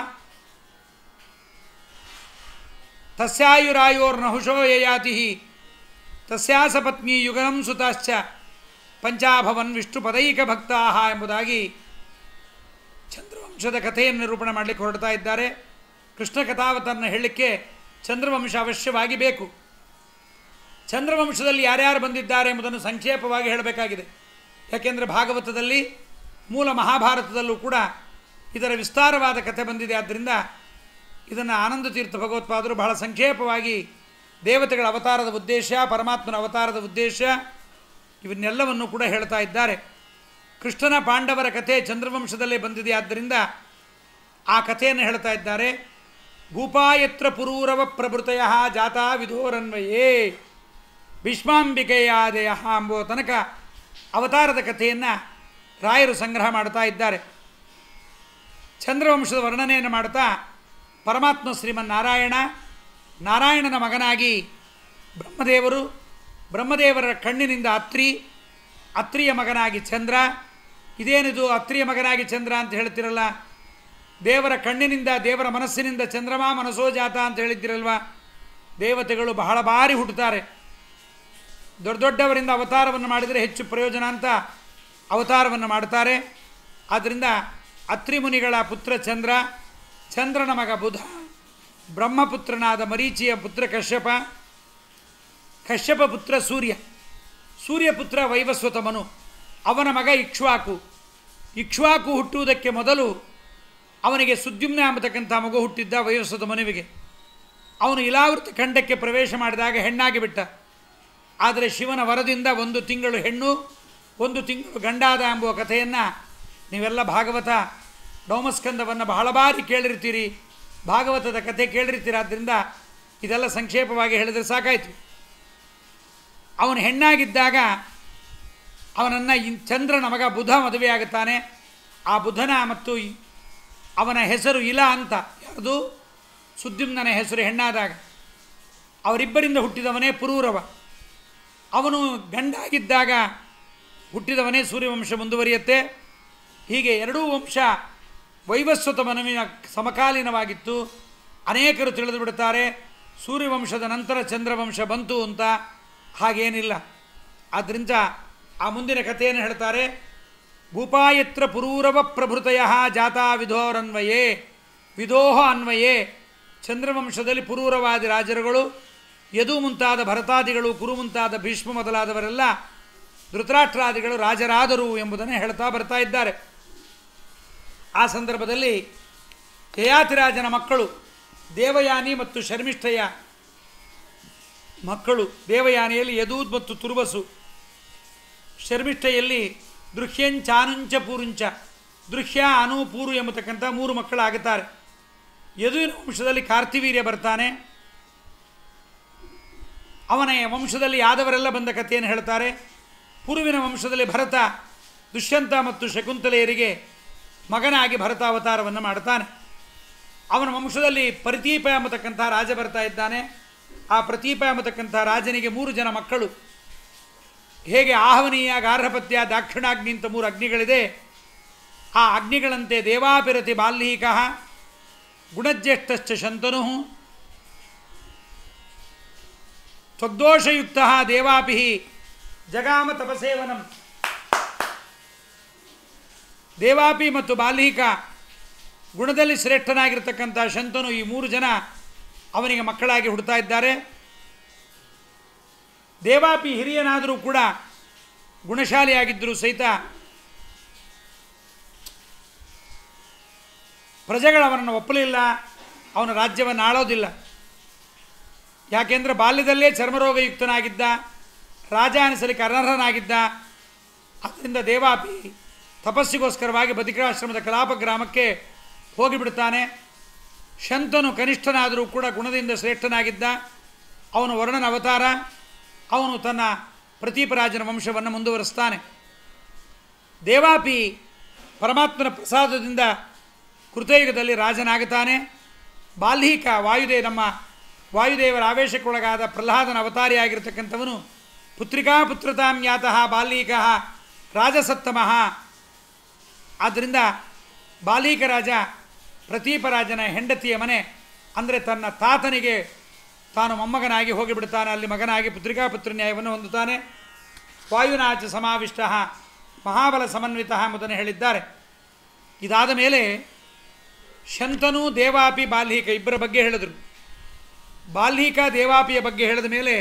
S1: ತಸ್ಯಾಯುರಾಯೋರ್ನಹುಷೋ ಯಯಾತಿ ತಸ್ಯಾಸ ಪತ್ನಿ ಯುಗನಂ ಸುತಾಶ್ಚ ಪಂಚಾಭವನ್ ವಿಷ್ಣುಪದೈಕ ಭಕ್ತಾಹ ಎಂಬುದಾಗಿ ಚಂದ್ರವಂಶದ ಕಥೆಯನ್ನು ನಿರೂಪಣೆ ಮಾಡಲಿಕ್ಕೆ ಹೊರಡ್ತಾ ಇದ್ದಾರೆ. ಕೃಷ್ಣ ಕಥಾವತರನ್ನು ಹೇಳಲಿಕ್ಕೆ ಚಂದ್ರವಂಶ ಅವಶ್ಯವಾಗಿ ಬೇಕು. ಚಂದ್ರವಂಶದಲ್ಲಿ ಯಾರ್ಯಾರು ಬಂದಿದ್ದಾರೆ ಎಂಬುದನ್ನು ಸಂಕ್ಷೇಪವಾಗಿ ಹೇಳಬೇಕಾಗಿದೆ. ಯಾಕೆಂದರೆ ಭಾಗವತದಲ್ಲಿ ಮೂಲ ಮಹಾಭಾರತದಲ್ಲೂ ಕೂಡ ಇದರ ವಿಸ್ತಾರವಾದ ಕಥೆ ಬಂದಿದೆ. ಆದ್ದರಿಂದ ಇದನ್ನು ಆನಂದ ತೀರ್ಥ ಭಗವತ್ಪಾದರು ಬಹಳ ಸಂಕ್ಷೇಪವಾಗಿ ದೇವತೆಗಳ ಅವತಾರದ ಉದ್ದೇಶ, ಪರಮಾತ್ಮನ ಅವತಾರದ ಉದ್ದೇಶ ಇವನ್ನೆಲ್ಲವನ್ನು ಕೂಡ ಹೇಳ್ತಾ ಇದ್ದಾರೆ. ಕೃಷ್ಣನ ಪಾಂಡವರ ಕಥೆ ಚಂದ್ರವಂಶದಲ್ಲೇ ಬಂದಿದೆ. ಆದ್ದರಿಂದ ಆ ಕಥೆಯನ್ನು ಹೇಳ್ತಾ ಇದ್ದಾರೆ. ಭೂಪಾಯತ್ರ ಪುರೂರವ ಪ್ರಭೃತಯ ಜಾತಾ ವಿಧೋರನ್ವಯೇ ಭೀಷ್ಮಾಂಬಿಕೆಯಾದಯ ಎಂಬುವ ತನಕ ಅವತಾರದ ಕಥೆಯನ್ನು ರಾಯರು ಸಂಗ್ರಹ ಮಾಡ್ತಾ ಇದ್ದಾರೆ. ಚಂದ್ರವಂಶದ ವರ್ಣನೆಯನ್ನು ಮಾಡ್ತಾ ಪರಮಾತ್ಮ ಶ್ರೀಮನ್ನಾರಾಯಣ, ನಾರಾಯಣನ ಮಗನಾಗಿ ಬ್ರಹ್ಮದೇವರು, ಬ್ರಹ್ಮದೇವರ ಕಣ್ಣಿನಿಂದ ಅತ್ರಿ, ಅತ್ರಿಯ ಮಗನಾಗಿ ಚಂದ್ರ. ಇದೇನಿದು ಅತ್ರಿಯ ಮಗನಾಗಿ ಚಂದ್ರ ಅಂತ ಹೇಳ್ತಿರಲ್ಲ, ದೇವರ ಕಣ್ಣಿನಿಂದ ದೇವರ ಮನಸ್ಸಿನಿಂದ ಚಂದ್ರಮ ಮನಸೋ ಜಾತ ಅಂತ ಹೇಳಿದ್ದಿರಲ್ವ. ದೇವತೆಗಳು ಬಹಳ ಬಾರಿ ಹುಟ್ಟುತ್ತಾರೆ. ದೊಡ್ಡ ದೊಡ್ಡವರಿಂದ ಅವತಾರವನ್ನು ಮಾಡಿದರೆ ಹೆಚ್ಚು ಪ್ರಯೋಜನ ಅಂತ ಅವತಾರವನ್ನು ಮಾಡ್ತಾರೆ. ಆದ್ದರಿಂದ ಅತ್ರಿ ಮುನಿಗಳ ಪುತ್ರ ಚಂದ್ರ, ಚಂದ್ರನ ಮಗ ಬುಧ, ಬ್ರಹ್ಮಪುತ್ರನಾದ ಮರೀಚಿಯ ಪುತ್ರ ಕಶ್ಯಪ, ಕಶ್ಯಪ ಪುತ್ರ ಸೂರ್ಯ, ಸೂರ್ಯಪುತ್ರ ವೈವಸ್ವತ ಮನು, ಅವನ ಮಗ ಇಕ್ಷ್ವಾಕು. ಇಕ್ಷ್ವಾಕು ಹುಟ್ಟುವುದಕ್ಕೆ ಮೊದಲು ಅವನಿಗೆ ಸುದ್ಯುಮ್ನ ಎಂಬತಕ್ಕಂಥ ಮಗು ಹುಟ್ಟಿದ್ದ ವೈವಸ್ವತ ಮನುವಿಗೆ. ಅವನು ಇಲಾವೃತ ಖಂಡಕ್ಕೆ ಪ್ರವೇಶ ಮಾಡಿದಾಗ ಹೆಣ್ಣಾಗಿ ಬಿಟ್ಟ. ಆದರೆ ಶಿವನ ವರದಿಂದ 1 ತಿಂಗಳು ಹೆಣ್ಣು 1 ತಿಂಗಳು ಗಂಡಾದ ಎಂಬುವ ಕಥೆಯನ್ನು ನೀವೆಲ್ಲ ಭಾಗವತ ಡೌಮಸ್ಕಂದವನ್ನು ಬಹಳ ಬಾರಿ ಕೇಳಿರ್ತೀರಿ, ಭಾಗವತದ ಕಥೆ ಕೇಳಿರ್ತೀರ. ಆದ್ದರಿಂದ ಇದೆಲ್ಲ ಸಂಕ್ಷೇಪವಾಗಿ ಹೇಳಿದರೆ ಸಾಕಾಯಿತು. ಅವನು ಹೆಣ್ಣಾಗಿದ್ದಾಗ ಅವನನ್ನು ಚಂದ್ರನ ಮಗ ಬುಧ ಮದುವೆಯಾಗುತ್ತಾನೆ. ಆ ಬುಧನ ಮತ್ತು ಅವನ ಹೆಸರು ಇಲ ಅಂತ. ಯಾವುದು? ಸುದ್ಯುಮ್ನನ ಹೆಸರು ಹೆಣ್ಣಾದಾಗ. ಅವರಿಬ್ಬರಿಂದ ಹುಟ್ಟಿದವನೇ ಪುರೂರವ. ಅವನು ಗಂಡಾಗಿದ್ದಾಗ ಹುಟ್ಟಿದವನೇ ಸೂರ್ಯವಂಶ ಮುಂದುವರಿಯುತ್ತೆ. ಹೀಗೆ ಎರಡೂ ವಂಶ ವೈವಸ್ವತ ಮನುವಿನ ಸಮಕಾಲೀನವಾಗಿತ್ತು. ಅನೇಕರು ತಿಳಿದು ಬಿಡುತ್ತಾರೆ ಸೂರ್ಯವಂಶದ ನಂತರ ಚಂದ್ರವಂಶ ಬಂತು ಅಂತ. ಹಾಗೇನಿಲ್ಲ. ಆದ್ದರಿಂದ ಆ ಮುಂದಿನ ಕಥೆಯನ್ನು ಹೇಳ್ತಾರೆ. ಭೂಪಾಯತ್ರ ಪುರೂರವ ಪ್ರಭೃತಯ ಜಾತಾ ವಿಧೋರನ್ವಯೇ, ವಿಧೋಹ ಅನ್ವಯೇ. ಚಂದ್ರವಂಶದಲ್ಲಿ ಪುರೂರವಾದಿ ರಾಜರುಗಳು, ಯದು ಮುಂತಾದ ಭರತಾದಿಗಳು, ಕುರು ಮುಂತಾದ ಭೀಷ್ಮ ಮೊದಲಾದವರೆಲ್ಲ ಧೃತರಾಷ್ಟ್ರಾದಿಗಳು ರಾಜರಾದರು ಎಂಬುದನ್ನು ಹೇಳ್ತಾ ಬರ್ತಾ ಇದ್ದಾರೆ. ಆ ಸಂದರ್ಭದಲ್ಲಿ ಯಯಾತಿರಾಜನ ಮಕ್ಕಳು ದೇವಯಾನಿ ಮತ್ತು ಶರ್ಮಿಷ್ಠೆಯ ಮಕ್ಕಳು. ದೇವಯಾನಿಯಲ್ಲಿ ಯದೂದ್ ಮತ್ತು ತುರ್ವಸು, ಶರ್ಮಿಷ್ಠೆಯಲ್ಲಿ ದೃಹ್ಯಂಚಾನುಂಚ ಪೂರುಂಚ, ದೃಹ್ಯ ಅನು ಪೂರು ಎಂಬತಕ್ಕಂಥ 3 ಮಕ್ಕಳಾಗುತ್ತಾರೆ. ಯದುವಿನ ವಂಶದಲ್ಲಿ ಕಾರ್ತಿವೀರ್ಯ ಬರ್ತಾನೆ. ಅವನ ವಂಶದಲ್ಲಿ ಯಾದವರೆಲ್ಲ ಬಂದ ಕಥೆಯನ್ನು ಹೇಳ್ತಾರೆ. ಪುರುವಿನ ವಂಶದಲ್ಲಿ ಭರತ ದುಷ್ಯಂತ ಮತ್ತು ಶಕುಂತಲೆಯರಿಗೆ ಮಗನಾಗಿ ಭರತ ಅವತಾರವನ್ನು ಮಾಡ್ತಾನೆ. ಅವನ ವಂಶದಲ್ಲಿ ಪ್ರತೀಪ ಎಂಬತಕ್ಕಂಥ ರಾಜ ಬರ್ತಾ ಇದ್ದಾನೆ. ಆ ಪ್ರತೀಪ ಎಂಬತಕ್ಕಂಥ ರಾಜನಿಗೆ 3 ಜನ ಮಕ್ಕಳು. ಹೇಗೆ ಆಹವನೀಯ, ಗಾರ್ಹಪತ್ಯ, ದಾಕ್ಷಿಣಾಗ್ನಿ ಅಂತ 3 ಅಗ್ನಿಗಳಿದೆ. ಆ ಅಗ್ನಿಗಳಂತೆ ದೇವಾಪಿರತಿ ಬಾಲ್ಮೀಕ, ಗುಣಜ್ಯೇಷ್ಠಶ್ಚ ಶಂತನು, ತ್ವಗ್ದೋಷಯುಕ್ತ ದೇವಾಪಿ ಜಗಾಮ ತಪಸೇವನಂ. ದೇವಾಪಿ ಮತ್ತು ಬಾಲ್ಮೀಕ, ಗುಣದಲ್ಲಿ ಶ್ರೇಷ್ಠನಾಗಿರ್ತಕ್ಕಂಥ ಶಂತನು, ಈ 3 ಜನ ಅವನಿಗೆ ಮಕ್ಕಳಾಗಿ ಹುಡ್ತಾ ಇದ್ದಾರೆ. ದೇವಾಪಿ ಹಿರಿಯನಾದರೂ ಕೂಡ ಗುಣಶಾಲಿಯಾಗಿದ್ದರೂ ಸಹಿತ ಪ್ರಜೆಗಳು ಅವನನ್ನು ಒಪ್ಪಲಿಲ್ಲ, ಅವನ ರಾಜ್ಯವನ್ನು ಆಳೋದಿಲ್ಲ. ಯಾಕೆಂದರೆ ಬಾಲ್ಯದಲ್ಲೇ ಚರ್ಮರೋಗಯುಕ್ತನಾಗಿದ್ದ, ರಾಜ ಅನಿಸಲಿಕ್ಕೆ ಅನರ್ಹನಾಗಿದ್ದ. ಆದ್ದರಿಂದ ದೇವಾಪಿ ತಪಸ್ಸಿಗೋಸ್ಕರವಾಗಿ ಬದಿಕಾಶ್ರಮದ ಕಲಾಪ ಗ್ರಾಮಕ್ಕೆ ಹೋಗಿಬಿಡ್ತಾನೆ. ಶಂತನು ಕನಿಷ್ಠನಾದರೂ ಕೂಡ ಗುಣದಿಂದ ಶ್ರೇಷ್ಠನಾಗಿದ್ದ. ಅವನು ವರ್ಣನ ಅವತಾರ. ಅವನು ತನ್ನ ಪ್ರತೀಪರಾಜನ ವಂಶವನ್ನು ಮುಂದುವರಿಸ್ತಾನೆ. ದೇವಾಪಿ ಪರಮಾತ್ಮನ ಪ್ರಸಾದದಿಂದ ಕೃತಯುಗದಲ್ಲಿ ರಾಜನಾಗುತ್ತಾನೆ. ಬಾಲ್ಮೀಕ ನಮ್ಮ ವಾಯುದೇವರ ಆವೇಶಕ್ಕೊಳಗಾದ ಪ್ರಹ್ಲಾದನ ಅವತಾರಿಯಾಗಿರ್ತಕ್ಕಂಥವನು ಪುತ್ರಿಕಾ ಪುತ್ರತಾಂ ಯಾತಃ ಬಾಲ್ಮೀಕ ರಾಜಸತ್ತಮಃ. ಆದ್ದರಿಂದ ಬಾಲ್ಮೀಕ ರಾಜ ಪ್ರತೀಪರಾಜನ ಹೆಂಡತಿಯ ಮನೆ ಅಂದರೆ ತನ್ನ ತಾತನಿಗೆ ತಾನು ಮೊಮ್ಮಗನಾಗಿ ಹೋಗಿಬಿಡ್ತಾನೆ. ಅಲ್ಲಿ ಮಗನಾಗಿ ಪುತ್ರಿಕಾಪುತ್ರ ನ್ಯಾಯವನ್ನು ಹೊಂದುತ್ತಾನೆ. ವಾಯುನಾಚ ಸಮಾವಿಷ್ಟ ಮಹಾಬಲ ಸಮನ್ವಿತ ಎಂಬುದನ್ನು ಹೇಳಿದ್ದಾರೆ. ಇದಾದ ಮೇಲೆ ಶಂತನು, ದೇವಾಪಿ, ಬಾಲ್ಮೀಕ ಇಬ್ಬರ ಬಗ್ಗೆ ಹೇಳಿದರು. ಬಾಲ್ಮೀಕ ದೇವಾಪಿಯ ಬಗ್ಗೆ ಹೇಳಿದ ಮೇಲೆ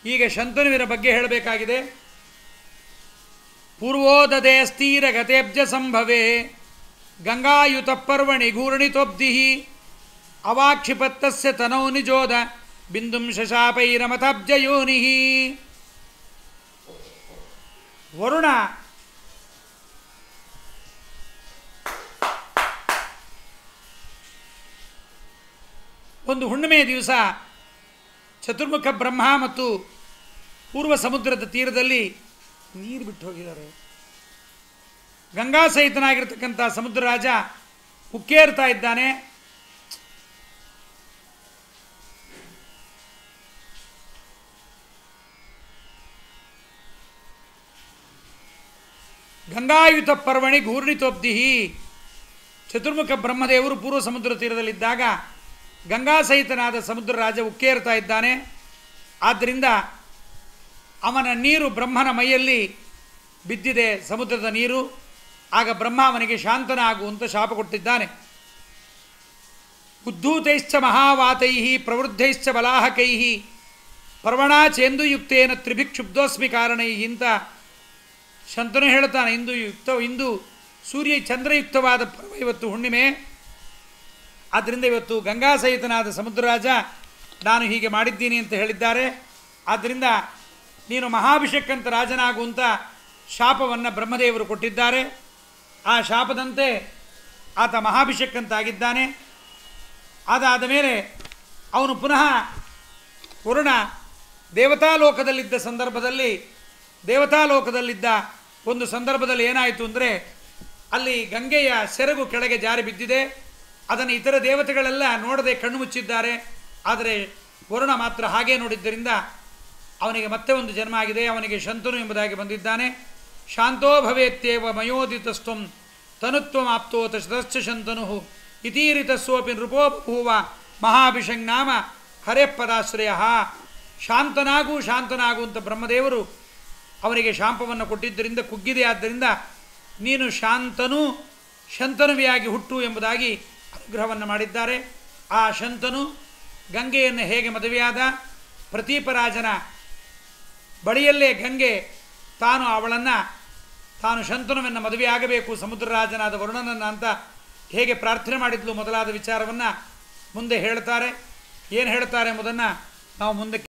S1: ಈಗ ಶಂತನುವಿನ ಬಗ್ಗೆ ಹೇಳಬೇಕಾಗಿದೆ. ಪೂರ್ವೋದದೆ ಸ್ಥೀರ ಗತೇಬ್ಜ ಸಂಭವೇ ಗಂಗಾಯುತ ಪರ್ವಣಿ ಘೂರ್ಣಿತೋಬ್ಧಿ ಅವಾಕ್ಷಿಪತ್ತಸ್ಯ ತನೌ ನಿಜೋದ ಬಿಂದುಂ ಶಶಾಪೈರಮತಾಬ್ಜಯೋನಿ. ವರುಣ ಒಂದು ಹುಣ್ಣಿಮೆಯ ದಿವಸ ಚತುರ್ಮುಖ ಬ್ರಹ್ಮ ಮತ್ತು ಪೂರ್ವ ಸಮುದ್ರದ ತೀರದಲ್ಲಿ ನೀರು ಬಿಟ್ಟು ಹೋಗಿದ್ದಾರೆ. ಗಂಗಾ ಸಹಿತನಾಗಿರ್ತಕ್ಕಂಥ ಸಮುದ್ರ ರಾಜ ಉಕ್ಕೇರ್ತಾ ಇದ್ದಾನೆ. ಗಂಗಾಯುತ ಪರ್ವಣಿ ಘೂರ್ಣಿತೋಬ್ದಿಹಿ. ಚತುರ್ಮುಖ ಬ್ರಹ್ಮದೇವರು ಪೂರ್ವ ಸಮುದ್ರ ತೀರದಲ್ಲಿದ್ದಾಗ ಗಂಗಾ ಸಹಿತನಾದ ಸಮುದ್ರ ರಾಜ ಉಕ್ಕೇರ್ತಾ ಇದ್ದಾನೆ. ಆದ್ದರಿಂದ ಅವನ ನೀರು ಬ್ರಹ್ಮನ ಮೈಯಲ್ಲಿ ಬಿದ್ದಿದೆ, ಸಮುದ್ರದ ನೀರು. ಆಗ ಬ್ರಹ್ಮ ಅವನಿಗೆ ಶಾಂತನಾಗುವಂತ ಶಾಪ ಕೊಟ್ಟಿದ್ದಾನೆ. ಉದ್ಧೂತೈಶ್ಚ ಮಹಾವಾತೈ ಪ್ರವೃದ್ಧೈಶ್ಚ ಬಲಾಹಕೈ ಪರ್ವಣಾಚೇಂದುಯುಕ್ತೇನ ತ್ರಿಭಿಕ್ಷುಬ್ಧೋಸ್ಮಿ ಕಾರಣೈ ಅಂತ ಶಂತನು ಹೇಳ್ತಾನೆ. ಇಂದು ಸೂರ್ಯ ಚಂದ್ರಯುಕ್ತವಾದ ಪರ್ವ, ಇವತ್ತು ಹುಣ್ಣಿಮೆ. ಆದ್ದರಿಂದ ಇವತ್ತು ಗಂಗಾ ಸಹಿತನಾದ ಸಮುದ್ರರಾಜ ನಾನು ಹೀಗೆ ಮಾಡಿದ್ದೀನಿ ಅಂತ ಹೇಳಿದ್ದಾರೆ. ಆದ್ದರಿಂದ ನೀನು ಮಹಾಭಿಷೇಕಂತ ರಾಜನಾಗುವಂಥ ಶಾಪವನ್ನು ಬ್ರಹ್ಮದೇವರು ಕೊಟ್ಟಿದ್ದಾರೆ. ಆ ಶಾಪದಂತೆ ಆತ ಮಹಾಭಿಷೇಕಂತಾಗಿದ್ದಾನೆ. ಅದಾದ ಮೇಲೆ ಅವನು ಪುನಃ ವರುಣ ದೇವತಾಲೋಕದಲ್ಲಿದ್ದ ಒಂದು ಸಂದರ್ಭದಲ್ಲಿ ಏನಾಯಿತು ಅಂದರೆ, ಅಲ್ಲಿ ಗಂಗೆಯ ಸೆರಗು ಕೆಳಗೆ ಜಾರಿ ಬಿದ್ದಿದೆ. ಅದನ್ನು ಇತರ ದೇವತೆಗಳೆಲ್ಲ ನೋಡದೆ ಕಣ್ಣು ಮುಚ್ಚಿದ್ದಾರೆ. ಆದರೆ ವರುಣ ಮಾತ್ರ ಹಾಗೇ ನೋಡಿದ್ದರಿಂದ ಅವನಿಗೆ ಮತ್ತೆ ಒಂದು ಜನ್ಮ ಆಗಿದೆ. ಅವನಿಗೆ ಶಂತನು ಎಂಬುದಾಗಿ ಬಂದಿದ್ದಾನೆ. ಶಾಂತೋ ಭವೇತ್ಯೇವ ಮಯೋದಿತಸ್ತ್ವಂ ತನುತ್ವಮಾಪ್ತೋತ ಶತಶ್ಚ ಶಂತನು ಇತೀರಿತಸ್ಸೋಪಿ ನೃಪೋ ಬಭೂವ ಮಹಾಭಿಷಂಗ್ನಾಮ ಹರೇಪದಾಶ್ರಯ. ಶಾಂತನಾಗು ಅಂತ ಬ್ರಹ್ಮದೇವರು ಅವನಿಗೆ ಶಾಪವನ್ನು ಕೊಟ್ಟಿದ್ದರಿಂದ ಕುಗ್ಗಿದೆ. ಆದ್ದರಿಂದ ನೀನು ಶಂತನುವಿಯಾಗಿ ಹುಟ್ಟು ಎಂಬುದಾಗಿ ಅನುಗ್ರಹವನ್ನು ಮಾಡಿದ್ದಾರೆ. ಆ ಶಂತನು ಗಂಗೆಯನ್ನು ಹೇಗೆ ಮದುವೆಯಾದ, ಪ್ರತೀಪರಾಜನ ಬಳಿಯಲ್ಲೇ ಗಂಗೆ ತಾನು ಶಂತನುವನ್ನು ಮದುವೆಯಾಗಬೇಕು ಸಮುದ್ರರಾಜನಾದ ವರುಣನನ್ನು ಅಂತ ಹೇಗೆ ಪ್ರಾರ್ಥನೆ ಮಾಡಿದ್ಲು ಮೊದಲಾದ ವಿಚಾರವನ್ನು ಮುಂದೆ ಹೇಳ್ತಾರೆ. ಏನು ಹೇಳ್ತಾರೆ ಎಂಬುದನ್ನು ನಾವು ಮುಂದೆ